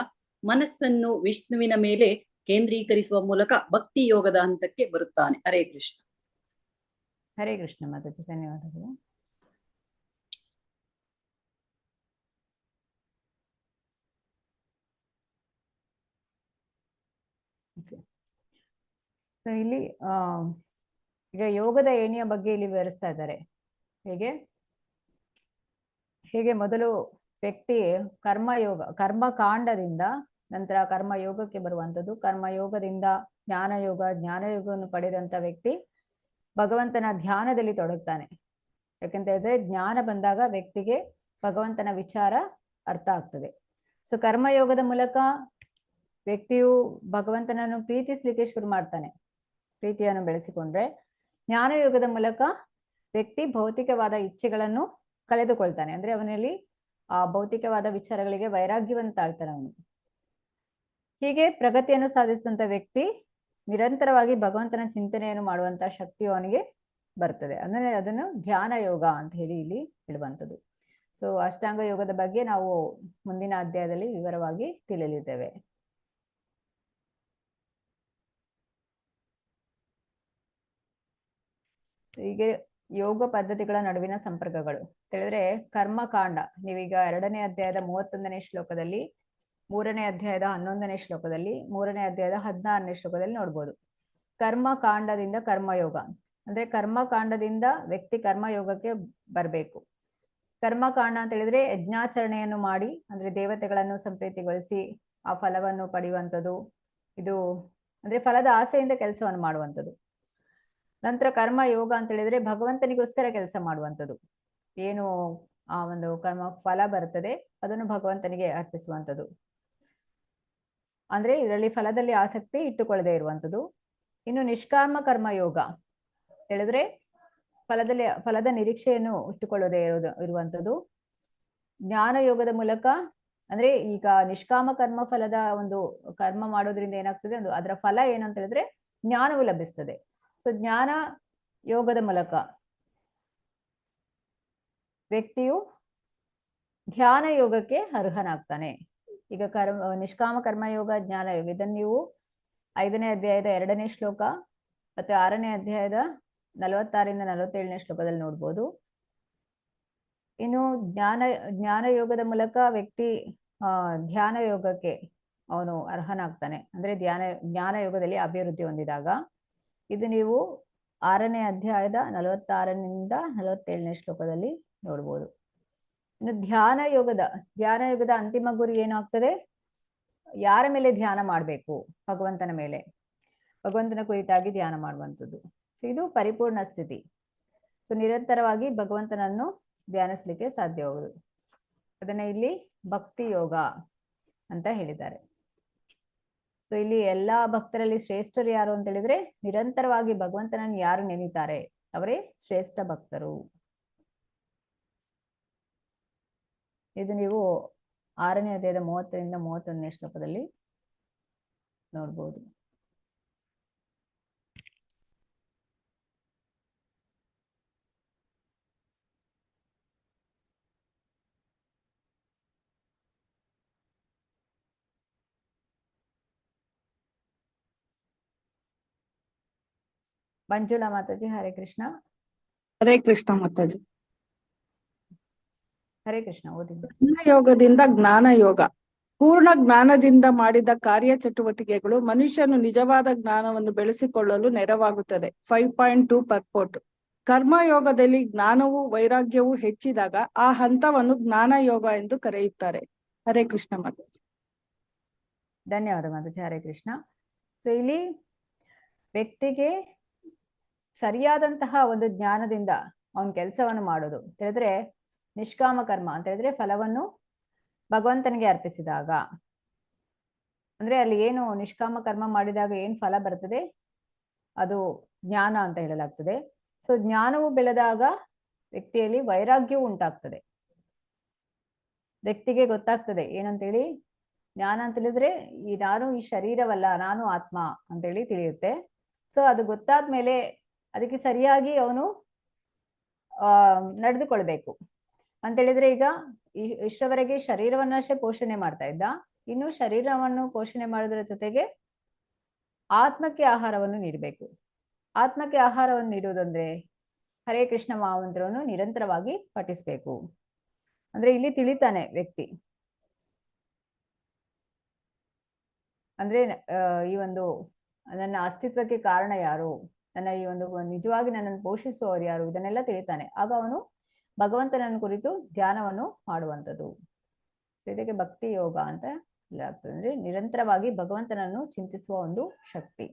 ಮನಸ್ಸನ್ನು ವಿಷ್ಣುವಿನ ಮೇಲೆ ಕೇಂದ್ರೀಕರಿಸುವ ಮೂಲಕ ಭಕ್ತಿ ಯೋಗದ ಹಂತಕ್ಕೆ ಬರುತ್ತಾನೆ. ಹರೇ ಕೃಷ್ಣ. ಹರೇ ಕೃಷ್ಣ ಮಾತಾಜಿ, ಧನ್ಯವಾದಗಳು. ಇಲ್ಲಿ ಈಗ ಯೋಗದ ಏಣಿಯ ಬಗ್ಗೆ ಇಲ್ಲಿ ವಿವರಿಸ್ತಾ ಇದ್ದಾರೆ. ಹೇಗೆ ಮೊದಲು ವ್ಯಕ್ತಿ ಕರ್ಮಕಾಂಡದಿಂದ ನಂತರ ಕರ್ಮಯೋಗಕ್ಕೆ ಬರುವಂಥದ್ದು, ಕರ್ಮಯೋಗದಿಂದ ಜ್ಞಾನಯೋಗವನ್ನು ಪಡೆದಂತ ವ್ಯಕ್ತಿ ಭಗವಂತನ ಧ್ಯಾನದಲ್ಲಿ ತೊಡಗ್ತಾನೆ. ಯಾಕಂತ ಹೇಳಿದ್ರೆ ಜ್ಞಾನ ಬಂದಾಗ ವ್ಯಕ್ತಿಗೆ ಭಗವಂತನ ವಿಚಾರ ಅರ್ಥ ಆಗ್ತದೆ. ಸೊ ಕರ್ಮಯೋಗದ ಮೂಲಕ ವ್ಯಕ್ತಿಯು ಭಗವಂತನನ್ನು ಪ್ರೀತಿಸ್ಲಿಕ್ಕೆ ಶುರು ಮಾಡ್ತಾನೆ. ಪ್ರೀತಿಯನ್ನು ಬೆಳೆಸಿಕೊಂಡ್ರೆ ಜ್ಞಾನಯೋಗದ ಮೂಲಕ ವ್ಯಕ್ತಿ ಭೌತಿಕವಾದ ಇಚ್ಛೆಗಳನ್ನು ಕಳೆದುಕೊಳ್ತಾನೆ. ಅಂದ್ರೆ ಅವನಲ್ಲಿ ಆ ಭೌತಿಕವಾದ ವಿಚಾರಗಳಿಗೆ ವೈರಾಗ್ಯವನ್ನು ತಾಳ್ತಾನೆ ಅವನು. ಹೀಗೆ ಪ್ರಗತಿಯನ್ನು ಸಾಧಿಸಿದಂತ ವ್ಯಕ್ತಿ ನಿರಂತರವಾಗಿ ಭಗವಂತನ ಚಿಂತನೆಯನ್ನು ಮಾಡುವಂತ ಶಕ್ತಿ ಅವನಿಗೆ ಬರ್ತದೆ. ಅಂದ್ರೆ ಅದನ್ನು ಧ್ಯಾನ ಯೋಗ ಅಂತ ಹೇಳಿ ಇಲ್ಲಿ ಹೇಳುವಂಥದ್ದು. ಸೊ ಅಷ್ಟಾಂಗ ಯೋಗದ ಬಗ್ಗೆ ನಾವು ಮುಂದಿನ ಅಧ್ಯಾಯದಲ್ಲಿ ವಿವರವಾಗಿ ತಿಳಿಯಲಿದ್ದೇವೆ. ಹೀಗೆ ಯೋಗ ಪದ್ಧತಿಗಳ ನಡುವಿನ ಸಂಪರ್ಕಗಳು ತಿಳಿದ್ರೆ ಕರ್ಮಕಾಂಡ, ನೀವೀಗ 2ನೇ ಅಧ್ಯಾಯದ 31ನೇ ಶ್ಲೋಕದಲ್ಲಿ, 3ನೇ ಅಧ್ಯಾಯದ 11ನೇ ಶ್ಲೋಕದಲ್ಲಿ, 3ನೇ ಅಧ್ಯಾಯದ 16ನೇ ಶ್ಲೋಕದಲ್ಲಿ ನೋಡ್ಬೋದು. ಕರ್ಮಕಾಂಡದಿಂದ ಕರ್ಮಯೋಗ ಅಂದ್ರೆ ಕರ್ಮಕಾಂಡದಿಂದ ವ್ಯಕ್ತಿ ಕರ್ಮಯೋಗಕ್ಕೆ ಬರಬೇಕು. ಕರ್ಮಕಾಂಡ ಅಂತ ಹೇಳಿದ್ರೆ ಯಜ್ಞಾಚರಣೆಯನ್ನು ಮಾಡಿ ಅಂದ್ರೆ ದೇವತೆಗಳನ್ನು ಸಂಪ್ರೀತಿಗೊಳಿಸಿ ಆ ಫಲವನ್ನು ಪಡೆಯುವಂಥದ್ದು. ಇದು ಅಂದ್ರೆ ಫಲದ ಆಸೆಯಿಂದ ಕೆಲಸವನ್ನು ಮಾಡುವಂಥದ್ದು. ನಂತರ ಕರ್ಮಯೋಗ ಅಂತ ಹೇಳಿದ್ರೆ ಭಗವಂತನಿಗೋಸ್ಕರ ಕೆಲಸ ಮಾಡುವಂಥದ್ದು. ಏನು ಆ ಒಂದು ಕರ್ಮ ಫಲ ಬರ್ತದೆ ಅದನ್ನು ಭಗವಂತನಿಗೆ ಅರ್ಪಿಸುವಂಥದ್ದು. ಅಂದ್ರೆ ಇದರಲ್ಲಿ ಫಲದಲ್ಲಿ ಆಸಕ್ತಿ ಇಟ್ಟುಕೊಳ್ಳದೆ ಇರುವಂಥದ್ದು. ಇನ್ನು ನಿಷ್ಕಾಮ ಕರ್ಮಯೋಗ ಹೇಳಿದ್ರೆ ಫಲದ ನಿರೀಕ್ಷೆಯನ್ನು ಇಟ್ಟುಕೊಳ್ಳದೆ ಇರುವಂಥದ್ದು. ಜ್ಞಾನ ಯೋಗದ ಮೂಲಕ ಅಂದ್ರೆ ಈಗ ನಿಷ್ಕಾಮ ಫಲದ ಒಂದು ಕರ್ಮ ಮಾಡೋದ್ರಿಂದ ಏನಾಗ್ತದೆ, ಅದರ ಫಲ ಏನು ಅಂತ ಹೇಳಿದ್ರೆ ಜ್ಞಾನವು ಲಭಿಸ್ತದೆ. ಸೊ ಜ್ಞಾನ ಯೋಗದ ಮೂಲಕ ವ್ಯಕ್ತಿಯು ಧ್ಯಾನ ಯೋಗಕ್ಕೆ ಅರ್ಹನಾಗ್ತಾನೆ. ಈಗ ನಿಷ್ಕಾಮ ಕರ್ಮಯೋಗ, ಜ್ಞಾನ ಯೋಗ ಇದನ್ನು ನೀವು 5ನೇ ಅಧ್ಯಾಯದ 2ನೇ ಶ್ಲೋಕ ಮತ್ತೆ 6ನೇ ಅಧ್ಯಾಯದ 46ರಿಂದ 47ನೇ ಶ್ಲೋಕದಲ್ಲಿ ನೋಡ್ಬೋದು. ಇನ್ನು ಜ್ಞಾನ ಯೋಗದ ಮೂಲಕ ವ್ಯಕ್ತಿ ಧ್ಯಾನ ಯೋಗಕ್ಕೆ ಅವನು ಅರ್ಹನಾಗ್ತಾನೆ. ಅಂದ್ರೆ ಜ್ಞಾನ ಯೋಗದಲ್ಲಿ ಅಭಿವೃದ್ಧಿ ಹೊಂದಿದಾಗ. ಇದು ನೀವು 6ನೇ ಅಧ್ಯಾಯದ 46ರಿಂದ 47ನೇ ಶ್ಲೋಕದಲ್ಲಿ ನೋಡ್ಬೋದು. ಇನ್ನು ಧ್ಯಾನ ಯೋಗದ ಅಂತಿಮ ಗುರಿ ಏನಾಗ್ತದೆ, ಯಾರ ಮೇಲೆ ಧ್ಯಾನ ಮಾಡಬೇಕು, ಭಗವಂತನ ಮೇಲೆ, ಭಗವಂತನ ಕುರಿತಾಗಿ ಧ್ಯಾನ ಮಾಡುವಂಥದ್ದು. ಸೊ ಇದು ಪರಿಪೂರ್ಣ ಸ್ಥಿತಿ. ಸೊ ನಿರಂತರವಾಗಿ ಭಗವಂತನನ್ನು ಧ್ಯಾನಿಸ್ಲಿಕ್ಕೆ ಸಾಧ್ಯವಾಗುವುದು. ಅದನ್ನ ಇಲ್ಲಿ ಭಕ್ತಿ ಯೋಗ ಅಂತ ಹೇಳಿದ್ದಾರೆ. ಸೊ ಇಲ್ಲಿ ಎಲ್ಲಾ ಭಕ್ತರಲ್ಲಿ ಶ್ರೇಷ್ಠರು ಯಾರು ಅಂತ ಹೇಳಿದ್ರೆ ನಿರಂತರವಾಗಿ ಭಗವಂತನನ್ನು ಯಾರು ನೆನೀತಾರೆ ಅವರೇ ಶ್ರೇಷ್ಠ ಭಕ್ತರು. ಇದು ನೀವು 6ನೇ ಅಧ್ಯಾಯದ 30ರಿಂದ 31ನೇ ಶ್ಲೋಕದಲ್ಲಿ ನೋಡ್ಬೋದು. ಮಂಜುಳಾ ಮಾತಾಜಿ, ಹರೇ ಕೃಷ್ಣ. ಹರೇ ಕೃಷ್ಣ ಮಾತಾಜಿ. ಹರೇ ಕೃಷ್ಣ. ಓದಿ. ಯೋಗದಿಂದ ಜ್ಞಾನ ಯೋಗ. ಪೂರ್ಣ ಜ್ಞಾನದಿಂದ ಮಾಡಿದ ಕಾರ್ಯ ಚಟುವಟಿಕೆಗಳು ಮನುಷ್ಯನು ನಿಜವಾದ ಜ್ಞಾನವನ್ನು ಬೆಳೆಸಿಕೊಳ್ಳಲು ನೆರವಾಗುತ್ತದೆ. 5.2 ಪರ್ಪೋರ್ಟ್. ಕರ್ಮಯೋಗದಲ್ಲಿ ಜ್ಞಾನವು ವೈರಾಗ್ಯವು ಹೆಚ್ಚಿದಾಗ ಆ ಹಂತವನ್ನು ಜ್ಞಾನ ಯೋಗ ಎಂದು ಕರೆಯುತ್ತಾರೆ. ಹರೇ ಕೃಷ್ಣ ಮಾತಾಜಿ. ಧನ್ಯವಾದ ಮಾತಾಜಿ, ಹರೇ ಕೃಷ್ಣ. ಸೊ ಇಲ್ಲಿ ವ್ಯಕ್ತಿಗೆ ಸರಿಯಾದಂತಹ ಒಂದು ಜ್ಞಾನದಿಂದ ಅವನ ಕೆಲಸವನ್ನು ಮಾಡೋದು ಹೇಳಿದ್ರೆ ನಿಷ್ಕಾಮ ಕರ್ಮ ಅಂತ ಹೇಳಿದ್ರೆ ಫಲವನ್ನು ಭಗವಂತನಿಗೆ ಅರ್ಪಿಸಿದಾಗ, ಅಂದ್ರೆ ಅಲ್ಲಿ ಏನು ನಿಷ್ಕಾಮ ಕರ್ಮ ಮಾಡಿದಾಗ ಏನ್ ಫಲ ಬರ್ತದೆ ಅದು ಜ್ಞಾನ ಅಂತ ಹೇಳಲಾಗ್ತದೆ. ಸೊ ಜ್ಞಾನವು ಬೆಳೆದಾಗ ವ್ಯಕ್ತಿಯಲ್ಲಿ ವೈರಾಗ್ಯವು ಉಂಟಾಗ್ತದೆ. ವ್ಯಕ್ತಿಗೆ ಗೊತ್ತಾಗ್ತದೆ ಏನಂತೇಳಿ, ಜ್ಞಾನ ಅಂತ ಹೇಳಿದ್ರೆ ನಾನು ಈ ಶರೀರವಲ್ಲ, ನಾನು ಆತ್ಮ ಅಂತೇಳಿ ತಿಳಿಯುತ್ತೆ. ಸೊ ಅದು ಗೊತ್ತಾದ್ಮೇಲೆ ಅದಕ್ಕೆ ಸರಿಯಾಗಿ ಅವನು ನಡೆದುಕೊಳ್ಬೇಕು ಅಂತ ಹೇಳಿದ್ರೆ, ಈಗ ಇಷ್ಟರವರೆಗೆ ಶರೀರವನ್ನಷ್ಟೇ ಪೋಷಣೆ ಮಾಡ್ತಾ ಇದ್ದ, ಇನ್ನು ಶರೀರವನ್ನು ಪೋಷಣೆ ಮಾಡೋದ್ರ ಜೊತೆಗೆ ಆತ್ಮಕ್ಕೆ ಆಹಾರವನ್ನು ನೀಡಬೇಕು. ಆತ್ಮಕ್ಕೆ ಆಹಾರವನ್ನು ನೀಡುವುದಂದ್ರೆ ಹರೇ ಕೃಷ್ಣ ಮಹಾಮಂತ್ರವನ್ನು ನಿರಂತರವಾಗಿ ಪಠಿಸ್ಬೇಕು. ಅಂದ್ರೆ ಇಲ್ಲಿ ತಿಳಿತಾನೆ ವ್ಯಕ್ತಿ, ಅಂದ್ರೆ ಈ ಒಂದು ನನ್ನ ಅಸ್ತಿತ್ವಕ್ಕೆ ಕಾರಣ ಯಾರು, ನನ್ನ ಈ ಒಂದು ನಿಜವಾಗಿ ನನ್ನನ್ನು ಪೋಷಿಸುವವರು ಯಾರು, ಇದನ್ನೆಲ್ಲ ತಿಳಿತಾನೆ. ಆಗ ಅವನು ಭಗವಂತನನ್ನು ಕುರಿತು ಧ್ಯಾನವನ್ನು ಮಾಡುವಂಥದ್ದು. ಇದಕ್ಕೆ ಭಕ್ತಿ ಯೋಗ ಅಂತ ಆಗ್ತದೆ. ಅಂದ್ರೆ ನಿರಂತರವಾಗಿ ಭಗವಂತನನ್ನು ಚಿಂತಿಸುವ ಒಂದು ಶಕ್ತಿ.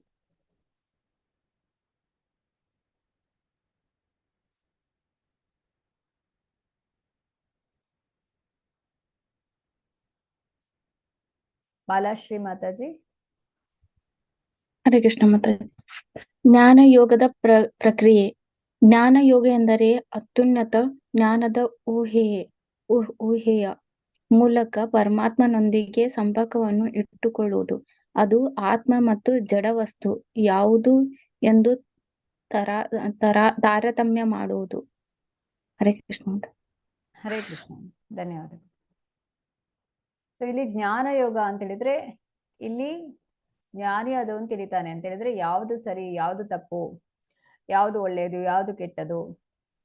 ಬಾಲಾಶ್ರೀ ಮಾತಾಜಿ. ಹರೇ ಕೃಷ್ಣ ಮಾತಾಜಿ. ಜ್ಞಾನ ಯೋಗದ ಪ್ರಕ್ರಿಯೆ. ಜ್ಞಾನ ಯೋಗ ಎಂದರೆ ಅತ್ಯುನ್ನತ ಜ್ಞಾನದ ಊಹೆಯ ಮೂಲಕ ಪರಮಾತ್ಮನೊಂದಿಗೆ ಸಂಪರ್ಕವನ್ನು ಇಟ್ಟುಕೊಳ್ಳುವುದು. ಅದು ಆತ್ಮ ಮತ್ತು ಜಡ ವಸ್ತು ಯಾವುದು ಎಂದು ತಾರತಮ್ಯ ಮಾಡುವುದು. ಹರೇ ಕೃಷ್ಣ. ಹರೇ ಕೃಷ್ಣ, ಧನ್ಯವಾದ. ಇಲ್ಲಿ ಜ್ಞಾನ ಯೋಗ ಅಂತ ಹೇಳಿದ್ರೆ, ಇಲ್ಲಿ ಜ್ಞಾನಿ ಅದನ್ನು ತಿಳಿತಾನೆ ಅಂತ ಹೇಳಿದ್ರೆ ಯಾವುದು ಸರಿ, ಯಾವುದು ತಪ್ಪು, ಯಾವುದು ಒಳ್ಳೆಯದು, ಯಾವುದು ಕೆಟ್ಟದು.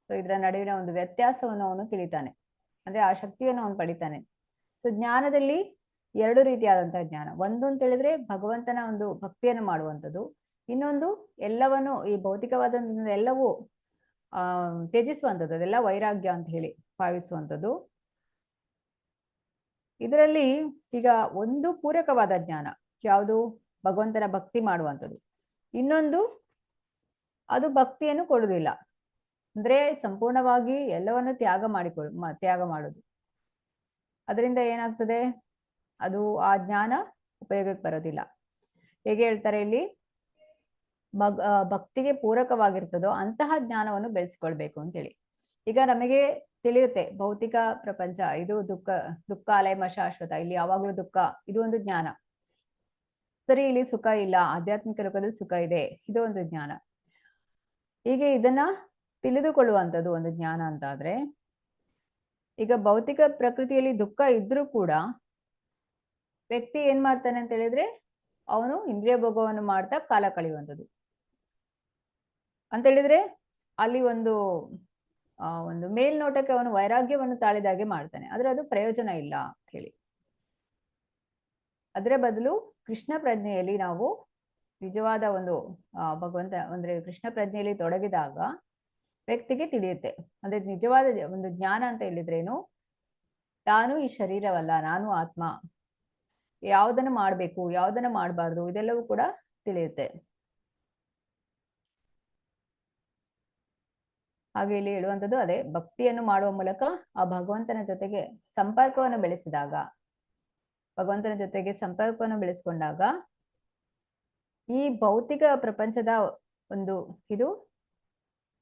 ಸೊ ಇದರ ನಡುವಿನ ಒಂದು ವ್ಯತ್ಯಾಸವನ್ನು ಅವನು ತಿಳಿತಾನೆ, ಅಂದ್ರೆ ಆ ಶಕ್ತಿಯನ್ನು ಅವನು ಪಡಿತಾನೆ. ಸೊ ಜ್ಞಾನದಲ್ಲಿ ಎರಡು ರೀತಿಯಾದಂತಹ ಜ್ಞಾನ. ಒಂದು ಅಂತ ಹೇಳಿದ್ರೆ ಭಗವಂತನ ಒಂದು ಭಕ್ತಿಯನ್ನು ಮಾಡುವಂಥದ್ದು, ಇನ್ನೊಂದು ಎಲ್ಲವನ್ನು ಈ ಭೌತಿಕವಾದ ಎಲ್ಲವೂ ತ್ಯಜಿಸುವಂಥದ್ದು, ಅದೆಲ್ಲ ವೈರಾಗ್ಯ ಅಂತ ಹೇಳಿ ಭಾವಿಸುವಂಥದ್ದು. ಇದರಲ್ಲಿ ಈಗ ಒಂದು ಪೂರಕವಾದ ಜ್ಞಾನ ಯಾವುದು, ಭಗವಂತನ ಭಕ್ತಿ ಮಾಡುವಂಥದ್ದು. ಇನ್ನೊಂದು ಅದು ಭಕ್ತಿಯನ್ನು ಕೊಡುವುದಿಲ್ಲ, ಅಂದ್ರೆ ಸಂಪೂರ್ಣವಾಗಿ ಎಲ್ಲವನ್ನು ತ್ಯಾಗ ಮಾಡೋದು. ಅದರಿಂದ ಏನಾಗ್ತದೆ, ಅದು ಆ ಜ್ಞಾನ ಉಪಯೋಗಕ್ಕೆ ಬರೋದಿಲ್ಲ. ಹೇಗೆ ಹೇಳ್ತಾರೆ ಇಲ್ಲಿ, ಭಕ್ತಿಗೆ ಪೂರಕವಾಗಿರ್ತದೋ ಅಂತಹ ಜ್ಞಾನವನ್ನು ಬೆಳೆಸಿಕೊಳ್ಬೇಕು ಅಂತೇಳಿ. ಈಗ ನಮಗೆ ತಿಳಿಯುತ್ತೆ ಭೌತಿಕ ಪ್ರಪಂಚ ಇದು ದುಃಖಾಲಯ ಶಾಶ್ವತ, ಇಲ್ಲಿ ಯಾವಾಗಲೂ ದುಃಖ, ಇದು ಒಂದು ಜ್ಞಾನ. ಸರಿ, ಇಲ್ಲಿ ಸುಖ ಇಲ್ಲ, ಆಧ್ಯಾತ್ಮಿಕ ಲೋಕದಲ್ಲಿ ಸುಖ ಇದೆ, ಇದು ಒಂದು ಜ್ಞಾನ. ಹೀಗೆ ಇದನ್ನ ತಿಳಿದುಕೊಳ್ಳುವಂಥದ್ದು ಒಂದು ಜ್ಞಾನ ಅಂತ ಆದ್ರೆ, ಈಗ ಭೌತಿಕ ಪ್ರಕೃತಿಯಲ್ಲಿ ದುಃಖ ಇದ್ರೂ ಕೂಡ ವ್ಯಕ್ತಿ ಏನ್ ಮಾಡ್ತಾನೆ ಅಂತ ಹೇಳಿದ್ರೆ, ಅವನು ಇಂದ್ರಿಯ ಭೋಗವನ್ನು ಮಾಡ್ತಾ ಕಾಲ ಕಳೆಯುವಂಥದ್ದು ಅಂತ ಹೇಳಿದ್ರೆ, ಅಲ್ಲಿ ಒಂದು ಮೇಲ್ನೋಟಕ್ಕೆ ಅವನು ವೈರಾಗ್ಯವನ್ನು ತಾಳಿದಾಗೆ ಮಾಡ್ತಾನೆ, ಆದ್ರೆ ಅದು ಪ್ರಯೋಜನ ಇಲ್ಲ ಅಂತ ಹೇಳಿ. ಅದರ ಬದಲು ಕೃಷ್ಣ ಪ್ರಜ್ಞೆಯಲ್ಲಿ ನಾವು ನಿಜವಾದ ಒಂದು ಭಗವಂತ ಅಂದ್ರೆ ಕೃಷ್ಣ ಪ್ರಜ್ಞೆಯಲ್ಲಿ ತೊಡಗಿದಾಗ ವ್ಯಕ್ತಿಗೆ ತಿಳಿಯುತ್ತೆ. ಅಂದ್ರೆ ನಿಜವಾದ ಒಂದು ಜ್ಞಾನ ಅಂತ ಹೇಳಿದ್ರೇನು, ನಾನು ಈ ಶರೀರವಲ್ಲ, ನಾನು ಆತ್ಮ, ಯಾವುದನ್ನು ಮಾಡ್ಬೇಕು, ಯಾವುದನ್ನು ಮಾಡಬಾರ್ದು, ಇದೆಲ್ಲವೂ ಕೂಡ ತಿಳಿಯುತ್ತೆ. ಹಾಗೆ ಇಲ್ಲಿ ಹೇಳುವಂಥದ್ದು ಅದೇ, ಭಕ್ತಿಯನ್ನು ಮಾಡುವ ಮೂಲಕ ಆ ಭಗವಂತನ ಜೊತೆಗೆ ಸಂಪರ್ಕವನ್ನು ಬೆಳೆಸಿದಾಗ, ಭಗವಂತನ ಜೊತೆಗೆ ಸಂಪರ್ಕವನ್ನು ಬೆಳೆಸ್ಕೊಂಡಾಗ ಈ ಭೌತಿಕ ಪ್ರಪಂಚದ ಒಂದು ಇದು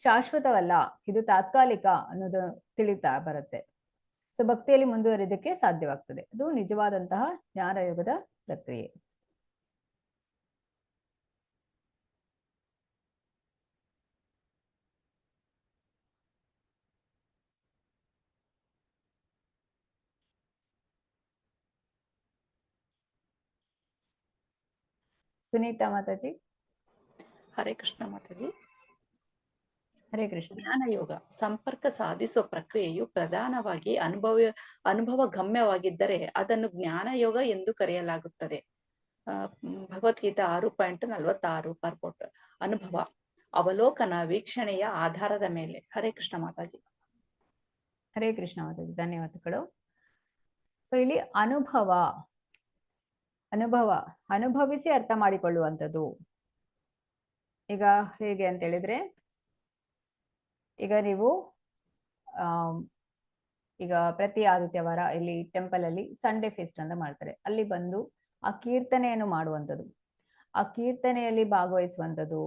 ಶಾಶ್ವತವಲ್ಲ, ಇದು ತಾತ್ಕಾಲಿಕ ಅನ್ನೋದು ತಿಳಿತಾ ಬರುತ್ತೆ. ಸೊ ಭಕ್ತಿಯಲ್ಲಿ ಮುಂದುವರಿದಕ್ಕೆ ಸಾಧ್ಯವಾಗ್ತದೆ. ಅದು ನಿಜವಾದಂತಹ ಜ್ಞಾನಯೋಗದ ಪ್ರಕ್ರಿಯೆ. ಸುನೀತಾ ಮಾತಾಜಿ. ಹರೇ ಕೃಷ್ಣ ಮಾತಾಜಿ. ಹರೇ ಕೃಷ್ಣ. ಜ್ಞಾನ ಯೋಗ ಸಂಪರ್ಕ ಸಾಧಿಸುವ ಪ್ರಕ್ರಿಯೆಯು ಪ್ರಧಾನವಾಗಿ ಅನುಭವ ಗಮ್ಯವಾಗಿದ್ದರೆ ಅದನ್ನು ಜ್ಞಾನ ಯೋಗ ಎಂದು ಕರೆಯಲಾಗುತ್ತದೆ. ಭಗವದ್ಗೀತಾ 6.46 ಪರ್ಪೋಟ್. ಅನುಭವ, ಅವಲೋಕನ, ವೀಕ್ಷಣೆಯ ಆಧಾರದ ಮೇಲೆ. ಹರೇ ಕೃಷ್ಣ ಮಾತಾಜಿ. ಹರೇ ಕೃಷ್ಣ ಮಾತಾಜಿ, ಧನ್ಯವಾದಗಳು. ಸೊ ಇಲ್ಲಿ ಅನುಭವಿಸಿ ಅರ್ಥ ಮಾಡಿಕೊಳ್ಳುವಂಥದ್ದು. ಈಗ ಹೇಗೆ ಅಂತ ಹೇಳಿದ್ರೆ, ಈಗ ನೀವು ಈಗ ಪ್ರತಿ ಆದಿತ್ಯವಾರ ಇಲ್ಲಿ ಟೆಂಪಲ್ ಅಲ್ಲಿ ಸಂಡೇ ಫೆಸ್ಟ್ ಅಂತ ಮಾಡ್ತಾರೆ. ಅಲ್ಲಿ ಬಂದು ಆ ಕೀರ್ತನೆಯನ್ನು ಮಾಡುವಂಥದ್ದು, ಆ ಕೀರ್ತನೆಯಲ್ಲಿ ಭಾಗವಹಿಸುವಂಥದ್ದು.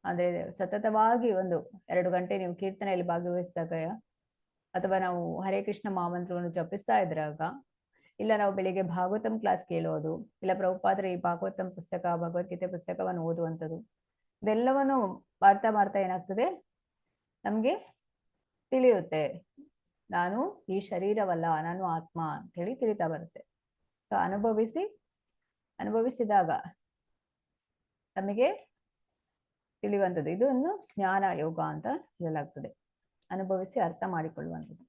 ಅಂದ್ರೆ ಸತತವಾಗಿ 1-2 ಗಂಟೆ ನೀವು ಕೀರ್ತನೆಯಲ್ಲಿ ಭಾಗವಹಿಸಿದಾಗ, ಅಥವಾ ನಾವು ಹರೇ ಕೃಷ್ಣ ಮಹಾಮಂತ್ರವನ್ನು ಜಪಿಸ್ತಾ ಇದ್ರಾಗ, ಇಲ್ಲ ನಾವು ಬೆಳಿಗ್ಗೆ ಭಾಗವತಂ ಕ್ಲಾಸ್ ಕೇಳೋದು, ಇಲ್ಲ ಪ್ರಭುಪಾದರ ಈ ಭಾಗವತಂ ಪುಸ್ತಕ, ಭಗವದ್ಗೀತೆ ಪುಸ್ತಕವನ್ನು ಓದುವಂಥದ್ದು, ಇದೆಲ್ಲವನ್ನು ಮಾಡ್ತಾ ಮಾಡ್ತಾ ಏನಾಗ್ತದೆ, ನಮ್ಗೆ ತಿಳಿಯುತ್ತೆ ನಾನು ಈ ಶರೀರವಲ್ಲ, ನಾನು ಆತ್ಮ ಅಂತ ಹೇಳಿ ತಿಳಿತಾ ಬರುತ್ತೆ. ಸೊ ಅನುಭವಿಸಿದಾಗ ನಮಗೆ ತಿಳಿಯುವಂಥದ್ದು. ಇದನ್ನು ಜ್ಞಾನ ಯೋಗ ಅಂತ ಹೇಳಲಾಗ್ತದೆ, ಅನುಭವಿಸಿ ಅರ್ಥ ಮಾಡಿಕೊಳ್ಳುವಂಥದ್ದು.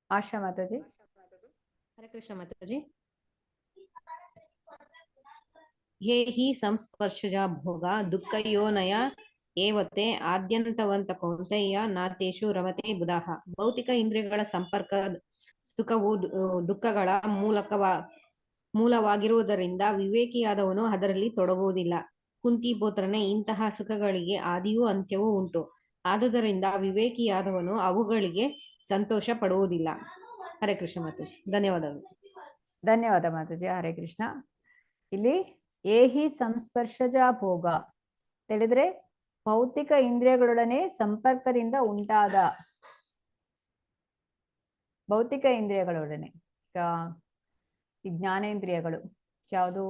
ಆಶಾ ಮಾತಾಜಿ. ಹರೇ ಕೃಷ್ಣ ಮಾತಾಜಿ. ಹೇ ಹಿ ಸಂಸ್ಪರ್ಶಜ ಭೋಗ ದುಃಖಯೋನಯ ಏವತೆ ಆದ್ಯಂತವಂತ ಕೌಂತೆಯ ನಾತೇಶು ರಮತೆ ಬುಧಾಹ. ಭೌತಿಕ ಇಂದ್ರಿಯಗಳ ಸಂಪರ್ಕ ಸುಖವು ದುಃಖಗಳ ಮೂಲವಾಗಿರುವುದರಿಂದ ವಿವೇಕಿಯಾದವನು ಅದರಲ್ಲಿ ತೊಡಗುವುದಿಲ್ಲ. ಕುಂತಿಪುತ್ರನೇ, ಇಂತಹ ಸುಖಗಳಿಗೆ ಆದಿಯೂ ಅಂತ್ಯವೂ ಉಂಟು. ಆದುದರಿಂದ ವಿವೇಕಿಯಾದವನು ಅವುಗಳಿಗೆ ಸಂತೋಷ ಪಡುವುದಿಲ್ಲ. ಹರೇ ಕೃಷ್ಣ ಮಾತಾಜಿ, ಧನ್ಯವಾದಗಳು. ಧನ್ಯವಾದ ಮಾತಾಜಿ. ಹರೇ ಕೃಷ್ಣ. ಇಲ್ಲಿ ಏಹಿ ಸಂಸ್ಪರ್ಶಜ ಭೋಗ ತಿಳಿದ್ರೆ ಭೌತಿಕ ಇಂದ್ರಿಯಗಳೊಡನೆ ಸಂಪರ್ಕದಿಂದ ಉಂಟಾದ, ಭೌತಿಕ ಇಂದ್ರಿಯಗಳೊಡನೆ ಈ ಜ್ಞಾನೇಂದ್ರಿಯಗಳು ಯಾವುದು,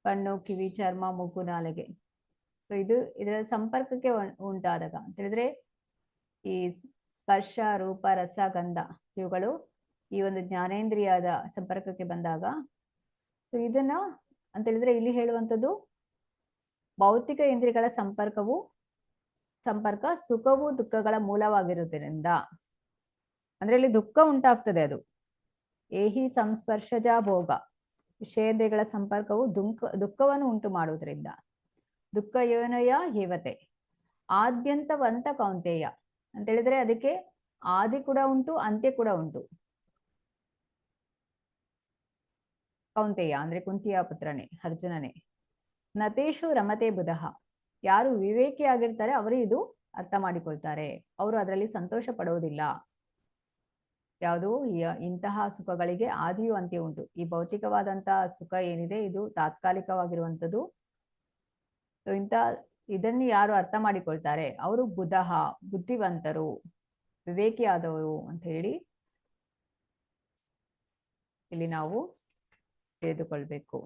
ಕಣ್ಣು, ಕಿವಿ, ಚರ್ಮ, ಮೂಗು, ನಾಲಿಗೆ, ಇದರ ಸಂಪರ್ಕಕ್ಕೆ ಉಂಟಾದಾಗ ಅಂತ ಹೇಳಿದ್ರೆ ಈ ಸ್ಪರ್ಶ, ರೂಪ, ರಸ, ಗಂಧ ಇವುಗಳು ಈ ಒಂದು ಜ್ಞಾನೇಂದ್ರಿಯದ ಸಂಪರ್ಕಕ್ಕೆ ಬಂದಾಗ, ಸೊ ಇದನ್ನ ಅಂತ ಹೇಳಿದ್ರೆ ಇಲ್ಲಿ ಹೇಳುವಂಥದ್ದು ಭೌತಿಕ ಇಂದ್ರಿಯಗಳ ಸಂಪರ್ಕ ಸುಖವು ದುಃಖಗಳ ಮೂಲವಾಗಿರುವುದರಿಂದ, ಅಂದ್ರೆ ಇಲ್ಲಿ ದುಃಖ ಉಂಟಾಗ್ತದೆ. ಅದು ಏಹಿ ಸಂಸ್ಪರ್ಶಜ ಭೋಗ, ವಿಷಯೇಂದ್ರಿಯಗಳ ಸಂಪರ್ಕವು ದುಃಖವನ್ನು ಉಂಟು ಮಾಡುವುದರಿಂದ. ದುಃಖ ಯೋನಯ ಹೇವತೆ ಆದ್ಯಂತವಂತ ಕೌಂತೆಯ ಅಂತ ಹೇಳಿದ್ರೆ ಅದಕ್ಕೆ ಆದಿ ಕೂಡ ಉಂಟು, ಅಂತ್ಯ ಕೂಡ ಉಂಟು. ಕೌಂತೆಯ ಅಂದ್ರೆ ಕುಂತಿಯ ಪುತ್ರನೇ, ಅರ್ಜುನನೇ. ನತೇಶು ರಮತೆ ಬುಧಃ, ಯಾರು ವಿವೇಕಿಯಾಗಿರ್ತಾರೆ ಅವರು ಇದು ಅರ್ಥ ಮಾಡಿಕೊಳ್ತಾರೆ, ಅವರು ಅದರಲ್ಲಿ ಸಂತೋಷ ಪಡುವುದಿಲ್ಲ. ಯಾವುದು ಇಂತಹ ಸುಖಗಳಿಗೆ ಆದಿಯೂ ಅಂತ್ಯ ಉಂಟು. ಈ ಭೌತಿಕವಾದಂತಹ ಸುಖ ಏನಿದೆ ಇದು ತಾತ್ಕಾಲಿಕವಾಗಿರುವಂಥದ್ದು. ಇದನ್ನು ಯಾರು ಅರ್ಥ ಮಾಡಿಕೊಳ್ತಾರೆ ಅವರು ಬುಧಃ, ಬುದ್ಧಿವಂತರು, ವಿವೇಕಿಯಾದವರು ಅಂತ ಹೇಳಿ ಇಲ್ಲಿ ನಾವು ತಿಳಿದುಕೊಳ್ಬೇಕು.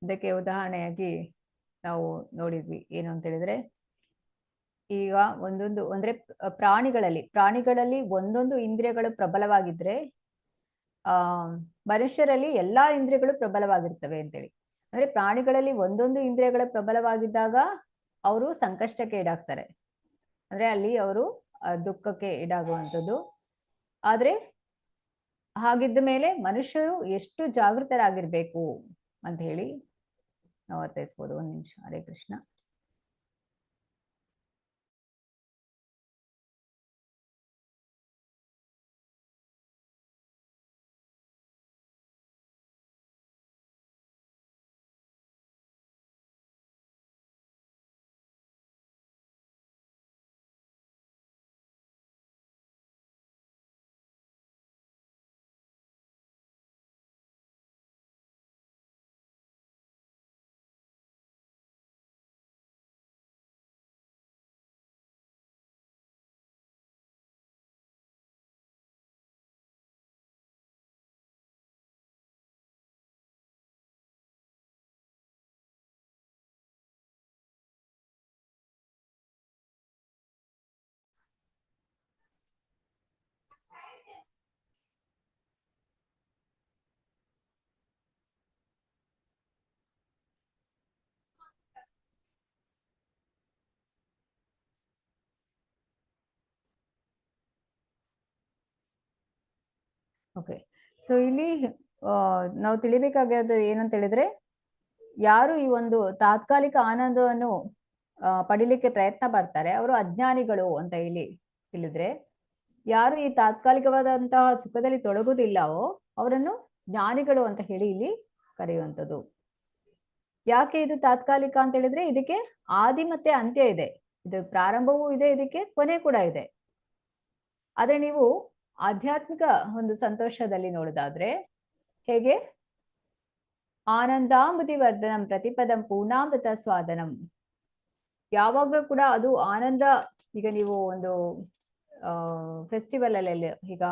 ಇದಕ್ಕೆ ಉದಾಹರಣೆಯಾಗಿ ನಾವು ನೋಡಿದ್ವಿ ಏನು ಅಂತ ಹೇಳಿದ್ರೆ, ಈಗ ಅಂದ್ರೆ ಪ್ರಾಣಿಗಳಲ್ಲಿ ಒಂದೊಂದು ಇಂದ್ರಿಯಗಳು ಪ್ರಬಲವಾಗಿದ್ರೆ ಮನುಷ್ಯರಲ್ಲಿ ಎಲ್ಲಾ ಇಂದ್ರಿಯಗಳು ಪ್ರಬಲವಾಗಿರ್ತವೆ ಅಂತೇಳಿ. ಅಂದ್ರೆ ಪ್ರಾಣಿಗಳಲ್ಲಿ ಒಂದೊಂದು ಇಂದ್ರಿಯಗಳ ಪ್ರಬಲವಾಗಿದ್ದಾಗ ಅವರು ಸಂಕಷ್ಟಕ್ಕೆ ಈಡಾಗ್ತಾರೆ, ಅಂದ್ರೆ ಅಲ್ಲಿ ಅವರು ದುಃಖಕ್ಕೆ ಈಡಾಗುವಂಥದ್ದು. ಆದ್ರೆ ಹಾಗಿದ್ದ ಮೇಲೆ ಮನುಷ್ಯರು ಎಷ್ಟು ಜಾಗೃತರಾಗಿರ್ಬೇಕು ಅಂತ ಹೇಳಿ ನಾವು ಅರ್ಥೈಸ್ಬೋದು. 1 ನಿಮಿಷ. ಹರೇ ಕೃಷ್ಣ. ಓಕೆ. ಸೊ ಇಲ್ಲಿ ನಾವು ತಿಳಿಬೇಕಾಗಿರೋದು ಏನಂತ ಹೇಳಿದ್ರೆ, ಯಾರು ಈ ಒಂದು ತಾತ್ಕಾಲಿಕ ಆನಂದವನ್ನು ಪಡಿಲಿಕ್ಕೆ ಪ್ರಯತ್ನ ಪಡ್ತಾರೆ ಅವರು ಅಜ್ಞಾನಿಗಳು ಅಂತ ಇಲ್ಲಿ ತಿಳಿದ್ರೆ, ಯಾರು ಈ ತಾತ್ಕಾಲಿಕವಾದಂತಹ ಸುಖದಲ್ಲಿ ತೊಡಗುವುದಿಲ್ಲವೋ ಅವರನ್ನು ಜ್ಞಾನಿಗಳು ಅಂತ ಹೇಳಿ ಇಲ್ಲಿ ಕರೆಯುವಂಥದ್ದು. ಯಾಕೆ ಇದು ತಾತ್ಕಾಲಿಕ ಅಂತ ಹೇಳಿದ್ರೆ, ಇದಕ್ಕೆ ಆದಿ ಮತ್ತೆ ಅಂತ್ಯ ಇದೆ. ಇದು ಪ್ರಾರಂಭವೂ ಇದೆ, ಇದಕ್ಕೆ ಕೊನೆ ಕೂಡ ಇದೆ. ಆದ್ರೆ ನೀವು ಆಧ್ಯಾತ್ಮಿಕ ಒಂದು ಸಂತೋಷದಲ್ಲಿ ನೋಡೋದಾದ್ರೆ ಹೇಗೆ, ಆನಂದಾಂಬುದಿ ವರ್ಧನಂ ಪ್ರತಿಪದಂ ಪೂರ್ಣಾಮೃತ ಸ್ವಾದನಂ. ಯಾವಾಗಲೂ ಕೂಡ ಅದು ಆನಂದ. ಈಗ ನೀವು ಒಂದು ಫೆಸ್ಟಿವಲ್ ಅಲ್ಲಿ, ಈಗ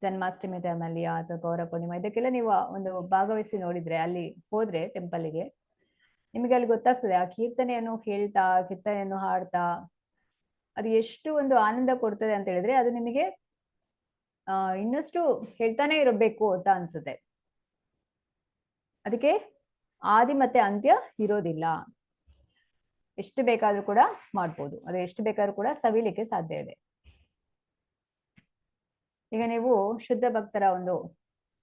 ಜನ್ಮಾಷ್ಟಮಿ ಟೈಮಲ್ಲಿ ಅಥವಾ ಗೌರ ಪೂರ್ಣಿಮಾ, ಇದಕ್ಕೆಲ್ಲ ನೀವು ಒಂದು ಭಾಗವಹಿಸಿ ನೋಡಿದ್ರೆ, ಅಲ್ಲಿ ಹೋದ್ರೆ ಟೆಂಪಲ್ಗೆ, ನಿಮಗೆ ಅಲ್ಲಿ ಗೊತ್ತಾಗ್ತದೆ ಆ ಕೀರ್ತನೆಯನ್ನು ಹೇಳ್ತಾ, ಕೀರ್ತನೆಯನ್ನು ಹಾಡ್ತಾ ಅದು ಎಷ್ಟು ಒಂದು ಆನಂದ ಕೊಡ್ತದೆ ಅಂತ ಹೇಳಿದ್ರೆ, ಅದು ನಿಮಗೆ ಇನ್ನಷ್ಟು ಹೇಳ್ತಾನೆ ಇರಬೇಕು ಅಂತ ಅನ್ಸುತ್ತೆ. ಅದಕ್ಕೆ ಆದಿ ಮತ್ತೆ ಅಂತ್ಯ ಇರೋದಿಲ್ಲ. ಎಷ್ಟು ಬೇಕಾದ್ರೂ ಕೂಡ ಮಾಡ್ಬೋದು, ಅದು ಎಷ್ಟು ಬೇಕಾದ್ರೂ ಕೂಡ ಸವಿಲಿಕ್ಕೆ ಸಾಧ್ಯ ಇದೆ. ಈಗ ನೀವು ಶುದ್ಧ ಭಕ್ತರ ಒಂದು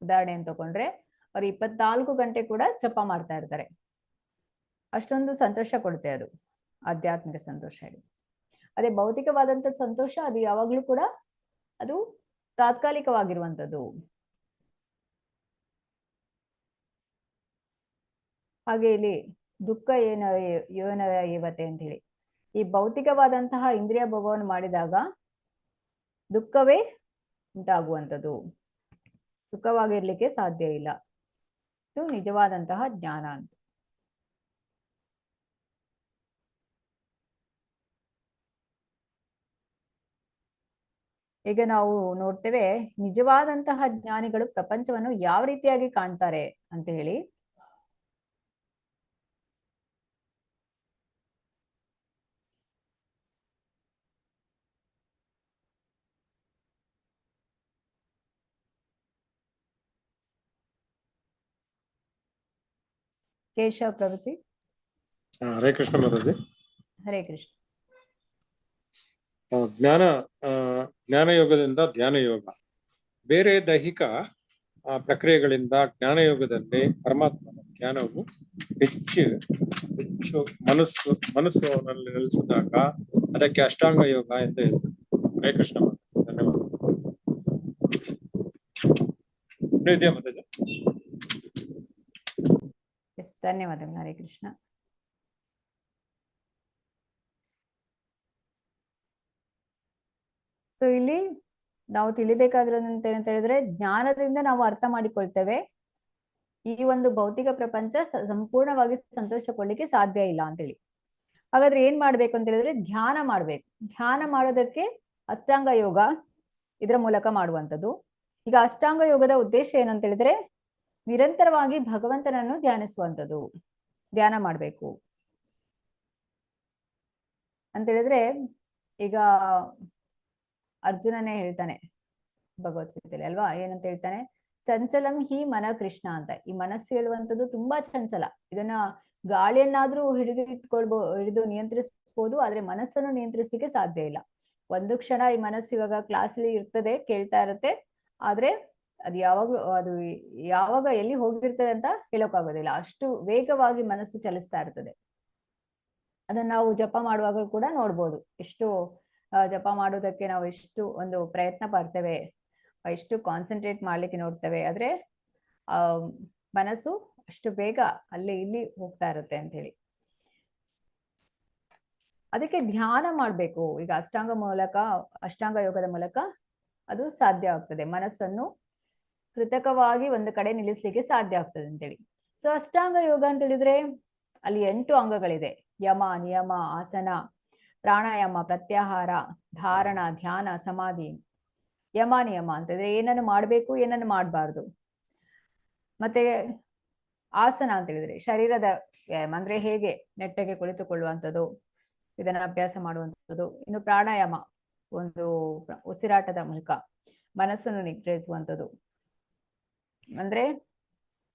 ಉದಾಹರಣೆಯನ್ನು ತಗೊಂಡ್ರೆ, ಅವ್ರು 24 ಗಂಟೆ ಕೂಡ ಜಪ ಮಾಡ್ತಾ ಇರ್ತಾರೆ. ಅಷ್ಟೊಂದು ಸಂತೋಷ ಕೊಡುತ್ತೆ ಅದು, ಆಧ್ಯಾತ್ಮಿಕ ಸಂತೋಷ ಹೇಳಿ. ಅದೇ ಭೌತಿಕವಾದಂತ ಸಂತೋಷ ಅದು ಯಾವಾಗ್ಲೂ ಕೂಡ ಅದು ತಾತ್ಕಾಲಿಕವಾಗಿರುವಂಥದ್ದು. ಹಾಗೆ ಇಲ್ಲಿ ದುಃಖ ಯೋನ ಇವತ್ತೆ ಅಂತ ಹೇಳಿ, ಈ ಭೌತಿಕವಾದಂತಹ ಇಂದ್ರಿಯ ಭೋಗವನ್ನು ಮಾಡಿದಾಗ ದುಃಖವೇ ಉಂಟಾಗುವಂಥದ್ದು, ಸುಖವಾಗಿರ್ಲಿಕ್ಕೆ ಸಾಧ್ಯ ಇಲ್ಲ. ಇದು ನಿಜವಾದಂತಹ ಜ್ಞಾನ ಅಂತ. ಈಗ ನಾವು ನೋಡ್ತೇವೆ, ನಿಜವಾದಂತಹ ಜ್ಞಾನಿಗಳು ಪ್ರಪಂಚವನ್ನು ಯಾವ ರೀತಿಯಾಗಿ ಕಾಣ್ತಾರೆ ಅಂತ ಹೇಳಿ. ಕೇಶವ್ ಪ್ರಭುಜಿ. ಹರೇ ಕೃಷ್ಣ ಮಾತಾಜಿ. ಹರೇ ಕೃಷ್ಣ. ಜ್ಞಾನಯೋಗದಿಂದ ಧ್ಯಾನ ಯೋಗ, ಬೇರೆ ದೈಹಿಕ ಪ್ರಕ್ರಿಯೆಗಳಿಂದ ಜ್ಞಾನಯೋಗದಲ್ಲಿ ಪರಮಾತ್ಮನ ಧ್ಯಾನವು ಹೆಚ್ಚು ಮನಸ್ಸು ಅವನಲ್ಲಿ ನೆಲೆಸಿದಾಗ ಅದಕ್ಕೆ ಅಷ್ಟಾಂಗ ಯೋಗ ಅಂತ ಹೆಸರು. ಹರೇ ಕೃಷ್ಣ ಮಾತಾಜಿ. ಧನ್ಯವಾದ ಮಾತಾಜಿ. ಧನ್ಯವಾದಗಳು. ಹರೇ ಕೃಷ್ಣ. ಸೊ ಇಲ್ಲಿ ನಾವು ತಿಳಿಬೇಕಾಗಿರೋದಂತ ಏನಂತ ಹೇಳಿದ್ರೆ, ಜ್ಞಾನದಿಂದ ನಾವು ಅರ್ಥ ಮಾಡಿಕೊಳ್ತೇವೆ ಈ ಒಂದು ಭೌತಿಕ ಪ್ರಪಂಚ ಸಂಪೂರ್ಣವಾಗಿ ಸಂತೋಷ ಕೊಡ್ಲಿಕ್ಕೆ ಸಾಧ್ಯ ಇಲ್ಲ ಅಂತೇಳಿ. ಹಾಗಾದ್ರೆ ಏನ್ ಮಾಡ್ಬೇಕು ಅಂತ ಹೇಳಿದ್ರೆ, ಧ್ಯಾನ ಮಾಡ್ಬೇಕು. ಧ್ಯಾನ ಮಾಡೋದಕ್ಕೆ ಅಷ್ಟಾಂಗ ಯೋಗ ಇದರ ಮೂಲಕ ಮಾಡುವಂಥದ್ದು. ಈಗ ಅಷ್ಟಾಂಗ ಯೋಗದ ಉದ್ದೇಶ ಏನಂತ ಹೇಳಿದ್ರೆ, ನಿರಂತರವಾಗಿ ಭಗವಂತನನ್ನು ಧ್ಯಾನಿಸುವಂಥದ್ದು, ಧ್ಯಾನ ಮಾಡ್ಬೇಕು ಅಂತ ಹೇಳಿದ್ರೆ. ಈಗ ಅರ್ಜುನನೇ ಹೇಳ್ತಾನೆ ಭಗವದ್ಗೀತೆಯಲ್ಲಿ ಅಲ್ವಾ, ಏನಂತ ಹೇಳ್ತಾನೆ, ಚಂಚಲಂ ಹಿ ಮನ ಕೃಷ್ಣ ಅಂತ. ಈ ಮನಸ್ಸು ಹೇಳುವಂಥದ್ದು ತುಂಬಾ ಚಂಚಲ. ಇದನ್ನ ಗಾಳಿಯನ್ನಾದ್ರೂ ಹಿಡಿದು ನಿಯಂತ್ರಿಸಬಹುದು, ಆದ್ರೆ ಮನಸ್ಸನ್ನು ನಿಯಂತ್ರಿಸ್ಲಿಕ್ಕೆ ಸಾಧ್ಯ ಇಲ್ಲ. ಒಂದು ಕ್ಷಣ ಈ ಮನಸ್ಸು ಇವಾಗ ಕ್ಲಾಸಲ್ಲಿ ಇರ್ತದೆ, ಕೇಳ್ತಾ ಇರುತ್ತೆ, ಆದ್ರೆ ಅದು ಯಾವಾಗ ಎಲ್ಲಿ ಹೋಗಿರ್ತದೆ ಅಂತ ಹೇಳೋಕ್ಕಾಗೋದಿಲ್ಲ. ಅಷ್ಟು ವೇಗವಾಗಿ ಮನಸ್ಸು ಚಲಿಸ್ತಾ ಇರ್ತದೆ. ಅದನ್ನ ನಾವು ಜಪ ಮಾಡುವಾಗ ಕೂಡ ನೋಡ್ಬೋದು, ಎಷ್ಟು ಜಪ ಮಾಡೋದಕ್ಕೆ ನಾವು ಎಷ್ಟು ಒಂದು ಪ್ರಯತ್ನ ಪಡ್ತೇವೆ, ಎಷ್ಟು ಕಾನ್ಸಂಟ್ರೇಟ್ ಮಾಡ್ಲಿಕ್ಕೆ ನೋಡ್ತೇವೆ, ಆದ್ರೆ ಮನಸ್ಸು ಅಷ್ಟು ಬೇಗ ಅಲ್ಲಿ ಇಲ್ಲಿ ಹೋಗ್ತಾ ಇರುತ್ತೆ ಅಂತ ಹೇಳಿ. ಅದಕ್ಕೆ ಧ್ಯಾನ ಮಾಡ್ಬೇಕು. ಈಗ ಅಷ್ಟಾಂಗ ಯೋಗದ ಮೂಲಕ ಅದು ಸಾಧ್ಯ ಆಗ್ತದೆ. ಮನಸ್ಸನ್ನು ಕೃತಕವಾಗಿ ಒಂದು ಕಡೆ ನಿಲ್ಲಿಸ್ಲಿಕ್ಕೆ ಸಾಧ್ಯ ಆಗ್ತದೆ ಅಂತೇಳಿ. ಸೊ ಅಷ್ಟಾಂಗ ಯೋಗ ಅಂತ ಹೇಳಿದ್ರೆ ಅಲ್ಲಿ 8 ಅಂಗಗಳಿದೆ. ಯಮ, ನಿಯಮ, ಆಸನ, ಪ್ರಾಣಾಯಾಮ, ಪ್ರತ್ಯಾಹಾರ, ಧಾರಣ, ಧ್ಯಾನ, ಸಮಾಧಿ. ಯಮ ನಿಯಮ ಅಂತಂದ್ರೆ ಏನನ್ನು ಮಾಡ್ಬೇಕು, ಏನನ್ನು ಮಾಡಬಾರ್ದು. ಮತ್ತೆ ಆಸನ ಅಂತ ಹೇಳಿದ್ರೆ ಶರೀರದ ವ್ಯಾಯಾಮ, ಅಂದ್ರೆ ಹೇಗೆ ನೆಟ್ಟಗೆ ಕುಳಿತುಕೊಳ್ಳುವಂಥದ್ದು, ಇದನ್ನ ಅಭ್ಯಾಸ ಮಾಡುವಂಥದ್ದು. ಇನ್ನು ಪ್ರಾಣಾಯಾಮ, ಒಂದು ಉಸಿರಾಟದ ಮೂಲಕ ಮನಸ್ಸನ್ನು ನಿಗ್ರಹಿಸುವಂಥದ್ದು. ಅಂದ್ರೆ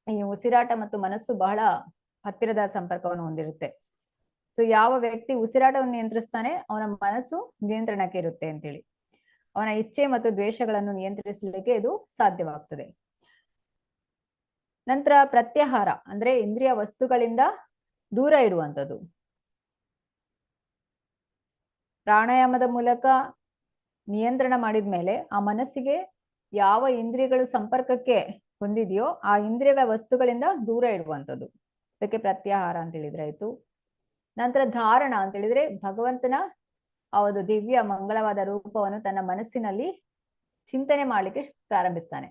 ಈ ಉಸಿರಾಟ ಮತ್ತು ಮನಸ್ಸು ಬಹಳ ಹತ್ತಿರದ ಸಂಪರ್ಕವನ್ನು ಹೊಂದಿರುತ್ತೆ. ಸೊ ಯಾವ ವ್ಯಕ್ತಿ ಉಸಿರಾಟವನ್ನು ನಿಯಂತ್ರಿಸ್ತಾನೆ ಅವನ ಮನಸ್ಸು ನಿಯಂತ್ರಣಕ್ಕೆ ಇರುತ್ತೆ ಅಂತೇಳಿ. ಅವನ ಇಚ್ಛೆ ಮತ್ತು ದ್ವೇಷಗಳನ್ನು ನಿಯಂತ್ರಿಸಲಿಕ್ಕೆ ಇದು ಸಾಧ್ಯವಾಗ್ತದೆ. ನಂತರ ಪ್ರತ್ಯಾಹಾರ ಅಂದ್ರೆ ಇಂದ್ರಿಯ ವಸ್ತುಗಳಿಂದ ದೂರ ಇಡುವಂಥದ್ದು. ಪ್ರಾಣಾಯಾಮದ ಮೂಲಕ ನಿಯಂತ್ರಣ ಮಾಡಿದ್ಮೇಲೆ ಆ ಮನಸ್ಸಿಗೆ ಯಾವ ಇಂದ್ರಿಯಗಳು ಸಂಪರ್ಕಕ್ಕೆ ಹೊಂದಿದೆಯೋ ಆ ಇಂದ್ರಿಯಗಳ ವಸ್ತುಗಳಿಂದ ದೂರ ಇಡುವಂಥದ್ದು. ಅದಕ್ಕೆ ಪ್ರತ್ಯಾಹಾರ ಅಂತ ಹೇಳಿದ್ರೆ ಆಯ್ತು. ನಂತರ ಧಾರಣ ಅಂತ ಹೇಳಿದ್ರೆ ಭಗವಂತನ ಆ ಒಂದು ದಿವ್ಯ ಮಂಗಳವಾದ ರೂಪವನ್ನು ತನ್ನ ಮನಸ್ಸಿನಲ್ಲಿ ಚಿಂತನೆ ಮಾಡ್ಲಿಕ್ಕೆ ಪ್ರಾರಂಭಿಸ್ತಾನೆ.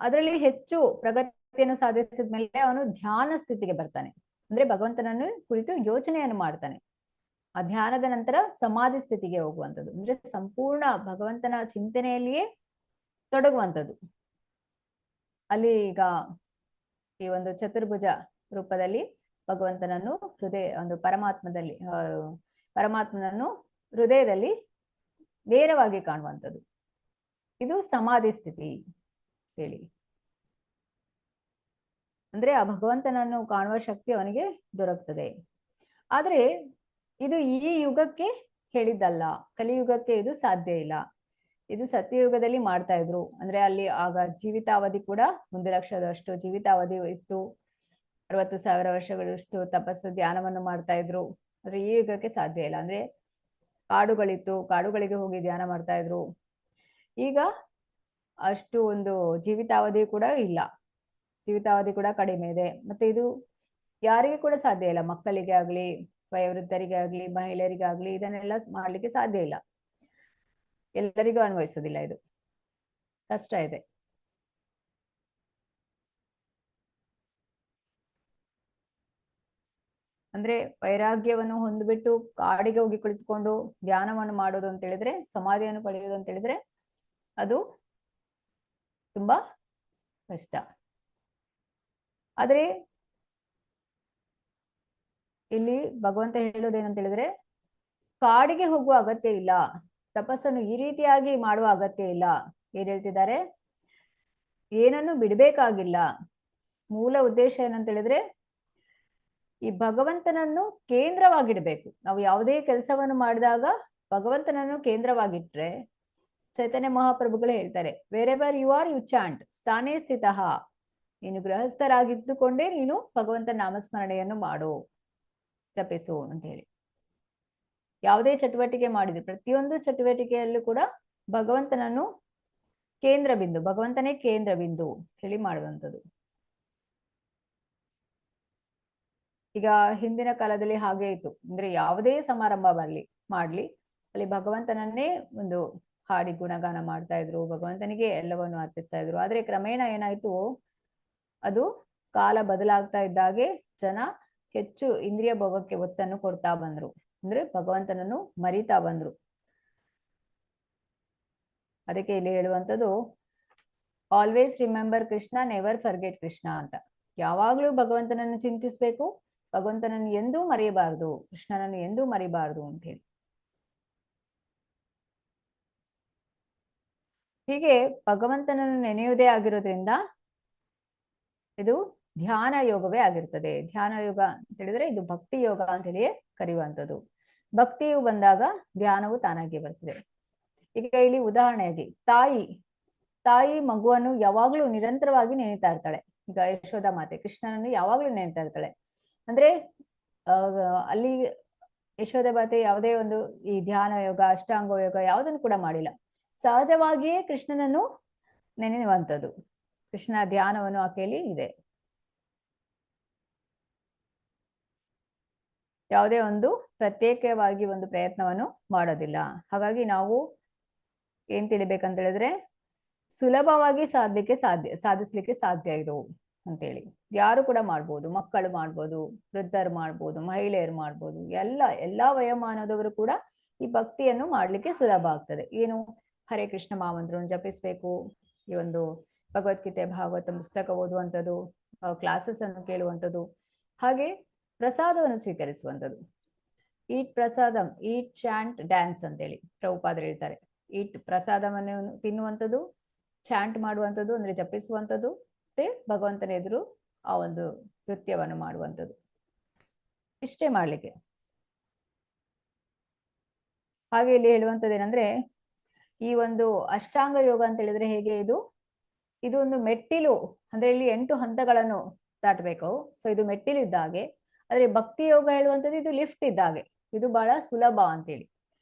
ಅದರಲ್ಲಿ ಹೆಚ್ಚು ಪ್ರಗತಿಯನ್ನು ಸಾಧಿಸಿದ ಮೇಲೆ ಅವನು ಧ್ಯಾನ ಸ್ಥಿತಿಗೆ ಬರ್ತಾನೆ. ಅಂದ್ರೆ ಭಗವಂತನನ್ನು ಕುರಿತು ಯೋಚನೆಯನ್ನು ಮಾಡ್ತಾನೆ. ಆ ಧ್ಯಾನದ ನಂತರ ಸಮಾಧಿ ಸ್ಥಿತಿಗೆ ಹೋಗುವಂಥದ್ದು, ಅಂದ್ರೆ ಸಂಪೂರ್ಣ ಭಗವಂತನ ಚಿಂತನೆಯಲ್ಲಿಯೇ ತೊಡಗುವಂಥದ್ದು. ಅಲ್ಲಿ ಈಗ ಈ ಒಂದು ಚತುರ್ಭುಜ ರೂಪದಲ್ಲಿ ಭಗವಂತನನ್ನು ಒಂದು ಪರಮಾತ್ಮನನ್ನು ಹೃದಯದಲ್ಲಿ ನೇರವಾಗಿ ಕಾಣುವಂಥದ್ದು. ಇದು ಸಮಾಧಿ ಸ್ಥಿತಿ ಹೇಳಿ. ಅಂದ್ರೆ ಆ ಭಗವಂತನನ್ನು ಕಾಣುವ ಶಕ್ತಿ ಅವನಿಗೆ ದೊರಕ್ತದೆ. ಆದ್ರೆ ಇದು ಈ ಯುಗಕ್ಕೆ ಹೇಳಿದ್ದಲ್ಲ, ಕಲಿಯುಗಕ್ಕೆ ಇದು ಸಾಧ್ಯ ಇಲ್ಲ. ಇದು ಸತ್ಯಯುಗದಲ್ಲಿ ಮಾಡ್ತಾ ಇದ್ರು. ಅಂದ್ರೆ ಅಲ್ಲಿ ಆಗ ಜೀವಿತಾವಧಿ ಕೂಡ 1 ಲಕ್ಷದಷ್ಟು ಜೀವಿತಾವಧಿ ಇತ್ತು. 60,000 ವರ್ಷಗಳಷ್ಟು ತಪಸ್ಸು ಧ್ಯಾನವನ್ನು ಮಾಡ್ತಾ ಇದ್ರು. ಆದ್ರೆ ಈ ಯುಗಕ್ಕೆ ಸಾಧ್ಯ ಇಲ್ಲ. ಅಂದ್ರೆ ಕಾಡುಗಳಿತ್ತು, ಕಾಡುಗಳಿಗೆ ಹೋಗಿ ಧ್ಯಾನ ಮಾಡ್ತಾ ಇದ್ರು. ಈಗ ಅಷ್ಟು ಒಂದು ಜೀವಿತಾವಧಿ ಕೂಡ ಇಲ್ಲ, ಜೀವಿತಾವಧಿ ಕೂಡ ಕಡಿಮೆ ಇದೆ. ಮತ್ತೆ ಇದು ಯಾರಿಗೆ ಕೂಡ ಸಾಧ್ಯ ಇಲ್ಲ, ಮಕ್ಕಳಿಗೆ ಆಗ್ಲಿ, ವಯೋವೃದ್ಧರಿಗೆ ಆಗ್ಲಿ, ಮಹಿಳೆಯರಿಗಾಗ್ಲಿ ಇದನ್ನೆಲ್ಲ ಮಾಡ್ಲಿಕ್ಕೆ ಸಾಧ್ಯ ಇಲ್ಲ. ಎಲ್ಲರಿಗೂ ಅನ್ವಯಿಸೋದಿಲ್ಲ, ಇದು ಕಷ್ಟ ಇದೆ. ಅಂದ್ರೆ ವೈರಾಗ್ಯವನ್ನು ಹೊಂದ್ಬಿಟ್ಟು ಕಾಡಿಗೆ ಹೋಗಿ ಕುಳಿತುಕೊಂಡು ಧ್ಯಾನವನ್ನು ಮಾಡೋದು ಅಂತ ಹೇಳಿದ್ರೆ, ಸಮಾಧಿಯನ್ನು ಪಡೆಯೋದು ಅಂತ ಹೇಳಿದ್ರೆ ಅದು ತುಂಬಾ ಕಷ್ಟ. ಆದ್ರೆ ಇಲ್ಲಿ ಭಗವಂತ ಹೇಳೋದೇನಂತ ಹೇಳಿದ್ರೆ, ಕಾಡಿಗೆ ಹೋಗುವ ಅಗತ್ಯ ಇಲ್ಲ, ತಪಸ್ಸನ್ನು ಈ ರೀತಿಯಾಗಿ ಮಾಡುವ ಅಗತ್ಯ ಇಲ್ಲ. ಏನ್ ಹೇಳ್ತಿದ್ದಾರೆ, ಏನನ್ನು ಬಿಡ್ಬೇಕಾಗಿಲ್ಲ. ಮೂಲ ಉದ್ದೇಶ ಏನಂತ ಹೇಳಿದ್ರೆ ಈ ಭಗವಂತನನ್ನು ಕೇಂದ್ರವಾಗಿಡ್ಬೇಕು. ನಾವು ಯಾವುದೇ ಕೆಲಸವನ್ನು ಮಾಡಿದಾಗ ಭಗವಂತನನ್ನು ಕೇಂದ್ರವಾಗಿಟ್ರೆ, ಚೈತನ್ಯ ಮಹಾಪ್ರಭುಗಳು ಹೇಳ್ತಾರೆ, wherever you are you chant, ಸ್ಥಾನೇ ಸ್ಥಿತಃ. ನೀನು ಗೃಹಸ್ಥರಾಗಿದ್ದುಕೊಂಡೇ ನೀನು ಭಗವಂತನ ನಾಮಸ್ಮರಣೆಯನ್ನು ಮಾಡು, ಜಪಿಸು ಅಂತ ಹೇಳಿ. ಯಾವುದೇ ಚಟುವಟಿಕೆ ಮಾಡಿದ್ರೆ ಪ್ರತಿಯೊಂದು ಚಟುವಟಿಕೆಯಲ್ಲೂ ಕೂಡ ಭಗವಂತನನ್ನು ಕೇಂದ್ರ ಬಿಂದು, ಭಗವಂತನೇ ಕೇಂದ್ರ ಬಿಂದು ಹೇಳಿ ಮಾಡುವಂಥದ್ದು. ಈಗ ಹಿಂದಿನ ಕಾಲದಲ್ಲಿ ಹಾಗೆ ಇತ್ತು. ಅಂದ್ರೆ ಯಾವುದೇ ಸಮಾರಂಭ ಮಾಡ್ಲಿ ಅಲ್ಲಿ ಭಗವಂತನನ್ನೇ ಒಂದು ಹಾಡಿ ಗುಣಗಾನ ಮಾಡ್ತಾ ಇದ್ರು, ಭಗವಂತನಿಗೆ ಎಲ್ಲವನ್ನು ಅರ್ಪಿಸ್ತಾ ಇದ್ರು. ಆದ್ರೆ ಕ್ರಮೇಣ ಏನಾಯ್ತು, ಅದು ಕಾಲ ಬದಲಾಗ್ತಾ ಇದ್ದಾಗೆ ಜನ ಹೆಚ್ಚು ಇಂದ್ರಿಯ ಭೋಗಕ್ಕೆ ಒತ್ತನ್ನು ಕೊಡ್ತಾ ಬಂದ್ರು. ಅಂದ್ರೆ ಭಗವಂತನನ್ನು ಮರಿತಾ ಬಂದ್ರು. ಅದಕ್ಕೆ ಇಲ್ಲಿ ಹೇಳುವಂಥದ್ದು, always remember Krishna, never forget Krishna ಅಂತ. ಯಾವಾಗ್ಲೂ ಭಗವಂತನನ್ನು ಚಿಂತಿಸ್ಬೇಕು, ಭಗವಂತನನ್ನು ಎಂದೂ ಮರೆಯಬಾರದು, ಕೃಷ್ಣನನ್ನು ಎಂದೂ ಮರಿಬಾರದು ಅಂತ ಹೇಳಿ. ಹೀಗೆ ಭಗವಂತನನ್ನು ನೆನೆಯುವುದೇ ಆಗಿರೋದ್ರಿಂದ ಇದು ಧ್ಯಾನ ಯೋಗವೇ ಆಗಿರ್ತದೆ. ಧ್ಯಾನ ಯೋಗ ಅಂತ ಹೇಳಿದ್ರೆ ಇದು ಭಕ್ತಿ ಯೋಗ ಅಂತ ಹೇಳಿ ಕರೆಯುವಂಥದ್ದು. ಭಕ್ತಿಯು ಬಂದಾಗ ಧ್ಯಾನವು ತಾನಾಗಿ ಬರ್ತದೆ. ಈಗ ಇಲ್ಲಿ ಉದಾಹರಣೆಯಾಗಿ ತಾಯಿ ಮಗುವನ್ನು ಯಾವಾಗ್ಲೂ ನಿರಂತರವಾಗಿ ನೆನೀತಾ ಇರ್ತಾಳೆ. ಈಗ ಯಶೋಧ ಮಾತೆ ಕೃಷ್ಣನನ್ನು ಯಾವಾಗ್ಲೂ ನೆನೀತಾ ಇರ್ತಾಳೆ. ಅಂದ್ರೆ ಅಲ್ಲಿ ಯಶೋಧ ಮಾತೆ ಯಾವುದೇ ಒಂದು ಈ ಧ್ಯಾನ ಯೋಗ, ಅಷ್ಟಾಂಗ ಯೋಗ ಯಾವುದನ್ನು ಕೂಡ ಮಾಡಿಲ್ಲ. ಸಹಜವಾಗಿಯೇ ಕೃಷ್ಣನನ್ನು ನೆನೆಯುವಂಥದ್ದು, ಕೃಷ್ಣ ಧ್ಯಾನವನ್ನು ಆಕೆಯಲ್ಲಿ ಇದೆ. ಯಾವುದೇ ಒಂದು ಪ್ರತ್ಯೇಕವಾಗಿ ಒಂದು ಪ್ರಯತ್ನವನ್ನು ಮಾಡೋದಿಲ್ಲ. ಹಾಗಾಗಿ ನಾವು ಏನ್ ತಿಳಿಬೇಕಂತ ಹೇಳಿದ್ರೆ, ಸುಲಭವಾಗಿ ಸಾಧಿಸ್ಲಿಕ್ಕೆ ಸಾಧ್ಯ ಇದು ಅಂತೇಳಿ. ಯಾರು ಕೂಡ ಮಾಡ್ಬೋದು, ಮಕ್ಕಳು ಮಾಡ್ಬೋದು, ವೃದ್ಧರು ಮಾಡ್ಬೋದು, ಮಹಿಳೆಯರು ಮಾಡ್ಬೋದು, ಎಲ್ಲಾ ವಯೋಮಾನದವರು ಕೂಡ ಈ ಭಕ್ತಿಯನ್ನು ಮಾಡ್ಲಿಕ್ಕೆ ಸುಲಭ ಆಗ್ತದೆ. ಏನು, ಹರೇ ಕೃಷ್ಣ ಮಹಾಮಂತ್ರವನ್ನು ಜಪಿಸ್ಬೇಕು, ಈ ಒಂದು ಭಗವದ್ಗೀತೆ ಭಾಗವತ ಪುಸ್ತಕ ಓದುವಂಥದ್ದು, ಕ್ಲಾಸಸ್ ಅನ್ನು ಕೇಳುವಂಥದ್ದು, ಹಾಗೆ ಪ್ರಸಾದವನ್ನು ಸ್ವೀಕರಿಸುವಂಥದ್ದು. ಈಟ್ ಪ್ರಸಾದಂ, ಈಟ್ ಚಾಂಟ್ ಡ್ಯಾನ್ಸ್ ಅಂತೇಳಿ ಪ್ರಭುಪಾದರು ಹೇಳ್ತಾರೆ. ಈಟ್ ಪ್ರಸಾದವನ್ನು ತಿನ್ನುವಂಥದ್ದು, ಚಾಂಟ್ ಮಾಡುವಂಥದ್ದು ಅಂದ್ರೆ ಜಪಿಸುವಂಥದ್ದು, ಮತ್ತೆ ಭಗವಂತನ ಎದುರು ಆ ಒಂದು ನೃತ್ಯವನ್ನು ಮಾಡುವಂಥದ್ದು. ಇಷ್ಟೇ ಮಾಡ್ಲಿಕ್ಕೆ. ಹಾಗೆ ಇಲ್ಲಿ ಹೇಳುವಂಥದ್ದು ಏನಂದ್ರೆ, ಈ ಒಂದು ಅಷ್ಟಾಂಗ ಯೋಗ ಅಂತ ಹೇಳಿದ್ರೆ ಹೇಗೆ ಇದು ಒಂದು ಮೆಟ್ಟಿಲು, ಅಂದ್ರೆ ಇಲ್ಲಿ 8 ಹಂತಗಳನ್ನು ದಾಟಬೇಕು. ಸೊ ಇದು ಮೆಟ್ಟಿಲು ಇದ್ದ ಹಾಗೆ. ಆದ್ರೆ ಭಕ್ತಿ ಯೋಗ ಹೇಳುವಂಥದ್ದು ಇದು ಲಿಫ್ಟ್ ಇದ್ದ ಹಾಗೆ, ಇದು ಬಹಳ ಸುಲಭ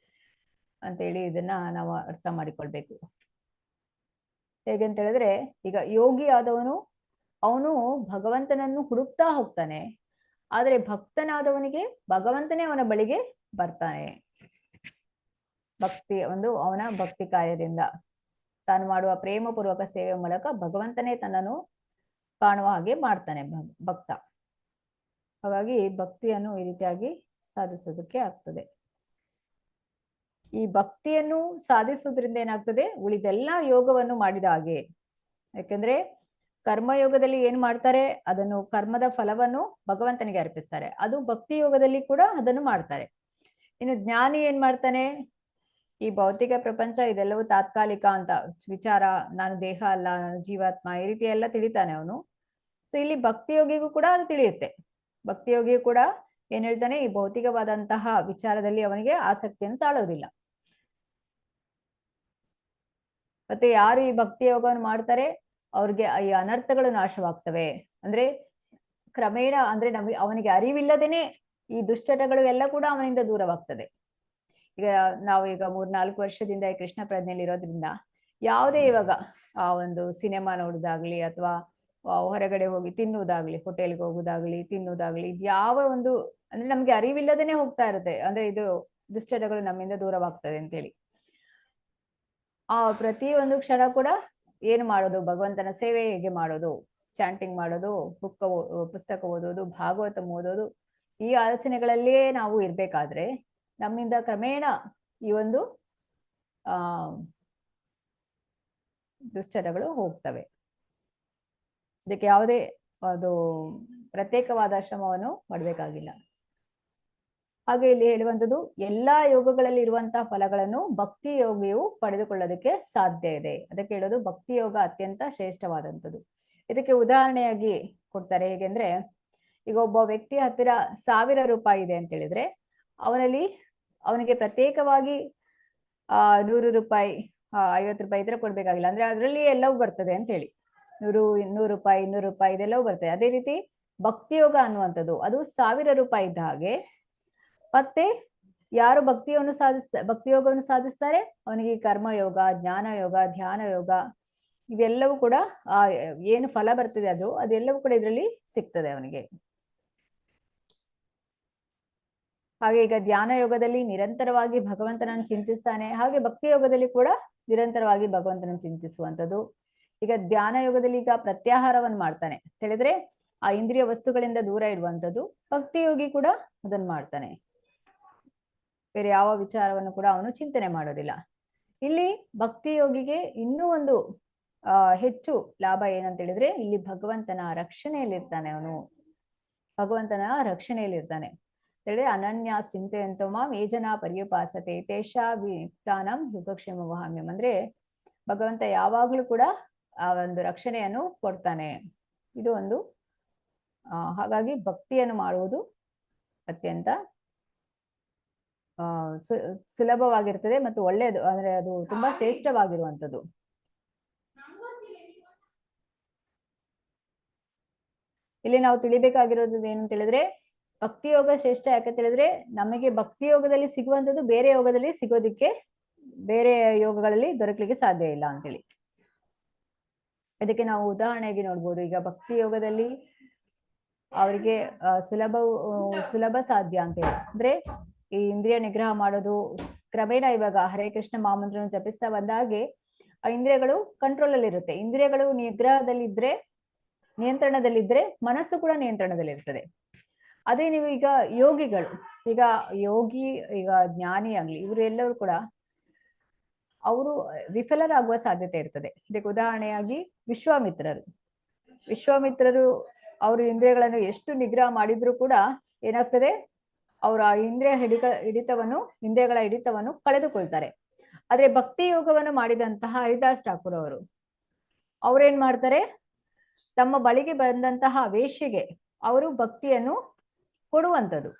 ಅಂತೇಳಿ ಇದನ್ನ ನಾವು ಅರ್ಥ ಮಾಡಿಕೊಳ್ಬೇಕು. ಹೇಗೆ ಅಂತ ಹೇಳಿದ್ರೆ, ಈಗ ಯೋಗಿ ಆದವನು ಅವನು ಭಗವಂತನನ್ನು ಹುಡುಕ್ತಾ ಹೋಗ್ತಾನೆ, ಆದ್ರೆ ಭಕ್ತನಾದವನಿಗೆ ಭಗವಂತನೇ ಅವನ ಬಳಿಗೆ ಬರ್ತಾನೆ. ಅವನ ಭಕ್ತಿ ಕಾರ್ಯದಿಂದ ತಾನು ಮಾಡುವ ಪ್ರೇಮ ಪೂರ್ವಕ ಸೇವೆ ಮೂಲಕ ಭಗವಂತನೇ ತನ್ನನ್ನು ಕಾಣುವ ಹಾಗೆ ಮಾಡ್ತಾನೆ ಭಕ್ತ. ಹಾಗಾಗಿ ಭಕ್ತಿಯನ್ನು ಈ ರೀತಿಯಾಗಿ ಸಾಧಿಸೋದಕ್ಕೆ ಆಗ್ತದೆ. ಈ ಭಕ್ತಿಯನ್ನು ಸಾಧಿಸುವುದರಿಂದ ಏನಾಗ್ತದೆ, ಉಳಿದೆಲ್ಲ ಯೋಗವನ್ನು ಮಾಡಿದ ಹಾಗೆ. ಯಾಕಂದ್ರೆ ಕರ್ಮಯೋಗದಲ್ಲಿ ಏನ್ ಮಾಡ್ತಾರೆ, ಅದನ್ನು ಕರ್ಮದ ಫಲವನ್ನು ಭಗವಂತನಿಗೆ ಅರ್ಪಿಸ್ತಾರೆ. ಅದು ಭಕ್ತಿ ಯೋಗದಲ್ಲಿ ಕೂಡ ಅದನ್ನು ಮಾಡ್ತಾರೆ. ಇನ್ನು ಜ್ಞಾನಿ ಏನ್ ಮಾಡ್ತಾನೆ, ಈ ಭೌತಿಕ ಪ್ರಪಂಚ ಇದೆಲ್ಲವೂ ತಾತ್ಕಾಲಿಕ ಅಂತ ವಿಚಾರ, ನಾನು ದೇಹ ಅಲ್ಲ, ನಾನು ಜೀವಾತ್ಮ, ಈ ರೀತಿ ಎಲ್ಲ ತಿಳಿತಾನೆ ಅವನು. ಸೊ ಇಲ್ಲಿ ಭಕ್ತಿಯೋಗಿಗೂ ಕೂಡ ಅದು ತಿಳಿಯುತ್ತೆ. ಭಕ್ತಿಯೋಗಿಯು ಕೂಡ ಏನ್ ಹೇಳ್ತಾನೆ, ಈ ಭೌತಿಕವಾದಂತಹ ವಿಚಾರದಲ್ಲಿ ಅವನಿಗೆ ಆಸಕ್ತಿಯನ್ನು ತಾಳೋದಿಲ್ಲ. ಮತ್ತೆ ಯಾರು ಈ ಭಕ್ತಿ ಯೋಗವನ್ನು ಮಾಡ್ತಾರೆ ಅವ್ರಿಗೆ ಈ ಅನರ್ಥಗಳು ನಾಶವಾಗ್ತವೆ. ಅಂದ್ರೆ ಕ್ರಮೇಣ, ಅಂದ್ರೆ ಅವನಿಗೆ ಅರಿವಿಲ್ಲದೇನೆ ಈ ದುಶ್ಚಟಗಳು ಎಲ್ಲ ಕೂಡ ಅವನಿಂದ ದೂರವಾಗ್ತದೆ. ಈಗ ನಾವು 3-4 ವರ್ಷದಿಂದ ಈ ಕೃಷ್ಣ ಪ್ರಜ್ಞೆಯಲ್ಲಿ ಇರೋದ್ರಿಂದ ಯಾವುದೇ ಇವಾಗ ಆ ಒಂದು ಸಿನಿಮಾ ನೋಡುದಾಗ್ಲಿ ಅಥವಾ ಹೊರಗಡೆ ಹೋಗಿ ತಿನ್ನುವುದಾಗ್ಲಿ, ಹೋಟೆಲ್ಗೆ ಹೋಗುದಾಗ್ಲಿ, ತಿನ್ನುವುದಾಗ್ಲಿ, ಇದು ಯಾವ ಒಂದು ಅಂದ್ರೆ ನಮ್ಗೆ ಅರಿವಿಲ್ಲದೇನೆ ಹೋಗ್ತಾ ಇರುತ್ತೆ. ಅಂದ್ರೆ ಇದು ದುಶ್ಚಟಗಳು ನಮ್ಮಿಂದ ದೂರವಾಗ್ತದೆ ಅಂತೇಳಿ ಆ ಪ್ರತಿ ಒಂದು ಕ್ಷಣ ಕೂಡ ಏನು ಮಾಡೋದು, ಭಗವಂತನ ಸೇವೆ ಹೇಗೆ ಮಾಡೋದು, ಚಾಂಟಿಂಗ್ ಮಾಡೋದು, ಪುಸ್ತಕ ಓದೋದು, ಭಾಗವತ ಓದೋದು, ಈ ಆಲೋಚನೆಗಳಲ್ಲಿಯೇ ನಾವು ಇರ್ಬೇಕಾದ್ರೆ ನಮ್ಮಿಂದ ಕ್ರಮೇಣ ಈ ಒಂದು ದುಶ್ಚಟಗಳು ಹೋಗ್ತವೆ. ಇದಕ್ಕೆ ಯಾವುದೇ ಅದು ಪ್ರತ್ಯೇಕವಾದ ಶ್ರಮವನ್ನು ಮಾಡಬೇಕಾಗಿಲ್ಲ. ಹಾಗೆ ಇಲ್ಲಿ ಹೇಳುವಂಥದ್ದು, ಎಲ್ಲಾ ಯೋಗಗಳಲ್ಲಿ ಇರುವಂತಹ ಫಲಗಳನ್ನು ಭಕ್ತಿ ಯೋಗಿಯು ಪಡೆದುಕೊಳ್ಳೋದಕ್ಕೆ ಸಾಧ್ಯ ಇದೆ. ಅದಕ್ಕೆ ಹೇಳೋದು ಭಕ್ತಿ ಯೋಗ ಅತ್ಯಂತ ಶ್ರೇಷ್ಠವಾದಂಥದ್ದು. ಇದಕ್ಕೆ ಉದಾಹರಣೆಯಾಗಿ ಕೊಡ್ತಾರೆ. ಹೇಗೆಂದ್ರೆ, ಈಗ ಒಬ್ಬ ವ್ಯಕ್ತಿ ಹತ್ತಿರ 1000 ರೂಪಾಯಿ ಇದೆ ಅಂತ ಹೇಳಿದ್ರೆ ಅವನಿಗೆ ಪ್ರತ್ಯೇಕವಾಗಿ 100 ರೂಪಾಯಿ 50 ರೂಪಾಯಿ ಈ ತರ ಕೊಡ್ಬೇಕಾಗಿಲ್ಲ. ಅಂದ್ರೆ ಅದರಲ್ಲಿ ಎಲ್ಲವೂ ಬರ್ತದೆ ಅಂತ ಹೇಳಿ, 100 ರೂಪಾಯಿ 200 ರೂಪಾಯಿ ಇದೆಲ್ಲವೂ ಬರ್ತದೆ. ಅದೇ ರೀತಿ ಭಕ್ತಿ ಯೋಗ ಅನ್ನುವಂಥದ್ದು ಅದು 1000 ರೂಪಾಯಿ ಇದ್ದ ಹಾಗೆ. ಮತ್ತೆ ಯಾರು ಭಕ್ತಿಯೋಗವನ್ನು ಸಾಧಿಸ್ತಾರೆ ಅವನಿಗೆ ಕರ್ಮಯೋಗ, ಜ್ಞಾನ ಯೋಗ, ಧ್ಯಾನ ಯೋಗ ಇದೆಲ್ಲವೂ ಕೂಡ ಏನು ಫಲ ಬರ್ತದೆ ಅದೆಲ್ಲವೂ ಕೂಡ ಇದರಲ್ಲಿ ಸಿಗ್ತದೆ ಅವನಿಗೆ. ಹಾಗೆ ಈಗ ಧ್ಯಾನ ಯೋಗದಲ್ಲಿ ನಿರಂತರವಾಗಿ ಭಗವಂತನನ್ನು ಚಿಂತಿಸ್ತಾನೆ, ಹಾಗೆ ಭಕ್ತಿ ಯೋಗದಲ್ಲಿ ಕೂಡ ನಿರಂತರವಾಗಿ ಭಗವಂತನನ್ನು ಚಿಂತಿಸುವಂಥದ್ದು. ಈಗ ಧ್ಯಾನ ಯೋಗದಲ್ಲಿ ಈಗ ಪ್ರತ್ಯಾಹಾರವನ್ನು ಮಾಡ್ತಾನೆ ಹೇಳಿದ್ರೆ ಆ ಇಂದ್ರಿಯ ವಸ್ತುಗಳಿಂದ ದೂರ ಇಡುವಂಥದ್ದು. ಭಕ್ತಿ ಯೋಗಿ ಕೂಡ ಅದನ್ನು ಮಾಡ್ತಾನೆ, ಬೇರೆ ಯಾವ ವಿಚಾರವನ್ನು ಕೂಡ ಅವನು ಚಿಂತನೆ ಮಾಡೋದಿಲ್ಲ. ಇಲ್ಲಿ ಭಕ್ತಿ ಯೋಗಿಗೆ ಇನ್ನೂ ಒಂದು ಹೆಚ್ಚು ಲಾಭ ಏನಂತ ಹೇಳಿದ್ರೆ, ಇಲ್ಲಿ ಭಗವಂತನ ರಕ್ಷಣೆಯಲ್ಲಿರ್ತಾನೆ. ಅವನು ಭಗವಂತನ ರಕ್ಷಣೆಯಲ್ಲಿರ್ತಾನೆ ಹೇಳಿದ್ರೆ, ಅನನ್ಯ ಚಿಂತೆಯಂತ ಮಾಂ ಯೇ ಜನಾ ಪರ್ಯುಪಾಸತೆ ತೇಷಾ ವಿಕ್ತಾನಾಂ ಯೋಗಕ್ಷೇಮ ವಹಾಮ್ಯಂ. ಅಂದ್ರೆ ಭಗವಂತ ಯಾವಾಗ್ಲೂ ಕೂಡ ಆ ಒಂದು ರಕ್ಷಣೆಯನ್ನು ಕೊಡ್ತಾನೆ. ಇದು ಒಂದು ಹಾಗಾಗಿ ಭಕ್ತಿಯನ್ನು ಮಾಡುವುದು ಅತ್ಯಂತ ಸುಲಭವಾಗಿರ್ತದೆ ಮತ್ತು ಒಳ್ಳೆಯದು. ಅಂದ್ರೆ ಅದು ತುಂಬಾ ಶ್ರೇಷ್ಠವಾಗಿರುವಂಥದ್ದು. ಇಲ್ಲಿ ನಾವು ತಿಳಿಬೇಕಾಗಿರೋದು ಏನಂತ ಹೇಳಿದ್ರೆ, ಭಕ್ತಿ ಯೋಗ ಶ್ರೇಷ್ಠ ಯಾಕಂತ ಹೇಳಿದ್ರೆ, ನಮಗೆ ಭಕ್ತಿ ಯೋಗದಲ್ಲಿ ಸಿಗುವಂಥದ್ದು ಬೇರೆ ಯೋಗದಲ್ಲಿ ಸಿಗೋದಿಕ್ಕೆ, ಬೇರೆ ಯೋಗಗಳಲ್ಲಿ ದೊರಕಲಿಕ್ಕೆ ಸಾಧ್ಯ ಇಲ್ಲ ಅಂತೇಳಿ. ಅದಕ್ಕೆ ನಾವು ಉದಾಹರಣೆಗೆ ನೋಡ್ಬೋದು. ಈಗ ಭಕ್ತಿ ಯೋಗದಲ್ಲಿ ಅವರಿಗೆ ಸುಲಭ ಸಾಧ್ಯ ಅಂತೇಳಿ ಅಂದ್ರೆ ಈ ಇಂದ್ರಿಯ ನಿಗ್ರಹ ಮಾಡೋದು ಕ್ರಮೇಣ ಇವಾಗ ಹರೇ ಕೃಷ್ಣ ಮಹಾಮಂತ್ರವನ್ನು ಜಪಿಸ್ತಾ ಬಂದಾಗೆ ಆ ಇಂದ್ರಿಯಗಳು ಕಂಟ್ರೋಲ್ ಅಲ್ಲಿ ಇರುತ್ತೆ. ಇಂದ್ರಿಯಗಳು ನಿಗ್ರಹದಲ್ಲಿದ್ರೆ, ನಿಯಂತ್ರಣದಲ್ಲಿದ್ರೆ ಮನಸ್ಸು ಕೂಡ ನಿಯಂತ್ರಣದಲ್ಲಿರ್ತದೆ. ಅದೇ ನೀವು ಈಗ ಯೋಗಿಗಳು, ಈಗ ಜ್ಞಾನಿ ಆಗ್ಲಿ, ಇವರು ಎಲ್ಲರೂ ಕೂಡ ಅವರು ವಿಫಲರಾಗುವ ಸಾಧ್ಯತೆ ಇರ್ತದೆ. ಇದಕ್ಕೆ ಉದಾಹರಣೆಯಾಗಿ ವಿಶ್ವಾಮಿತ್ರರು ಅವರು ಇಂದ್ರಿಯಗಳನ್ನು ಎಷ್ಟು ನಿಗ್ರಹ ಮಾಡಿದ್ರು ಕೂಡ ಏನಾಗ್ತದೆ, ಅವರು ಆ ಇಂದ್ರಿಯಗಳ ಹಿಡಿತವನ್ನು ಕಳೆದುಕೊಳ್ತಾರೆ. ಆದ್ರೆ ಭಕ್ತಿ ಯೋಗವನ್ನು ಮಾಡಿದಂತಹ ಹರಿದಾಸ್ ಠಾಕೂರ್ ಅವ್ರೇನ್ ಮಾಡ್ತಾರೆ, ತಮ್ಮ ಬಳಿಗೆ ಬಂದಂತಹ ವೇಶ್ಯೆಗೆ ಅವರು ಭಕ್ತಿಯನ್ನು ಕೊಡುವಂಥದ್ದು.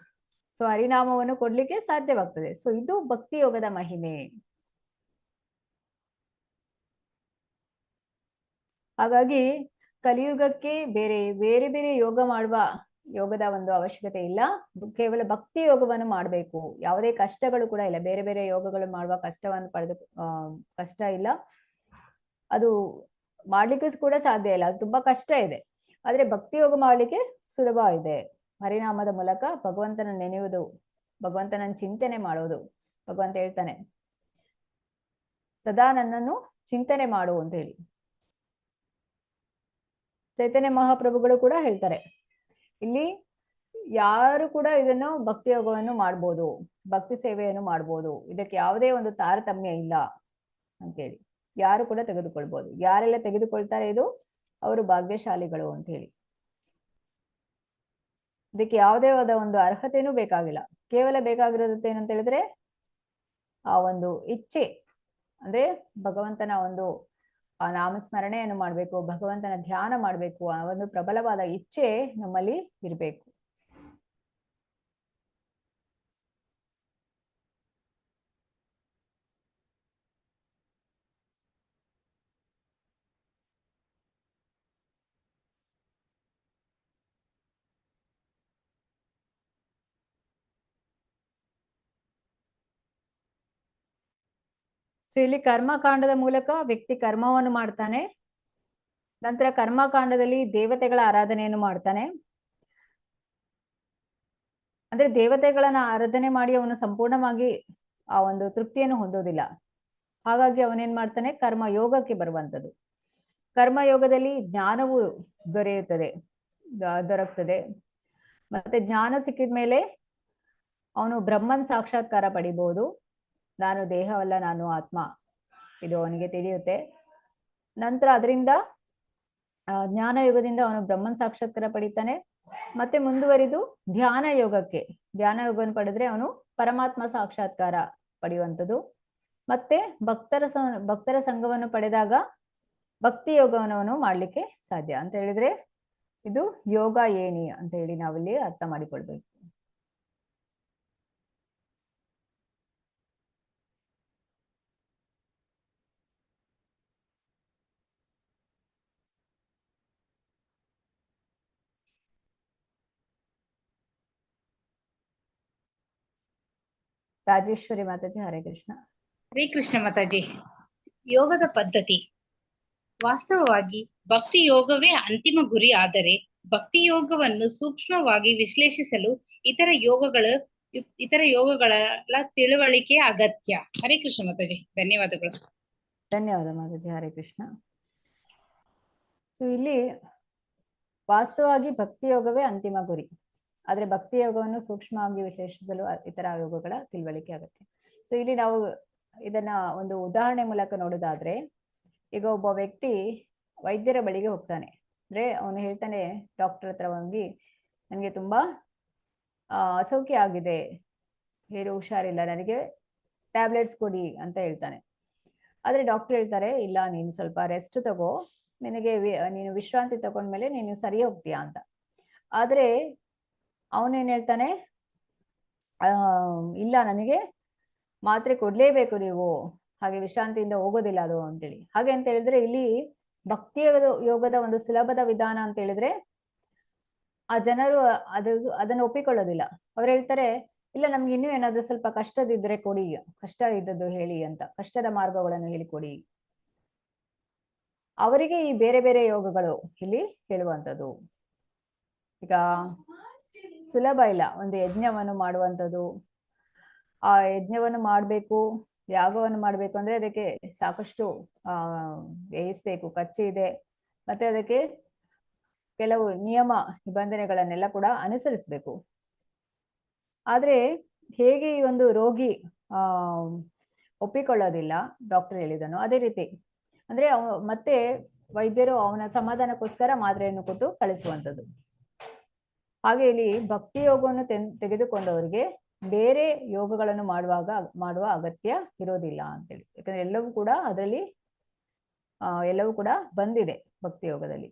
ಸೊ ಹರಿನಾಮವನ್ನು ಕೊಡ್ಲಿಕ್ಕೆ ಸಾಧ್ಯವಾಗ್ತದೆ. ಸೊ ಇದು ಭಕ್ತಿ ಯೋಗದ ಮಹಿಮೆ. ಹಾಗಾಗಿ ಕಲಿಯುಗಕ್ಕೆ ಬೇರೆ ಬೇರೆ ಬೇರೆ ಯೋಗದ ಒಂದು ಅವಶ್ಯಕತೆ ಇಲ್ಲ. ಕೇವಲ ಭಕ್ತಿ ಯೋಗವನ್ನು ಮಾಡಬೇಕು. ಯಾವುದೇ ಕಷ್ಟಗಳು ಕೂಡ ಇಲ್ಲ. ಬೇರೆ ಬೇರೆ ಯೋಗಗಳು ಮಾಡುವ ಕಷ್ಟ ಇಲ್ಲ. ಅದು ಮಾಡ್ಲಿಕ್ಕೂ ಕೂಡ ಸಾಧ್ಯ ಇಲ್ಲ, ಅದು ತುಂಬಾ ಕಷ್ಟ ಇದೆ. ಆದ್ರೆ ಭಕ್ತಿ ಯೋಗ ಮಾಡ್ಲಿಕ್ಕೆ ಸುಲಭ ಇದೆ. ಹರಿನಾಮದ ಮೂಲಕ ಭಗವಂತನ ನೆನೆಯುವುದು, ಭಗವಂತನ ಚಿಂತನೆ ಮಾಡೋದು. ಭಗವಂತ ಹೇಳ್ತಾನೆ, ಸದಾ ನನ್ನನ್ನು ಚಿಂತನೆ ಮಾಡು ಅಂತ ಹೇಳಿ. ಚೈತನ್ಯ ಮಹಾಪ್ರಭುಗಳು ಕೂಡ ಹೇಳ್ತಾರೆ, ಇಲ್ಲಿ ಯಾರು ಕೂಡ ಇದನ್ನು ಭಕ್ತಿ ಯೋಗವನ್ನು ಮಾಡ್ಬೋದು, ಭಕ್ತಿ ಸೇವೆಯನ್ನು ಮಾಡ್ಬೋದು, ಇದಕ್ಕೆ ಯಾವುದೇ ಒಂದು ತಾರತಮ್ಯ ಇಲ್ಲ ಅಂತೇಳಿ. ಯಾರು ಕೂಡ ತೆಗೆದುಕೊಳ್ಬೋದು. ಯಾರೆಲ್ಲ ತೆಗೆದುಕೊಳ್ತಾರೆ ಇದು ಅವರು ಭಾಗ್ಯಶಾಲಿಗಳು ಅಂತ ಹೇಳಿ. ಇದಕ್ಕೆ ಯಾವುದೇ ಆದ ಒಂದು ಅರ್ಹತೆನೂ ಬೇಕಾಗಿಲ್ಲ. ಕೇವಲ ಬೇಕಾಗಿರೋದು ಏನಂತ ಹೇಳಿದ್ರೆ ಆ ಒಂದು ಇಚ್ಛೆ, ಅಂದ್ರೆ ಭಗವಂತನ ಒಂದು ಆ ನಾಮಸ್ಮರಣೆಯನ್ನು ಮಾಡ್ಬೇಕು, ಭಗವಂತನ ಧ್ಯಾನ ಮಾಡ್ಬೇಕು, ಆ ಒಂದು ಪ್ರಬಲವಾದ ಇಚ್ಛೆ ನಮ್ಮಲ್ಲಿ ಇರ್ಬೇಕು. ಸೊ ಇಲ್ಲಿ ಕರ್ಮಕಾಂಡದ ಮೂಲಕ ವ್ಯಕ್ತಿ ಕರ್ಮವನ್ನು ಮಾಡ್ತಾನೆ. ನಂತರ ಕರ್ಮಕಾಂಡದಲ್ಲಿ ದೇವತೆಗಳ ಆರಾಧನೆಯನ್ನು ಮಾಡ್ತಾನೆ. ಅಂದ್ರೆ ದೇವತೆಗಳನ್ನ ಆರಾಧನೆ ಮಾಡಿ ಅವನು ಸಂಪೂರ್ಣವಾಗಿ ಆ ಒಂದು ತೃಪ್ತಿಯನ್ನು ಹೊಂದೋದಿಲ್ಲ. ಹಾಗಾಗಿ ಅವನೇನ್ ಮಾಡ್ತಾನೆ, ಕರ್ಮ ಯೋಗಕ್ಕೆ ಬರುವಂಥದ್ದು. ಕರ್ಮಯೋಗದಲ್ಲಿ ಜ್ಞಾನವು ದೊರಕ್ತದೆ. ಮತ್ತೆ ಜ್ಞಾನ ಸಿಕ್ಕಿದ ಮೇಲೆ ಅವನು ಬ್ರಹ್ಮನ್ ಸಾಕ್ಷಾತ್ಕಾರ ಪಡಿಬಹುದು. ನಾನು ದೇಹವಲ್ಲ, ನಾನು ಆತ್ಮ, ಇದು ಅವನಿಗೆ ತಿಳಿಯುತ್ತೆ. ನಂತರ ಅದರಿಂದ ಜ್ಞಾನ ಯೋಗದಿಂದ ಅವನು ಬ್ರಹ್ಮನ್ ಸಾಕ್ಷಾತ್ಕಾರ ಪಡಿತಾನೆ. ಮತ್ತೆ ಮುಂದುವರಿದು ಧ್ಯಾನ ಯೋಗವನ್ನು ಪಡೆದ್ರೆ ಅವನು ಪರಮಾತ್ಮ ಸಾಕ್ಷಾತ್ಕಾರ ಪಡೆಯುವಂಥದ್ದು. ಮತ್ತೆ ಭಕ್ತರ ಸಂಘವನ್ನು ಪಡೆದಾಗ ಭಕ್ತಿ ಯೋಗವನ್ನು ಅವನು ಮಾಡ್ಲಿಕ್ಕೆ ಸಾಧ್ಯ ಅಂತ ಹೇಳಿದ್ರೆ ಇದು ಯೋಗ ಏಣಿ ಅಂತ ಹೇಳಿ ನಾವಿಲ್ಲಿ ಅರ್ಥ ಮಾಡಿಕೊಳ್ಬೇಕು. ರಾಜೇಶ್ವರಿ ಮಾತಾಜಿ, ಹರೇ ಕೃಷ್ಣ. ಹರೇ ಕೃಷ್ಣ ಮಾತಾಜಿ. ಯೋಗದ ಪದ್ಧತಿ ವಾಸ್ತವವಾಗಿ ಭಕ್ತಿ ಯೋಗವೇ ಅಂತಿಮ ಗುರಿ. ಆದರೆ ಭಕ್ತಿ ಯೋಗವನ್ನು ಸೂಕ್ಷ್ಮವಾಗಿ ವಿಶ್ಲೇಷಿಸಲು ಇತರ ಯೋಗಗಳ ತಿಳುವಳಿಕೆ ಅಗತ್ಯ. ಹರೇ ಕೃಷ್ಣ ಮಾತಾಜಿ, ಧನ್ಯವಾದಗಳು. ಧನ್ಯವಾದ ಮಾತಾಜಿ, ಹರೇ ಕೃಷ್ಣ. ಸೊ ಇಲ್ಲಿ ವಾಸ್ತವವಾಗಿ ಭಕ್ತಿ ಯೋಗವೇ ಅಂತಿಮ ಗುರಿ, ಆದ್ರೆ ಭಕ್ತಿ ಯೋಗವನ್ನು ಸೂಕ್ಷ್ಮವಾಗಿ ವಿಶ್ಲೇಷಿಸಲು ಇತರ ಯೋಗಗಳ ತಿಳುವಳಿಕೆ ಅಗತ್ಯ. ಸೊ ಇಲ್ಲಿ ನಾವು ಇದನ್ನ ಒಂದು ಉದಾಹರಣೆ ಮೂಲಕ ನೋಡೋದಾದ್ರೆ, ಈಗ ಒಬ್ಬ ವ್ಯಕ್ತಿ ವೈದ್ಯರ ಬಳಿಗೆ ಹೋಗ್ತಾನೆ. ಅಂದ್ರೆ ಅವನು ಹೇಳ್ತಾನೆ, ಡಾಕ್ಟರ್ ಹತ್ರ ಹೋಗಿ ನನಗೆ ತುಂಬಾ ಅಸೌಖ್ಯ ಆಗಿದೆ, ಏನು ಹುಷಾರಿಲ್ಲ, ನನಗೆ ಟ್ಯಾಬ್ಲೆಟ್ಸ್ ಕೊಡಿ ಅಂತ ಹೇಳ್ತಾನೆ. ಆದ್ರೆ ಡಾಕ್ಟರ್ ಹೇಳ್ತಾರೆ, ಇಲ್ಲ, ನೀನು ಸ್ವಲ್ಪ ರೆಸ್ಟ್ ತಗೋ, ನೀನು ವಿಶ್ರಾಂತಿ ತಗೊಂಡ್ಮೇಲೆ ನೀನು ಸರಿ ಹೋಗ್ತೀಯಾ ಅಂತ. ಆದ್ರೆ ಅವನೇನ್ ಹೇಳ್ತಾನೆ, ಇಲ್ಲ, ನನಗೆ ಮಾತ್ರೆ ಕೊಡ್ಲೇಬೇಕು ನೀವು, ಹಾಗೆ ವಿಶ್ರಾಂತಿಯಿಂದ ಹೋಗೋದಿಲ್ಲ ಅದು ಅಂತೇಳಿ. ಹಾಗೆ ಅಂತ ಹೇಳಿದ್ರೆ ಇಲ್ಲಿ ಭಕ್ತಿ ಯೋಗದ ಒಂದು ಸುಲಭದ ವಿಧಾನ ಅಂತ ಹೇಳಿದ್ರೆ ಆ ಜನರು ಅದನ್ನು ಒಪ್ಪಿಕೊಳ್ಳೋದಿಲ್ಲ. ಅವ್ರು ಹೇಳ್ತಾರೆ, ಇಲ್ಲ, ನಮ್ಗೆ ಇನ್ನೂ ಏನಾದ್ರು ಸ್ವಲ್ಪ ಕಷ್ಟದಿದ್ರೆ ಕೊಡಿ, ಕಷ್ಟ ಇದ್ದದ್ದು ಹೇಳಿ ಅಂತ, ಕಷ್ಟದ ಮಾರ್ಗಗಳನ್ನು ಹೇಳಿಕೊಡಿ. ಅವರಿಗೆ ಈ ಬೇರೆ ಬೇರೆ ಯೋಗಗಳು ಇಲ್ಲಿ ಹೇಳುವಂಥದ್ದು. ಈಗ ಸುಲಭ ಇಲ್ಲ, ಒಂದು ಯಜ್ಞವನ್ನು ಮಾಡುವಂಥದ್ದು. ಆ ಯಜ್ಞವನ್ನು ಮಾಡ್ಬೇಕು, ಯಾಗವನ್ನು ಮಾಡ್ಬೇಕು ಅಂದ್ರೆ ಅದಕ್ಕೆ ಸಾಕಷ್ಟು ವ್ಯಯಿಸ್ಬೇಕು, ಖರ್ಚು ಇದೆ. ಮತ್ತೆ ಅದಕ್ಕೆ ಕೆಲವು ನಿಯಮ ನಿಬಂಧನೆಗಳನ್ನೆಲ್ಲ ಕೂಡ ಅನುಸರಿಸ್ಬೇಕು. ಆದ್ರೆ ಹೇಗೆ ಈ ಒಂದು ರೋಗಿ ಒಪ್ಪಿಕೊಳ್ಳೋದಿಲ್ಲ ಡಾಕ್ಟರ್ ಹೇಳಿದನು, ಅದೇ ರೀತಿ ಅಂದ್ರೆ ಮತ್ತೆ ವೈದ್ಯರು ಅವನ ಸಮಾಧಾನಕ್ಕೋಸ್ಕರ ಮಾತ್ರೆಯನ್ನು ಕೊಟ್ಟು ಕಳಿಸುವಂಥದ್ದು. ಹಾಗೆ ಇಲ್ಲಿ ಭಕ್ತಿ ಯೋಗವನ್ನು ತೆಗೆದುಕೊಂಡವರಿಗೆ ಬೇರೆ ಯೋಗಗಳನ್ನು ಮಾಡುವ ಅಗತ್ಯ ಇರೋದಿಲ್ಲ ಅಂತೇಳಿ. ಯಾಕಂದ್ರೆ ಎಲ್ಲವೂ ಕೂಡ ಅದರಲ್ಲಿ ಎಲ್ಲವೂ ಕೂಡ ಬಂದಿದೆ ಭಕ್ತಿ ಯೋಗದಲ್ಲಿ.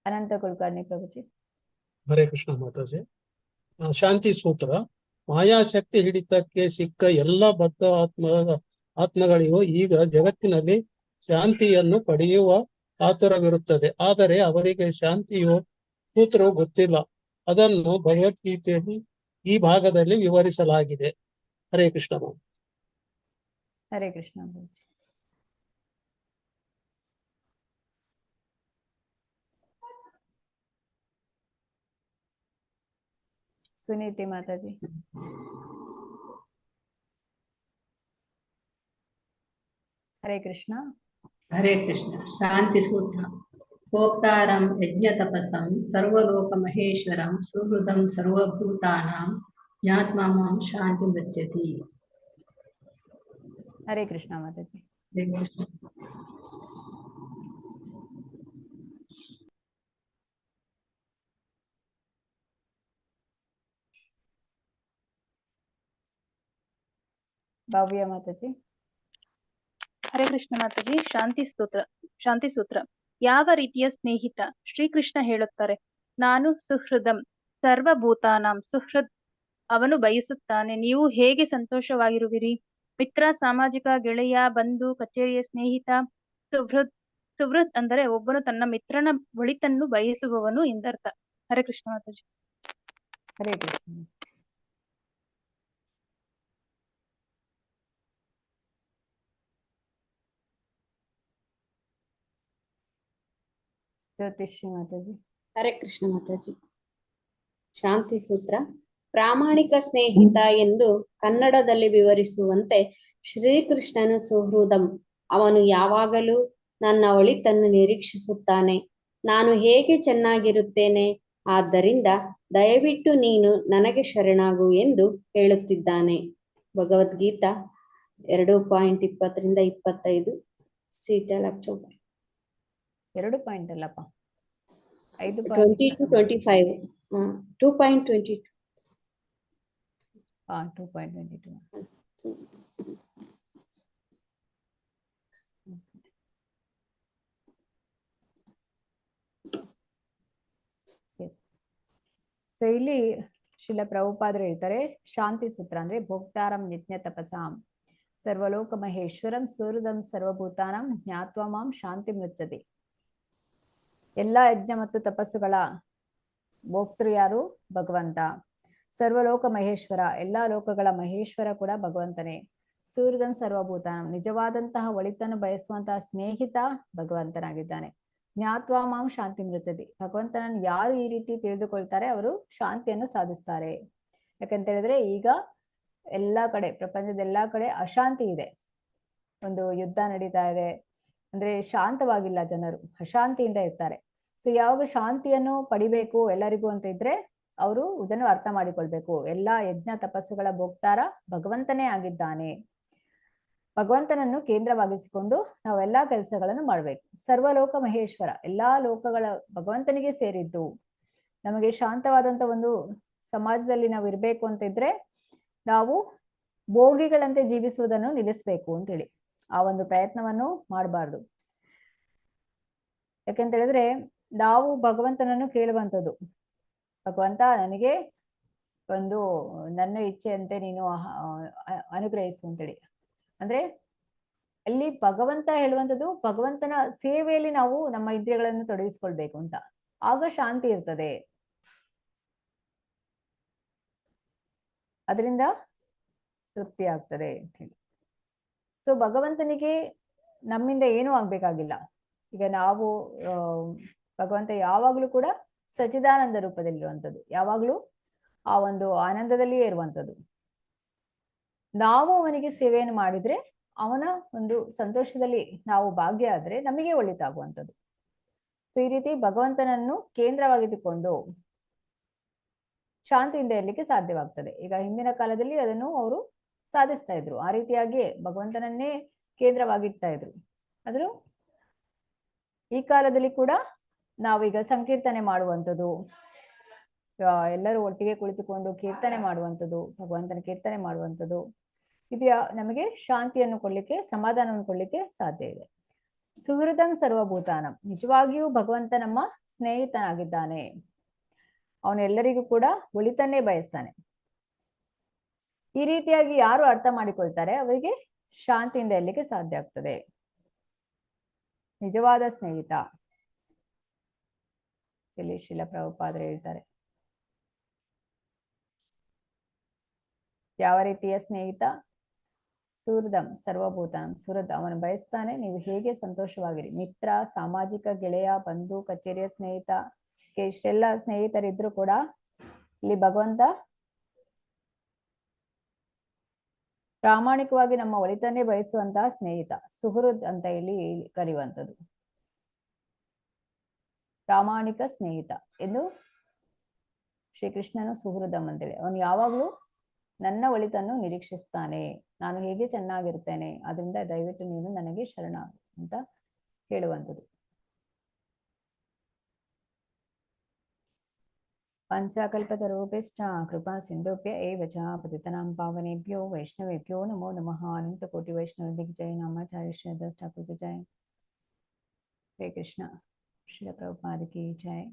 ಅನಂತ ಕುಲಕರ್ಣಿ ಪ್ರಭುಜಿ. ಹರೇ ಕೃಷ್ಣ ಮಾತಾಜಿ. ಶಾಂತಿ ಸೂತ್ರ. ಮಾಯಾಶಕ್ತಿ ಹಿಡಿತಕ್ಕೆ ಸಿಕ್ಕ ಎಲ್ಲ ಬದ್ಧ ಆತ್ಮಗಳಿಗೂ ಈಗ ಜಗತ್ತಿನಲ್ಲಿ ಶಾಂತಿಯನ್ನು ಪಡೆಯುವ ಆತುರವಿರುತ್ತದೆ. ಆದರೆ ಅವರಿಗೆ ಶಾಂತಿಯು ಸೂತ್ರವು ಗೊತ್ತಿಲ್ಲ. ಅದನ್ನು ಭಗವದ್ಗೀತೆಯಲ್ಲಿ ಈ ಭಾಗದಲ್ಲಿ ವಿವರಿಸಲಾಗಿದೆ. ಹರೇ ಕೃಷ್ಣ. ಹರೇ ಕೃಷ್ಣ ಪ್ರಭುಜಿ. ಸುನೀತಿ ಮಾತಾಜಿ. ಹರೇ ಕೃಷ್ಣ. ಹರೇ ಕೃಷ್ಣ. ಶಾಂತಿ ಸೂತ್ರ. ಭೋಕ್ತಾರಂ ಯಜ್ಞತಪಸಂ ಸರ್ವಲೋಕ ಮಹೇಶ್ವರಂ ಸುಹೃದಂ ಸರ್ವಭೂತಾನಾಂ ಜ್ಞಾತ್ವಾ ಮಾಂ ಶಾಂತಿ ಗಚ್ಚತಿ. ಹರೇ ಕೃಷ್ಣ ಮಾತಾಜಿ. ಹರೇ ಕೃಷ್ಣ. ಭವ್ಯ ಮಾತಾಜಿ. ಹರೇ ಕೃಷ್ಣ ಮಾತಾಜಿ. ಶಾಂತಿ ಸೂತ್ರ. ಯಾವ ರೀತಿಯ ಸ್ನೇಹಿತ? ಶ್ರೀಕೃಷ್ಣ ಹೇಳುತ್ತಾರೆ, ನಾನು ಸುಹೃದಂ ಸರ್ವಭೂತಾನಾಂ. ಸುಹೃದ್ ಅವನು ಬಯಸುತ್ತಾನೆ ನೀವು ಹೇಗೆ ಸಂತೋಷವಾಗಿರುವಿರಿ. ಮಿತ್ರ, ಸಾಮಾಜಿಕ, ಗೆಳೆಯ, ಬಂಧು, ಕಚೇರಿಯ ಸ್ನೇಹಿತ. ಸುಹೃದ್ ಅಂದರೆ ಒಬ್ಬನು ತನ್ನ ಮಿತ್ರನ ಒಳಿತನ್ನು ಬಯಸುವವನು ಎಂದರ್ಥ. ಹರೇ ಕೃಷ್ಣ ಮಾತಾಜಿ. ಹರೇ ಕೃಷ್ಣ. ಜ್ಯೋತಿಷಿ ಮಾತಾಜಿ. ಹರೇ ಕೃಷ್ಣ ಮಾತಾಜಿ. ಶಾಂತಿ ಸೂತ್ರ. ಪ್ರಾಮಾಣಿಕ ಸ್ನೇಹಿತ ಎಂದು ಕನ್ನಡದಲ್ಲಿ ವಿವರಿಸುವಂತೆ ಶ್ರೀಕೃಷ್ಣನು ಸುಹೃದಂ. ಅವನು ಯಾವಾಗಲೂ ನನ್ನ ಒಳಿತನ್ನು ನಿರೀಕ್ಷಿಸುತ್ತಾನೆ. ನಾನು ಹೇಗೆ ಚೆನ್ನಾಗಿರುತ್ತೇನೆ, ಆದ್ದರಿಂದ ದಯವಿಟ್ಟು ನೀನು ನನಗೆ ಶರಣಾಗು ಎಂದು ಹೇಳುತ್ತಿದ್ದಾನೆ. ಭಗವದ್ಗೀತಾ 2:20-25 ಸೀಟಲ್ ಅಕ್ಟೋಬರ್. 2 ಪಾಯಿಂಟ್ ಅಲ್ಲಪ್ಪ, 5 20-25 2.22. 2.22. ಸೊ ಇಲ್ಲಿ ಶ್ರೀಲ ಪ್ರಭುಪಾದರು ಹೇಳ್ತಾರೆ, ಶಾಂತಿ ಸೂತ್ರ ಅಂದ್ರೆ ಭೋಕ್ತಾರಂ ಯಜ್ಞ ತಪಸಾಂ ಸರ್ವಲೋಕ ಮಹೇಶ್ವರಂ ಸುಹೃದಂ ಸರ್ವಭೂತಾನಂ ಜ್ಞಾತ್ವಾ ಮಾಂ ಶಾಂತಿ ಮೃಚ್ಚತಿ. ಎಲ್ಲಾ ಯಜ್ಞ ಮತ್ತು ತಪಸ್ಸುಗಳ ಭೋಕ್ತೃ ಯಾರು? ಭಗವಂತ. ಸರ್ವಲೋಕ ಮಹೇಶ್ವರ, ಎಲ್ಲಾ ಲೋಕಗಳ ಮಹೇಶ್ವರ ಕೂಡ ಭಗವಂತನೇ. ಸುಹೃದಂ ಸರ್ವಭೂತಾನಂ, ನಿಜವಾದಂತಹ ಒಳಿತನ್ನು ಬಯಸುವಂತಹ ಸ್ನೇಹಿತ ಭಗವಂತನಾಗಿದ್ದಾನೆ. ಜ್ಞಾತ್ವಾ ಮಾಂ ಶಾಂತಿ ಮೃಚ್ಚತಿ, ಭಗವಂತನನ್ನು ಯಾರು ಈ ರೀತಿ ತಿಳಿದುಕೊಳ್ತಾರೆ ಅವರು ಶಾಂತಿಯನ್ನು ಸಾಧಿಸ್ತಾರೆ. ಯಾಕಂತ ಹೇಳಿದ್ರೆ ಈಗ ಎಲ್ಲಾ ಕಡೆ, ಪ್ರಪಂಚದ ಎಲ್ಲಾ ಕಡೆ ಅಶಾಂತಿ ಇದೆ. ಒಂದು ಯುದ್ಧ ನಡೀತಾ ಇದೆ, ಅಂದ್ರೆ ಶಾಂತವಾಗಿಲ್ಲ, ಜನರು ಅಶಾಂತಿಯಿಂದ ಇರ್ತಾರೆ. ಸೊ ಯಾವಾಗ ಶಾಂತಿಯನ್ನು ಪಡಿಬೇಕು ಎಲ್ಲರಿಗೂ ಅಂತ ಇದ್ರೆ ಅವರು ಇದನ್ನು ಅರ್ಥ ಮಾಡಿಕೊಳ್ಬೇಕು. ಎಲ್ಲಾ ಯಜ್ಞ ತಪಸ್ಸುಗಳ ಭೋಕ್ತಾರ ಭಗವಂತನೇ ಆಗಿದ್ದಾನೆ. ಭಗವಂತನನ್ನು ಕೇಂದ್ರವಾಗಿಸಿಕೊಂಡು ನಾವೆಲ್ಲಾ ಕೆಲಸಗಳನ್ನು ಮಾಡ್ಬೇಕು. ಸರ್ವಲೋಕ ಮಹೇಶ್ವರ, ಎಲ್ಲಾ ಲೋಕಗಳ ಭಗವಂತನಿಗೆ ಸೇರಿದ್ದು. ನಮಗೆ ಶಾಂತವಾದಂತ ಒಂದು ಸಮಾಜದಲ್ಲಿ ನಾವು ಇರ್ಬೇಕು ಅಂತ ಇದ್ರೆ ನಾವು ಭೋಗಿಗಳಂತೆ ಜೀವಿಸುವುದನ್ನು ನಿಲ್ಲಿಸ್ಬೇಕು ಅಂತೇಳಿ ಆ ಒಂದು ಪ್ರಯತ್ನವನ್ನು ಮಾಡಬಾರ್ದು. ಯಾಕೆಂತ ಹೇಳಿದ್ರೆ ನಾವು ಭಗವಂತನನ್ನು ಕೇಳುವಂಥದ್ದು, ಭಗವಂತ ನನಗೆ ಒಂದು ನನ್ನ ಇಚ್ಛೆಯಂತೆ ನೀನು ಅನುಗ್ರಹಿಸು ಅಂತೇಳಿ. ಅಂದ್ರೆ ಅಲ್ಲಿ ಭಗವಂತ ಹೇಳುವಂಥದ್ದು ಭಗವಂತನ ಸೇವೆಯಲ್ಲಿ ನಾವು ನಮ್ಮ ಇಂದ್ರಿಯಗಳನ್ನು ತೊಡಗಿಸ್ಕೊಳ್ಬೇಕು ಅಂತ, ಆಗ ಶಾಂತಿ ಇರ್ತದೆ. ಅದರಿಂದ ತೃಪ್ತಿ ಆಗ್ತದೆ ಅಂತ ಹೇಳಿ. ಸೊ ಭಗವಂತನಿಗೆ ನಮ್ಮಿಂದ ಏನೂ ಆಗ್ಬೇಕಾಗಿಲ್ಲ. ಈಗ ನಾವು ಭಗವಂತ ಯಾವಾಗ್ಲೂ ಕೂಡ ಸಚ್ಚಿದಾನಂದ ರೂಪದಲ್ಲಿರುವಂಥದ್ದು, ಯಾವಾಗ್ಲೂ ಆ ಒಂದು ಆನಂದದಲ್ಲಿಯೇ ಇರುವಂಥದ್ದು. ನಾವು ಅವನಿಗೆ ಸೇವೆಯನ್ನು ಮಾಡಿದ್ರೆ ಅವನ ಒಂದು ಸಂತೋಷದಲ್ಲಿ ನಾವು ಭಾಗ್ಯ ಆದ್ರೆ ನಮಗೆ ಒಳಿತಾಗುವಂಥದ್ದು. ಸೊ ಈ ರೀತಿ ಭಗವಂತನನ್ನು ಕೇಂದ್ರವಾಗಿಟ್ಟುಕೊಂಡು ಶಾಂತಿಯಿಂದ ಇರ್ಲಿಕ್ಕೆ ಸಾಧ್ಯವಾಗ್ತದೆ. ಈಗ ಹಿಂದಿನ ಕಾಲದಲ್ಲಿ ಅದನ್ನು ಅವರು ಸಾಧಿಸ್ತಾ ಇದ್ರು, ಆ ರೀತಿಯಾಗಿ ಭಗವಂತನನ್ನೇ ಕೇಂದ್ರವಾಗಿಡ್ತಾ ಇದ್ರು. ಆದ್ರೂ ಈ ಕಾಲದಲ್ಲಿ ಕೂಡ ನಾವೀಗ ಸಂಕೀರ್ತನೆ ಮಾಡುವಂಥದ್ದು, ಎಲ್ಲರೂ ಒಟ್ಟಿಗೆ ಕುಳಿತುಕೊಂಡು ಕೀರ್ತನೆ ಮಾಡುವಂಥದ್ದು, ಭಗವಂತನ ಕೀರ್ತನೆ ಮಾಡುವಂಥದ್ದು, ಇದು ನಮಗೆ ಶಾಂತಿಯನ್ನು ಕೊಡ್ಲಿಕ್ಕೆ, ಸಮಾಧಾನವನ್ನು ಕೊಡ್ಲಿಕ್ಕೆ ಸಾಧ್ಯ ಇದೆ. ಸುಹೃದಂ ಸರ್ವಭೂತಾನಂ, ನಿಜವಾಗಿಯೂ ಭಗವಂತ ನಮ್ಮ ಸ್ನೇಹಿತನಾಗಿದ್ದಾನೆ. ಅವನು ಎಲ್ಲರಿಗೂ ಕೂಡ ಒಳಿತನ್ನೇ ಬಯಸ್ತಾನೆ. ಈ ರೀತಿಯಾಗಿ ಯಾರು ಅರ್ಥ ಮಾಡಿಕೊಳ್ತಾರೆ ಅವರಿಗೆ ಶಾಂತಿಯಿಂದ ಇರಲಿಕ್ಕೆ ಸಾಧ್ಯ ಆಗ್ತದೆ. ನಿಜವಾದ ಸ್ನೇಹಿತ ಇಲ್ಲಿ ಶ್ರೀಲ ಪ್ರಭುಪಾದರು ಹೇಳ್ತಾರೆ. ಯಾವ ರೀತಿಯ ಸ್ನೇಹಿತ? ಸುಹೃದಂ ಸರ್ವಭೂತಾನಂ. ಸುಹೃದ್ ಅವನು ಬಯಸ್ತಾನೆ ನೀವು ಹೇಗೆ ಸಂತೋಷವಾಗಿರಿ. ಮಿತ್ರ, ಸಾಮಾಜಿಕ ಗೆಳೆಯ, ಬಂಧು, ಕಚೇರಿಯ ಸ್ನೇಹಿತ, ಇಷ್ಟೆಲ್ಲ ಸ್ನೇಹಿತರಿದ್ರು ಕೂಡ ಇಲ್ಲಿ ಭಗವಂತ ಪ್ರಾಮಾಣಿಕವಾಗಿ ನಮ್ಮ ಒಳಿತನ್ನೇ ಬಯಸುವಂತಹ ಸ್ನೇಹಿತ ಸುಹೃದ್ ಅಂತ ಇಲ್ಲಿ ಕರೆಯುವಂಥದ್ದು. ಪ್ರಾಮಾಣಿಕ ಸ್ನೇಹಿತ ಎಂದು ಶ್ರೀಕೃಷ್ಣನು ಸುಹೃದಂ ಅಂತೇಳಿ. ಅವನು ಯಾವಾಗ್ಲೂ ನನ್ನ ಒಳಿತನ್ನು ನಿರೀಕ್ಷಿಸ್ತಾನೆ. ನಾನು ಹೇಗೆ ಚೆನ್ನಾಗಿರ್ತೇನೆ, ಅದರಿಂದ ದಯವಿಟ್ಟು ನೀನು ನನಗೆ ಶರಣ ಅಂತ ಹೇಳುವಂಥದ್ದು. ಪಂಚಕಲ್ಪತರುಭ್ಯಶ್ಚ ಕೃಪಾ ಸಿಂಧುಭ್ಯ ಏವ ಚ ಪತಿತನಾಂ ಪಾವನೇಭ್ಯೋ ವೈಷ್ಣವೇಭ್ಯೋ ನಮೋ ನಮಃ. ಅನಂತ ಕೋಟಿ ವೈಷ್ಣವ ದಿಗ್ಜಯ ನಾಮಾಚಾರ್ಯ ಶ್ರೀ ಠಾಕುರ್ ಜಯ. ಹರೇ ಕೃಷ್ಣ. ಶ್ರೀಲ ಪ್ರಭುಪಾದ ಕಿ ಜಯ.